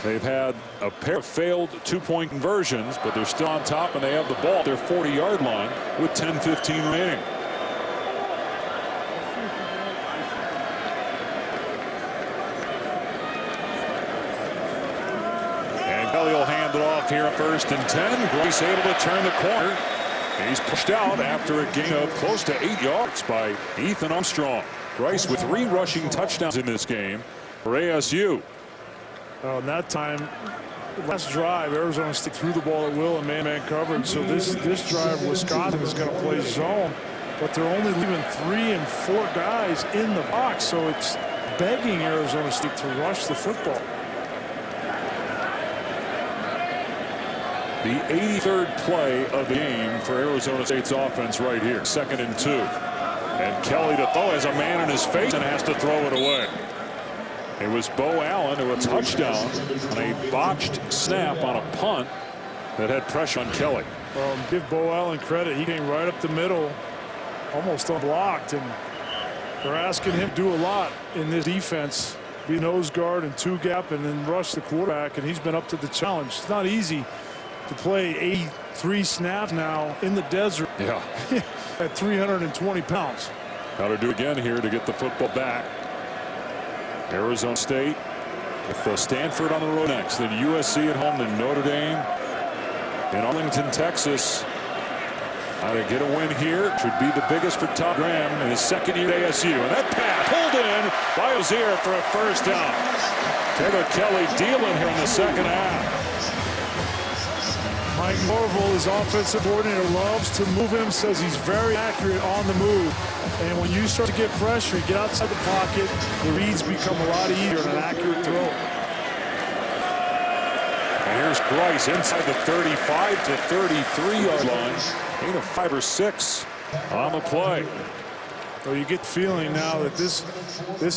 They've had a pair of failed 2-point conversions, but they're still on top, and they have the ball at their 40-yard line with 10:15 remaining. Kelly will hand it off here at 1st and 10. Grace able to turn the corner. He's pushed out after a gain of close to 8 yards by Ethan Armstrong. Grice with 3 rushing touchdowns in this game for ASU. Oh, and that time, last drive, Arizona State threw the ball at will in man-man coverage. So this drive, Wisconsin is going to play zone, but they're only leaving 3 and 4 guys in the box. So it's begging Arizona State to rush the football. The 83rd play of the game for Arizona State's offense right here. 2nd and 2. And Kelly to throw has a man in his face and has to throw it away. It was Bo Allen who a touchdown on a botched snap on a punt that had pressure on Kelly. Give Bo Allen credit. He came right up the middle, almost unblocked, and they're asking him to do a lot in this defense. Be nose guard and 2 gap and then rush the quarterback, and he's been up to the challenge. It's not easy to play 83 snaps now in the desert. Yeah. At 320 pounds. Got to do again here to get the football back. Arizona State with Stanford on the road next, then USC at home, then Notre Dame in Arlington, Texas. How to get a win here should be the biggest for Todd Graham in his 2nd year at ASU. And that pass pulled in by Ozier for a 1st down. Taylor Kelly dealing here in the 2nd half. Mike Norville, his offensive coordinator, loves to move him, says he's very accurate on the move. And when you start to get pressure, you get outside the pocket, the reads become a lot easier and an accurate throw. And here's Grice inside the 35 to 33-yard line. Gain of 5 or 6 on the play. Well, you get the feeling now that this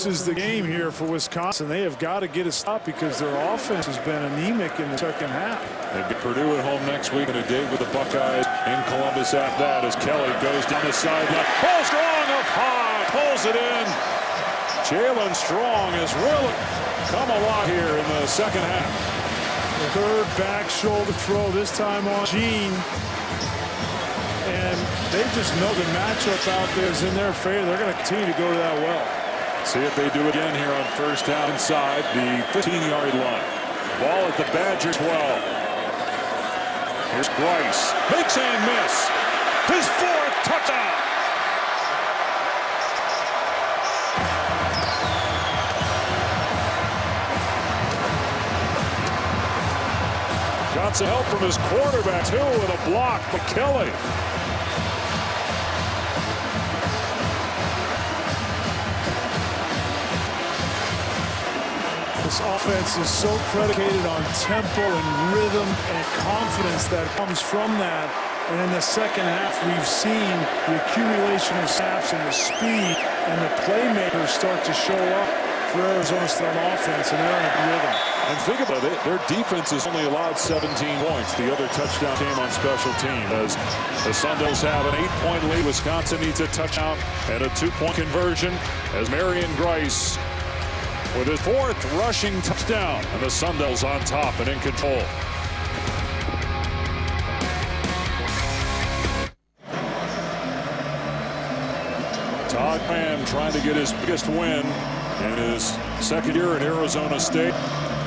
is the game here for Wisconsin. They have got to get a stop because their offense has been anemic in the 2nd half. They've got Purdue at home next week and a date with the Buckeyes in Columbus after that as Kelly goes down the sideline. Oh, Strong up high, pulls it in. Jalen Strong has really come alive here in the 2nd half. The 3rd back shoulder throw, this time on Gene. And they just know the matchup out there is in their favor. They're going to continue to go to that well. See if they do it again here on 1st down inside the 15-yard line. Ball at the Badger 12. Here's Grice. Makes and miss. His 4th touchdown. Got some help from his quarterback, too, with a block by Kelly. This offense is so predicated on tempo and rhythm and confidence that comes from that. And in the 2nd half, we've seen the accumulation of snaps and the speed and the playmakers start to show up for Arizona State on offense, and they're in a rhythm. And think about it, their defense has only allowed 17 points. The other touchdown came on special teams. As the Sun Devils have an 8-point lead, Wisconsin needs a touchdown and a 2-point conversion as Marion Grice with his 4th rushing touchdown, and the Sun Devils on top and in control. Todd Graham trying to get his biggest win in his 2nd year at Arizona State.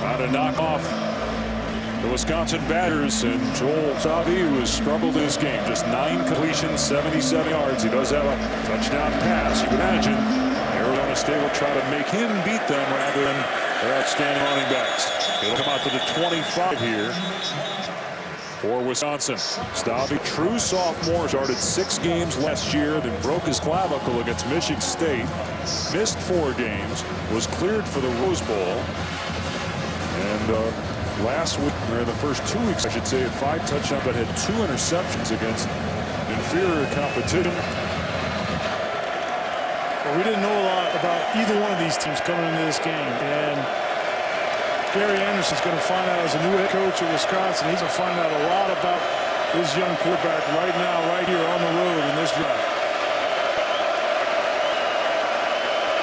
Trying to knock off the Wisconsin Badgers, and Joel Savi, who has struggled in this game. Just 9 completions, 77 yards. He does have a touchdown pass. You can imagine Arizona State will try to make him beat them rather than their outstanding running backs. It'll come out to the 25 here for Wisconsin. Stavi, true sophomore, started 6 games last year, then broke his clavicle against Michigan State. Missed 4 games, was cleared for the Rose Bowl. And last week, or the first 2 weeks, I should say, had 5 touchdowns, but had 2 interceptions against inferior competition. Well, we didn't know a lot about either one of these teams coming into this game. And Gary Anderson's going to find out as a new head coach of Wisconsin. He's going to find out a lot about his young quarterback right now, right here on the road in this drive.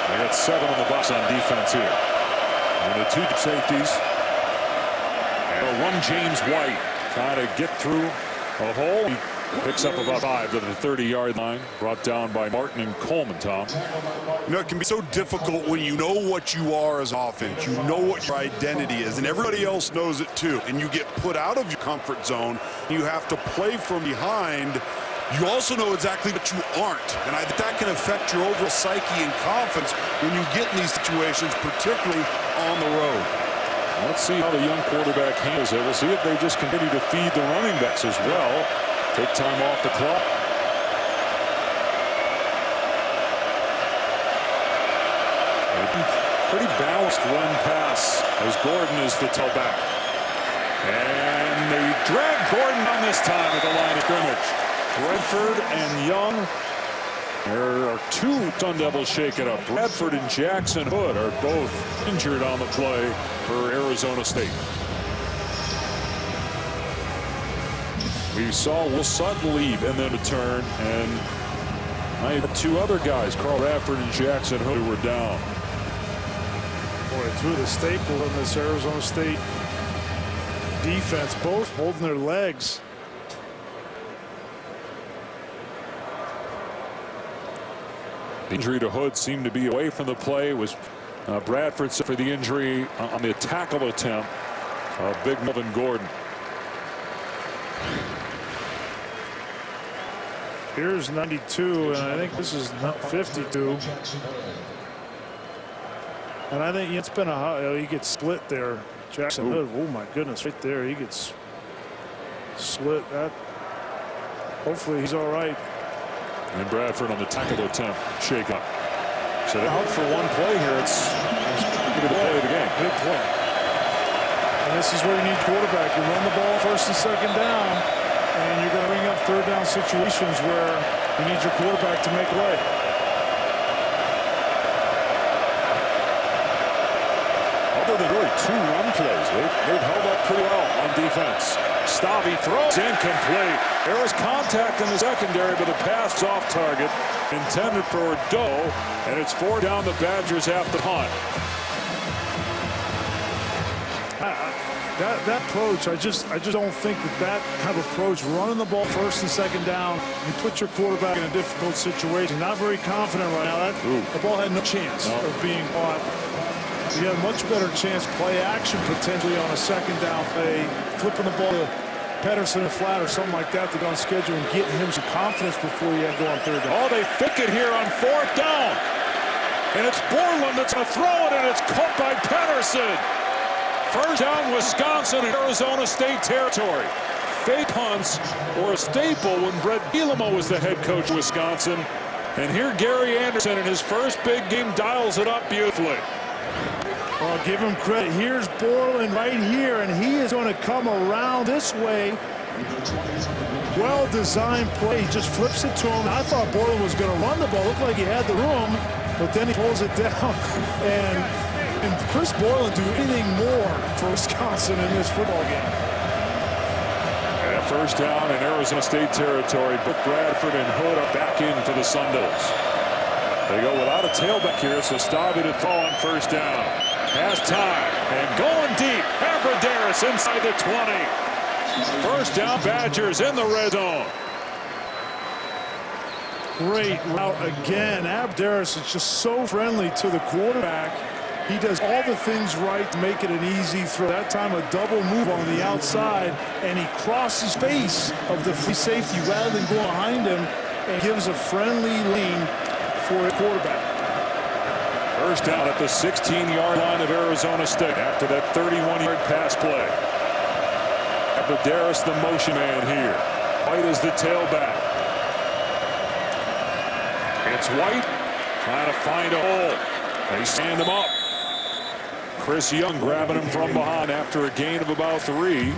They got 7 on the box on defense here. And the 2 safeties. And one James White trying to get through a hole. He picks up about 5 to the 30-yard line. Brought down by Martin and Coleman, Tom. You know, it can be so difficult when you know what you are as offense. You know what your identity is, and everybody else knows it too. And you get put out of your comfort zone. You have to play from behind. You also know exactly what you aren't. And I think that can affect your overall psyche and confidence when you get in these situations, particularly on the road. Let's see how the young quarterback handles it. We'll see if they just continue to feed the running backs as well. Take time off the clock. Pretty balanced run pass as Gordon is the tailback. And they drag Gordon on this time at the line of scrimmage. Bradford and Young. There are 2 Sun Devils shaken up. Bradford and Jackson Hood are both injured on the play for Arizona State. We saw Will Sutton leave and then return, and I had 2 other guys, Carl Bradford and Jackson Hood, who were down. Boy, 2 of the staples in this Arizona State defense, both holding their legs. The injury to Hood seemed to be away from the play. It was Bradford for the injury on the tackle attempt of big Melvin Gordon. Here's 92, and I think this is 52. And I think it's been he gets split there. Jackson Hood, oh my goodness, right there, he gets split. That hopefully he's all right. And Bradford on the tackle attempt, shake up. So they're out for one play here. It's the play of the game. Good play. And this is where you need quarterback. You run the ball first and second down, and you're going to bring up third down situations where you need your quarterback to make a play. Other than really 2 run plays, they've held up pretty well on defense. Stavi throws incomplete. There was contact in the secondary, but the pass off target intended for Doe, and it's 4 down. The Badgers have to punt. That approach, I just don't think that kind of approach, running the ball first and second down, you put your quarterback in a difficult situation. Not very confident right now. The ball had no chance of being caught. You had a much better chance, play action potentially on a second down play, flipping the ball to Pedersen or flat or something like that to go on schedule and getting him some confidence before you had to go on third down. Oh, they think it here on 4th down. And it's Borland that's going to throw it, and it's caught by Pedersen. First down, Wisconsin and Arizona State territory. Fake punts were a staple when Brett Bielema was the head coach of Wisconsin. And here Gary Anderson in his first big game dials it up beautifully. Well, give him credit. Here's Borland right here, and he is going to come around this way. Well-designed play. He just flips it to him. I thought Borland was going to run the ball. Looked like he had the room, but then he pulls it down. And Chris Borland do anything more for Wisconsin in this football game. And first down in Arizona State territory. But Bradford and Hood are back in for the Sun Devils. They go without a tailback here, so Stavi to throw on first down. Has time, and going deep. Abradaris inside the 20. First down, Badgers in the red zone. Great route again. Abradaris is just so friendly to the quarterback. He does all the things right to make it an easy throw. That time a double move on the outside, and he crosses face of the free safety rather than going behind him, and gives a friendly lane for a quarterback. First down at the 16-yard line of Arizona State after that 31-yard pass play. Abradaris the motion man here. White is the tailback. It's White trying to find a hole. They stand him up. Chris Young grabbing him from behind after a gain of about 3.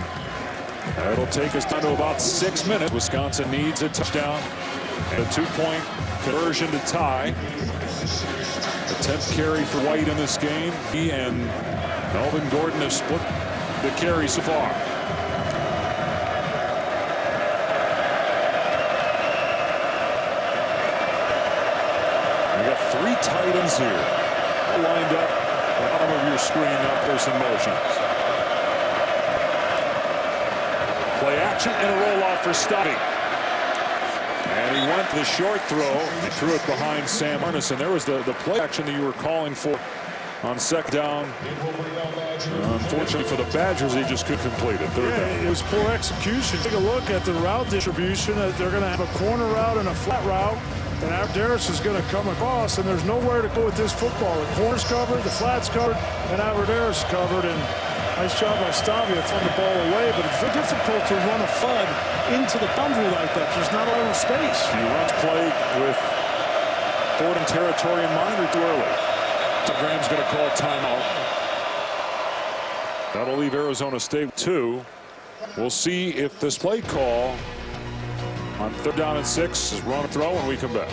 That'll take us down to about 6 minutes. Wisconsin needs a touchdown and a 2-point conversion to tie. The 10th carry for White in this game. He and Melvin Gordon has split the carry so far. We got 3 tight ends here. All lined up at the bottom of your screen, now person motions. Play action and a roll off for Stovey. And he went the short throw. He threw it behind Sam Arneson. There was the play action that you were calling for on second down. Unfortunately for the Badgers, he just couldn't complete it. Third down. It was poor execution. Take a look at the route distribution. They're going to have a corner route and a flat route. And Aberdaris is going to come across, and there's nowhere to go with this football. The corner's covered, the flat's covered, and Aberdaris covered. And nice job by Stovey throwing the ball away, but it's very difficult to run a flood into the boundary like that. There's not a lot of space. He runs play with Fordham territory in mind or too early. So Graham's going to call timeout. That'll leave Arizona State 2. We'll see if this play call on 3rd down and 6 is run throw when we come back.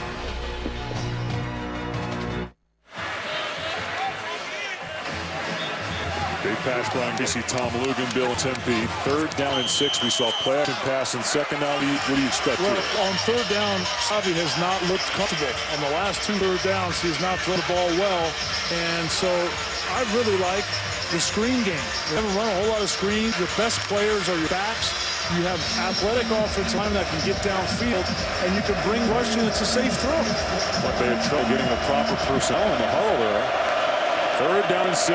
Big pass by BC Tom Lugan, Bill Tempe. 3rd down and 6. We saw play action pass in 2nd down. What do you expect Well, here? on 3rd down, Stovey has not looked comfortable. On the last 2 3rd downs, he's not thrown the ball well. And so I really like the screen game. You haven't run a whole lot of screens. Your best players are your backs. You have athletic offensive linemen that can get downfield, and you can bring rush in. It's a safe throw. But they had trouble getting the proper personnel in the huddle there. 3rd down and 6.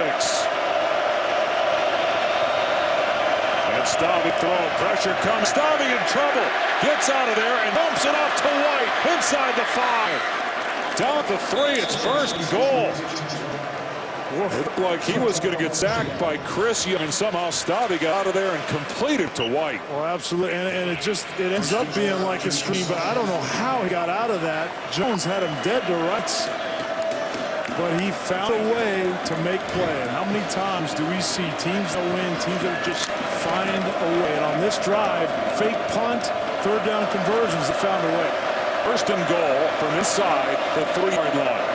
And Stovey throwing. Pressure comes. Stovey in trouble. Gets out of there and bumps it off to White. Inside the 5. Down at the 3. It's 1st and goal. It looked like he was going to get sacked by Chris Young, and somehow Stovey got out of there and completed to White. Well, absolutely, and it ends up being like a screen, but I don't know how he got out of that. Jones had him dead to rights, but he found a way to make play. And how many times do we see teams that win, teams that just find a way? And on this drive, fake punt, 3rd down conversions, they found a way. 1st and goal from inside the 3-yard line.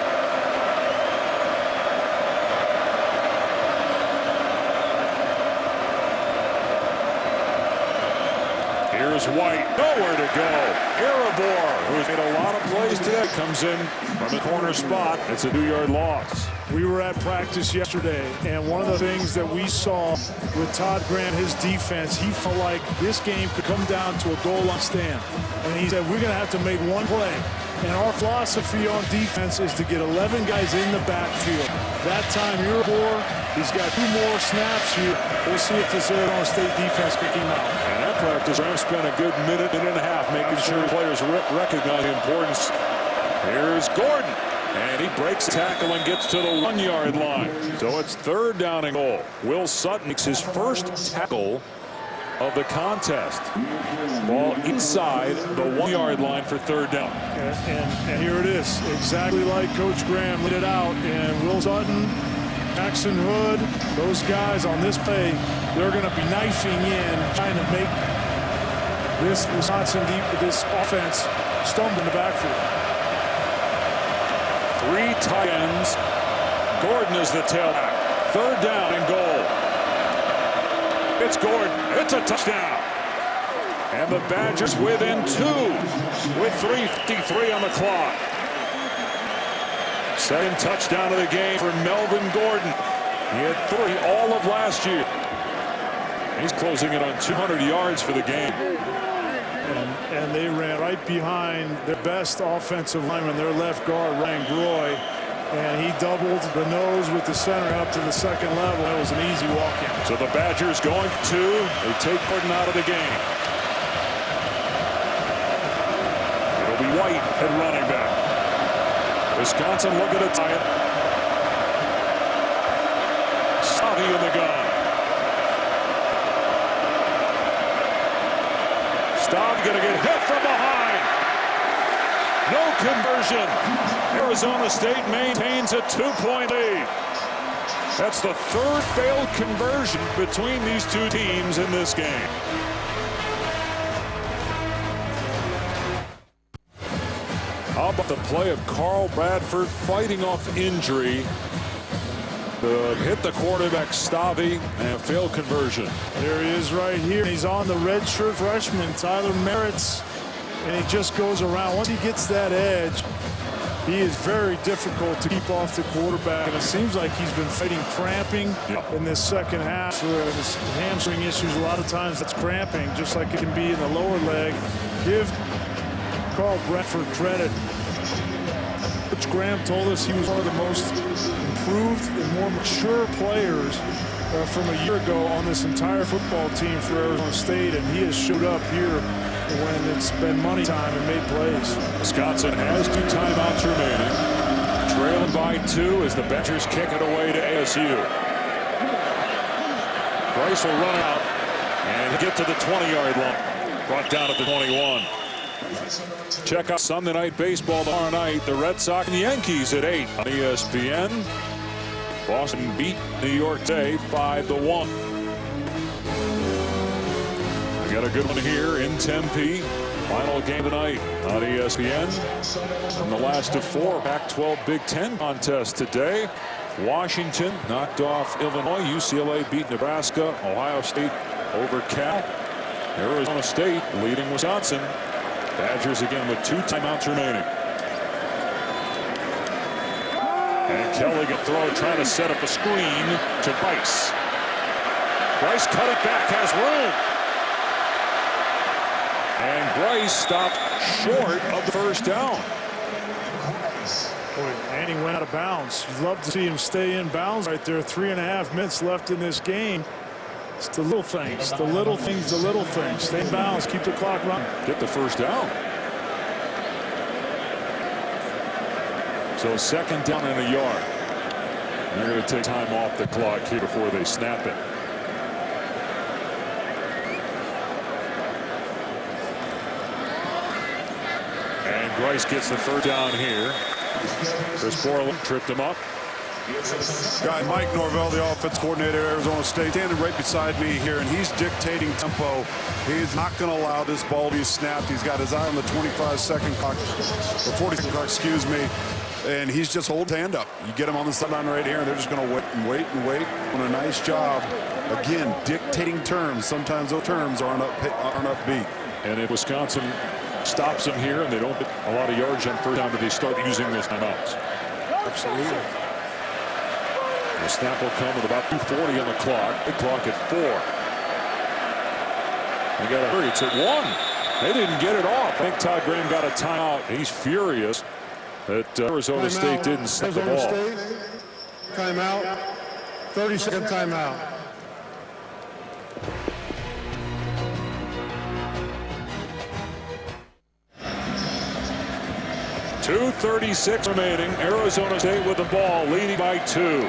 Here's White, nowhere to go. Erebor, who's made a lot of plays today, comes in from the corner spot. It's a 2-yard loss. We were at practice yesterday, and one of the things that we saw with Todd Grant, his defense, he felt like this game could come down to a goal line stand. And he said, we're going to have to make one play. And our philosophy on defense is to get 11 guys in the backfield. That time, Erebor, he's got 2 more snaps here. We'll see if this Arizona State defense can keep him out. And that practice, Graham spent a good minute and a half making sure players recognize the importance. Here's Gordon. And he breaks the tackle and gets to the 1-yard line. So it's 3rd down and goal. Will Sutton makes his 1st tackle of the contest. Ball inside the 1-yard line for 3rd down. And here it is, exactly like Coach Graham laid it out. And Will Sutton, Jackson Hood, those guys on this play, they're going to be knifing in, trying to make this this offense stumble in the backfield. 3 tight ends. Gordon is the tailback. 3rd down and goal. It's Gordon. It's a touchdown. And the Badgers within 2 with 3:53 on the clock. 2nd touchdown of the game for Melvin Gordon. He had 3 all of last year. He's closing it on 200 yards for the game. And they ran right behind their best offensive lineman, their left guard, Ryan Groy. And he doubled the nose with the center up to the 2nd level. That was an easy walk-in. So the Badgers going 2. They take Gordon out of the game. It'll be White at running back. Wisconsin looking to tie it. Stovey in the gun. Stovey going to get hit from behind. No conversion. Arizona State maintains a 2-point lead. That's the 3rd failed conversion between these 2 teams in this game. How about the play of Carl Bradford fighting off injury? hit the quarterback Stavi and failed conversion. There he is right here. He's on the redshirt freshman, Tyler Merritt's, and he just goes around. Once he gets that edge, he is very difficult to keep off the quarterback, and it seems like he's been fighting cramping in this second half. His hamstring issues, a lot of times that's cramping, just like it can be in the lower leg. Give Carl Brentford credit. Coach Graham told us he was one of the most improved and more mature players from a year ago on this entire football team for Arizona State, and he has showed up here when it's been money time and made plays. Wisconsin has 2 timeouts remaining. Trailing by 2 as the Badgers kick it away to ASU. Bryce will run out and get to the 20-yard line. Brought down at the 21. Check out Sunday Night Baseball tomorrow night. The Red Sox and the Yankees at 8 on ESPN. Boston beat New York today 5-1. We got a good one here in Tempe. Final game tonight on ESPN. From the last of 4 Pac-12 Big Ten contests today. Washington knocked off Illinois. UCLA beat Nebraska. Ohio State over Cal. Arizona State leading Wisconsin. Badgers again with 2 timeouts remaining. And Kelly can throw, trying to set up a screen to Bryce. Bryce cut it back, has room. And Bryce stopped short of the first down. Boy, and he went out of bounds. You'd love to see him stay in bounds right there. 3.5 minutes left in this game. It's the little things, the little things, the little things. Stay in bounds, keep the clock running. Get the first down. So 2nd down and a yard. They're going to take time off the clock here before they snap it. And Bryce gets the first down here. Chris Borland tripped him up. Guy Mike Norvell, the offense coordinator at Arizona State, standing right beside me here, and he's dictating tempo. He's not going to allow this ball to be snapped. He's got his eye on the 25-second clock, or 40-second clock, excuse me, and he's just holding his hand up. You get him on the sideline right here, and they're just going to wait and wait and wait. Doing a nice job, again, dictating terms. Sometimes those terms aren't upbeat. And if Wisconsin stops them here and they don't get a lot of yards on first down, do they start using those timeouts? Absolutely. The snap will come with about 2:40 on the clock. The clock at 4. They got to hurry. It's at 1. They didn't get it off. I think Todd Graham got a timeout. He's furious that Arizona State didn't snap the ball. Timeout. 30-second timeout. .236 remaining. Arizona State with the ball, leading by 2.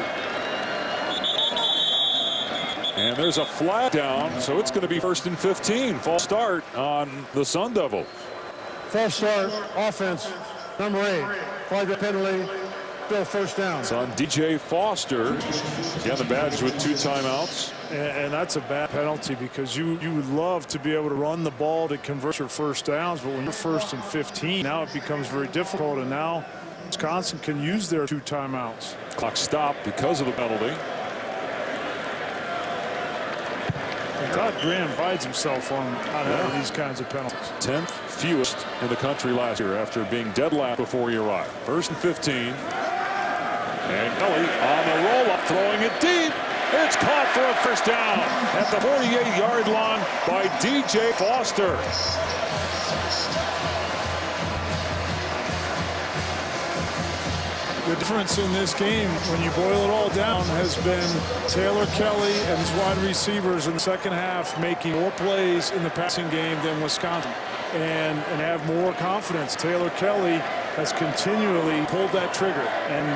And there's a flag down, so it's going to be 1st and 15. False start on the Sun Devils. False start, offense, number 8. Flag penalty, still first down. It's on DJ Foster. Again, the Badgers with 2 timeouts. And that's a bad penalty, because you would love to be able to run the ball to convert your first downs, but when you're 1st and 15, now it becomes very difficult, and now Wisconsin can use their 2 timeouts. Clock stopped because of the penalty. And Todd Graham prides himself on not having these kinds of penalties. 10th fewest in the country last year after being dead last before he arrived. 1st and 15. And Kelly on the roll-up, throwing it deep. It's caught for a first down at the 48-yard line by DJ Foster. The difference in this game, when you boil it all down, has been Taylor Kelly and his wide receivers in the second half making more plays in the passing game than Wisconsin and have more confidence. Taylor Kelly has continually pulled that trigger, and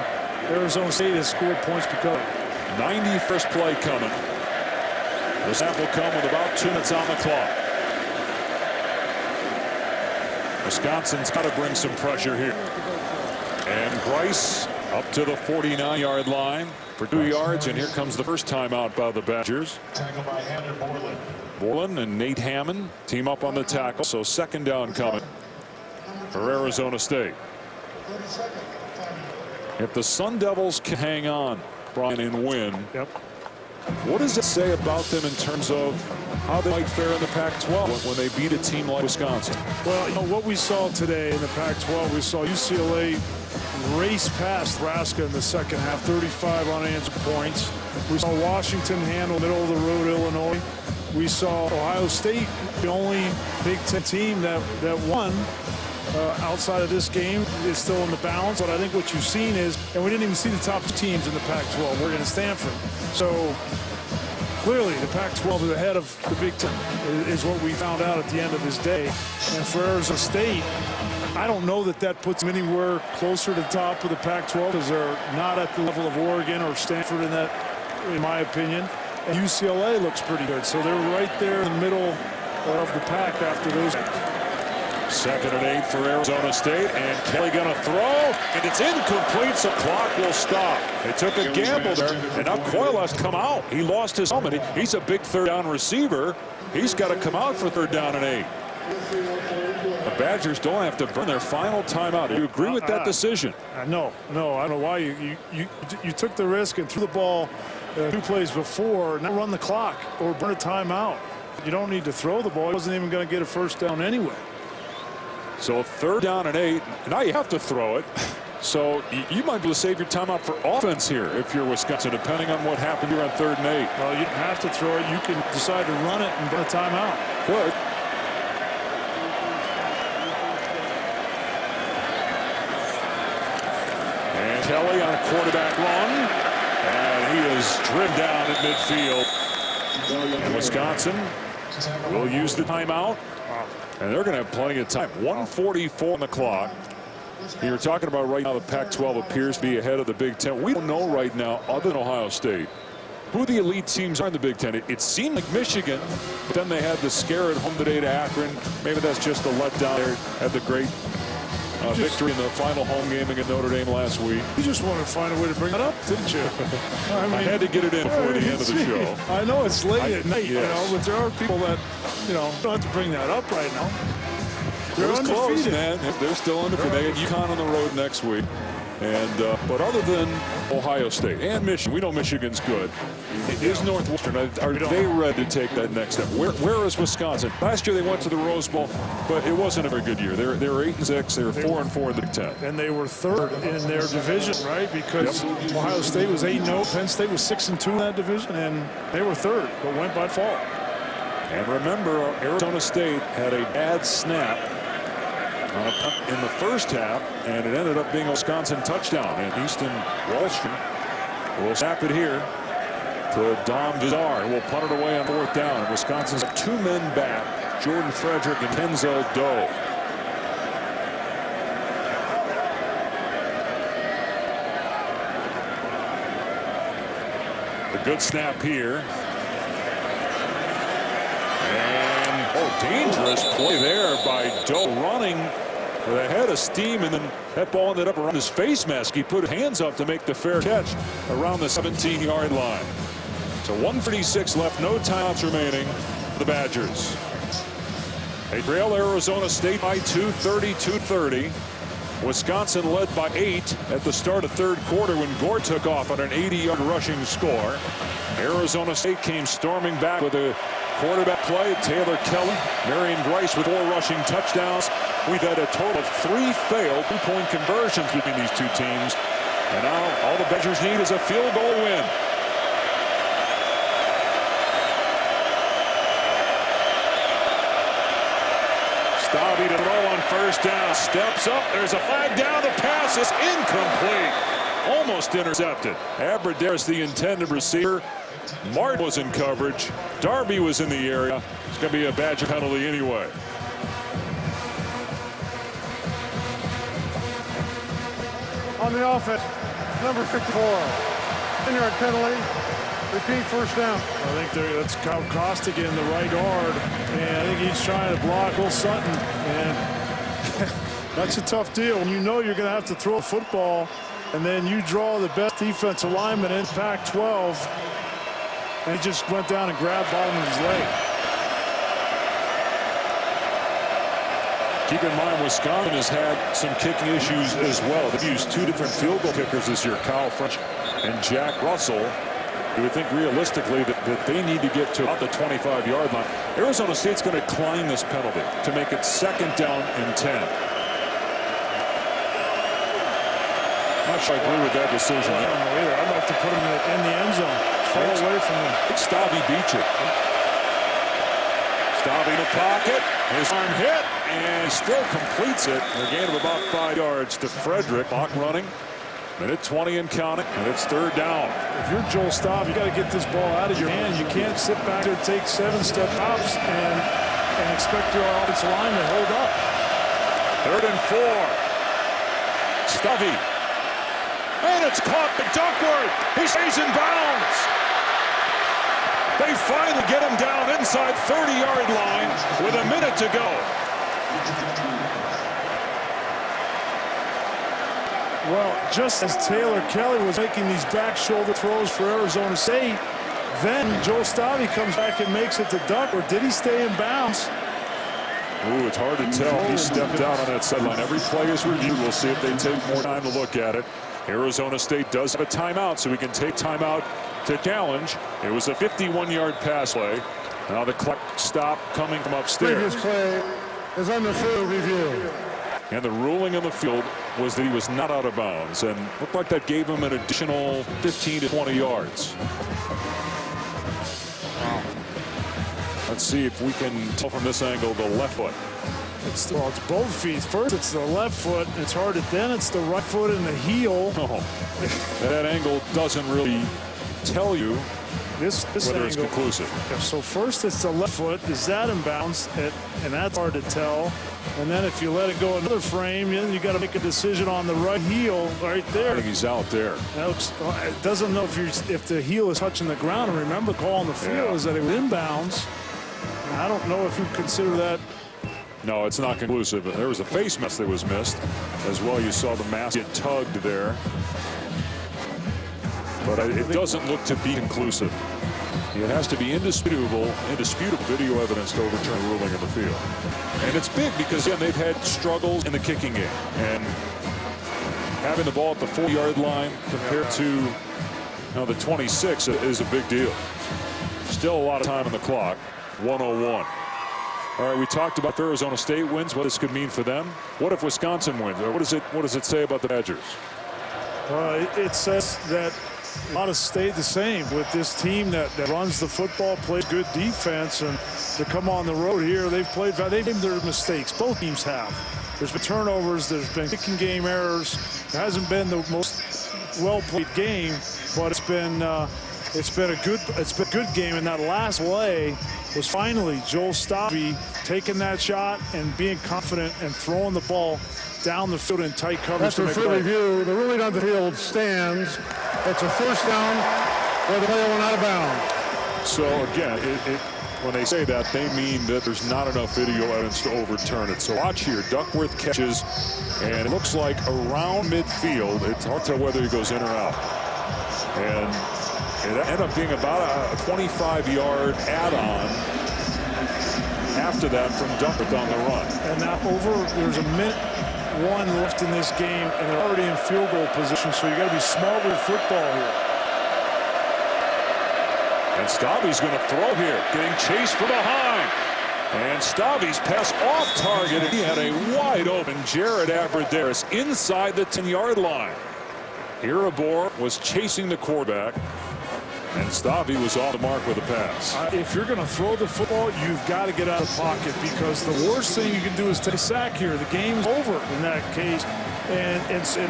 Arizona State has scored points because of it. 91st play coming. The snap will come with about 2 minutes on the clock. Wisconsin's got to bring some pressure here. And Bryce up to the 49-yard line for 2 yards, and here comes the first timeout by the Badgers. Tackle by Hammond Borland. Borland and Nate Hammond team up on the tackle, so 2nd down coming for Arizona State. If the Sun Devils can hang on Brian, and win. Yep. What does it say about them in terms of how they might fare in the Pac-12 when they beat a team like Wisconsin? Well, you know, what we saw today in the Pac-12, we saw UCLA race past Nebraska in the second half, 35 unanswered points. We saw Washington handle middle of the road Illinois. We saw Ohio State, the only Big Ten team that won outside of this game, is still in the balance. But I think what you've seen is, and we didn't even see the top teams in the Pac-12. We're in Stanford. So clearly the Pac-12 is ahead of the Big Ten, is what we found out at the end of this day. And for Arizona State, I don't know that puts them anywhere closer to the top of the Pac-12, because they're not at the level of Oregon or Stanford in my opinion. And UCLA looks pretty good. So they're right there in the middle of the pack after those. 2nd and 8 for Arizona State, and Kelly gonna throw, and it's incomplete, so clock will stop. They took a gamble there, and now Coyle has to come out. He lost his helmet. He's a big 3rd down receiver. He's got to come out for 3rd down and 8. The Badgers don't have to burn their final timeout. Do you agree with that decision? No, I don't know why you took the risk and threw the ball 2 plays before. Now run the clock or burn a timeout. You don't need to throw the ball. He wasn't even going to get a 1st down anyway. So 3rd down and 8. Now you have to throw it. So you might be able to save your timeout for offense here if you're Wisconsin, depending on what happened here on 3rd and 8. Well, you don't have to throw it. You can decide to run it and burn a timeout. Good. And Kelly on a quarterback run. And he is driven down at midfield. And Wisconsin will use the timeout. And they're going to have plenty of time. 1:44 on the clock. You're talking about right now the Pac-12 appears to be ahead of the Big Ten. We don't know right now, other than Ohio State, who the elite teams are in the Big Ten. It seemed like Michigan, but then they had the scare at home today to Akron. Maybe that's just a letdown there. Had the great victory in the final home game against Notre Dame last week. You just wanted to find a way to bring that up, didn't you? I had to get it in before the end of the show. I know it's late at night, yes. you know, but there are people that, you know, don't have to bring that up right now. They're close, man. They're still undefeated. They get UConn on the road next week. And but other than Ohio State and Michigan, we know Michigan's good. Is Northwestern, are they ready to take that next step? Where is Wisconsin? Last year they went to the Rose Bowl, but it wasn't a very good year. They were 8-6. They were 4-4 in the Big Ten. And they were 3rd in their division, right? Because Ohio State was 8-0, Penn State was 6-2 in that division, and they were 3rd, but went by default. And remember, Arizona State had a bad snap in the first half, and it ended up being a Wisconsin touchdown. And Easton Wallstrom will snap it here to Dom Vizar, who will punt it away on 4th down. And Wisconsin's 2 men back, Jordan Frederick and Denzel Doe. A good snap here. And dangerous play there by Doe, running with a head of steam, and then that ball ended up around his face mask. He put hands up to make the fair catch around the 17-yard line. So 1:36 left, no timeouts remaining for the Badgers. They trail Arizona State by 2, 32-30. Wisconsin led by 8 at the start of 3rd quarter when Gore took off on an 80-yard rushing score. Arizona State came storming back with a quarterback play. Taylor Kelly, Marion Grice with 4 rushing touchdowns. We've had a total of 3 failed 2-point conversions between these 2 teams. And now all the Badgers need is a field goal win. Stabby to throw on 1st down. Steps up. There's a flag down. The pass is incomplete. Almost intercepted. Abradaris, the intended receiver. Martin was in coverage. Darby was in the area. It's going to be a Badger penalty anyway. On the offense, number 54. 10-yard penalty. Repeat 1st down. I think that's Kyle Costigan in the right guard, and I think he's trying to block Will Sutton, and that's a tough deal. When you know you're going to have to throw a football, and then you draw the best defensive lineman in Pac-12, and he just went down and grabbed bottom of his leg. Keep in mind, Wisconsin has had some kicking issues as well. They've used 2 different field goal kickers this year, Kyle French and Jack Russell. You would think realistically that they need to get to about the 25-yard line. Arizona State's going to climb this penalty to make it 2nd down and 10. Not sure I agree with that decision. I don't know either. I'd like to put him in the end zone. Far away from him. Stabby beat you. Stabby in the pocket. His arm hit, and he still completes it. A gain of about 5 yards to Frederick. Clock running. Minute 20 and counting, and it's 3rd down. If you're Joel Staub, you got to get this ball out of your hand. You can't sit back there and take 7-step hops and expect your offensive line to hold up. 3rd and 4. Stabby. And it's caught by Duckworth. He stays in bounds. They finally get him down inside 30-yard line with a minute to go. Well, just as Taylor Kelly was making these back shoulder throws for Arizona State, then Joel Stabby comes back and makes it to Duckworth. Did he stay in bounds? Ooh, it's hard to tell. He stepped out on that sideline. Every play is reviewed. We'll see if they take more time to look at it. Arizona State does have a timeout, so we can take timeout to challenge. It was a 51-yard pass play. Now the clock stopped coming from upstairs. Previous play is on the field review. And the ruling on the field was that he was not out of bounds, and looked like that gave him an additional 15 to 20 yards. Let's see if we can tell from this angle the left foot. It's both feet. First it's the left foot. It's hard to, then it's the right foot and the heel. Oh, that angle doesn't really tell you this whether angle, it's conclusive. So first it's the left foot. Is that in bounds? And that's hard to tell. And then if you let it go another frame, then you got to make a decision on the right heel right there. I think he's out there. It doesn't know if the heel is touching the ground. And remember, the call on the field is that it was inbounds. And I don't know if you consider that. No, it's not conclusive. There was a face mask that was missed as well. You saw the mask get tugged there. But it doesn't look to be conclusive. It has to be indisputable video evidence to overturn a ruling in the field. And it's big because, again, they've had struggles in the kicking game. And having the ball at the 4-yard line compared to the 26 is a big deal. Still a lot of time on the clock. 1:01. All right, we talked about if Arizona State wins, what this could mean for them. What if Wisconsin wins? Or what does it say about the Badgers? It says that a lot of stayed the same with this team that runs the football, plays good defense, and to come on the road here, they've made their mistakes. Both teams have. There's been turnovers, there's been kicking game errors. It hasn't been the most well-played game, but it's been a good game. And that last play was finally Joel Stabby taking that shot and being confident and throwing the ball down the field in tight coverage. After full review, the ruling on the field stands. It's a 1st down where the player went out of bounds. So again, when they say that, they mean that there's not enough video evidence to overturn it. So watch here. Duckworth catches, and it looks like around midfield. It's hard to tell whether he goes in or out. And it ended up being about a 25-yard add-on after that from Duckworth on the run. And now there's a minute 1 left in this game, and they're already in field goal position, so you got to be smart with football here. And Stabby's going to throw here, getting chased from behind. And Stabby's pass off target, and he had a wide open Jared Abradaris inside the 10-yard line. Irabor was chasing the quarterback, and Stabby was off the mark with a pass. If you're going to throw the football, you've got to get out of pocket, because the worst thing you can do is take a sack here. The game's over in that case. And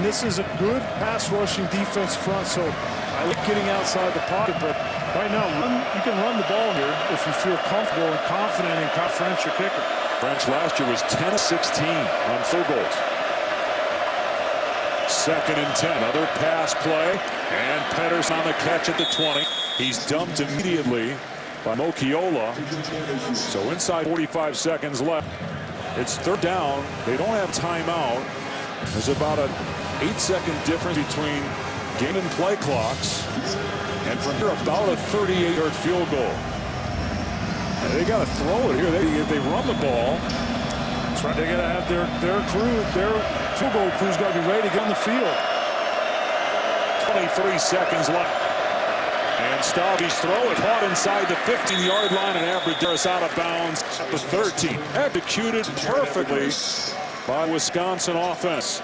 this is a good pass rushing defense front, so I like getting outside the pocket. But right now, you can run the ball here if you feel comfortable and confident in Kyle French, your kicker. French last year was 10 of 16 on field goals. 2nd and 10. Another pass play. And Pedersen on the catch at the 20. He's dumped immediately by Mokiola. So inside 45 seconds left. It's 3rd down. They don't have timeout. There's about an 8-second difference between game and play clocks. And from here, about a 38-yard field goal. And they got to throw it here. If they run the ball, defense, right? They got to have their crew, their field goal crew's got to be ready to get on the field. 23 seconds left. And Stavi's throw is caught inside the 15-yard line, and Aberdeen's out of bounds at the 13. Executed perfectly by Wisconsin offense.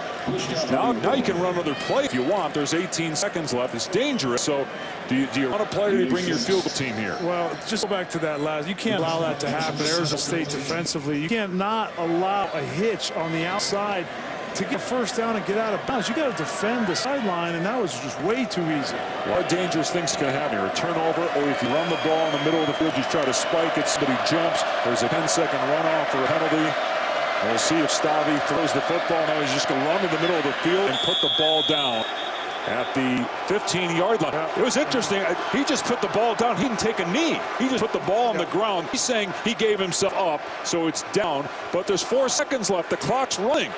Now you can run another play if you want. There's 18 seconds left. It's dangerous. So do you want to play, or do you bring your field goal team here? Well, just go back to that last. You can't allow that to happen. Arizona State defensively, you can't not allow a hitch on the outside to get first down and get out of bounds. You got to defend the sideline, and that was just way too easy. A lot of dangerous things can happen here. A turnover, or if you run the ball in the middle of the field, you try to spike it, somebody jumps. There's a 10-second runoff for a penalty. We'll see if Stavi throws the football. Now he's just going to run in the middle of the field and put the ball down at the 15-yard line. It was interesting. He just put the ball down. He didn't take a knee. He just put the ball on the ground. He's saying he gave himself up, so it's down. But there's 4 seconds left. The clock's running.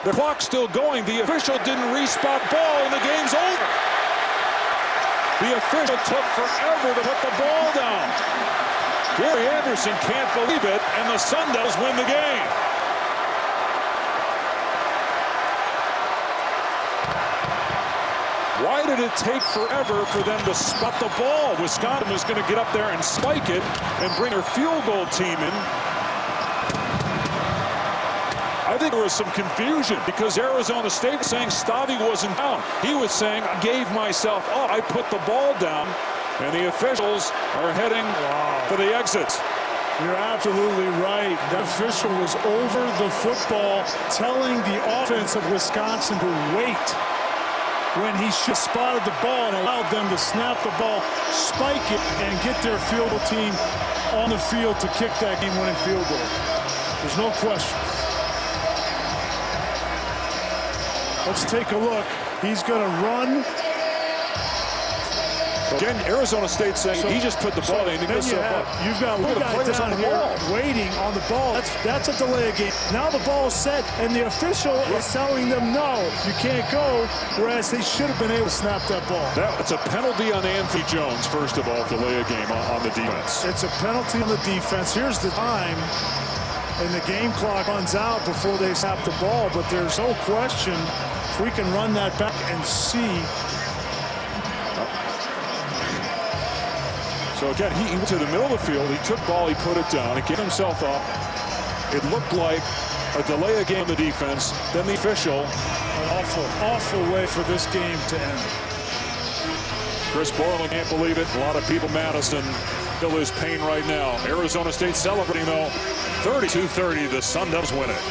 The clock's still going. The official didn't respot ball, and the game's over. The official took forever to put the ball down. Gary Anderson can't believe it, and the Sun Devils win the game. Why did it take forever for them to spot the ball? Wisconsin was going to get up there and spike it and bring their field goal team in. I think there was some confusion because Arizona State was saying Stavi wasn't down. He was saying, I gave myself up. I put the ball down, and the officials are heading for the exits. You're absolutely right. The official was over the football, telling the offense of Wisconsin to wait when he should have spotted the ball and allowed them to snap the ball, spike it, and get their field goal team on the field to kick that game-winning field goal. There's no question. Let's take a look. He's going to run. Again, Arizona State saying he just put the ball in. You've got one guy down here waiting on the ball. That's a delay of game. Now the ball is set, and the official is telling them, no, you can't go, whereas they should have been able to snap that ball. That's a penalty on Anthony Jones, first of all, delay a game on the defense. It's a penalty on the defense. Here's the time, and the game clock runs out before they snap the ball, but there's no question if we can run that back and see. So again, he went to the middle of the field. He took ball, he put it down, he gave himself up. It looked like a delay of game on the defense. Then the official. An awful way for this game to end. Chris Borland can't believe it. A lot of people, Madison, feel his pain right now. Arizona State celebrating though. 32-30, the Sun Devils win it.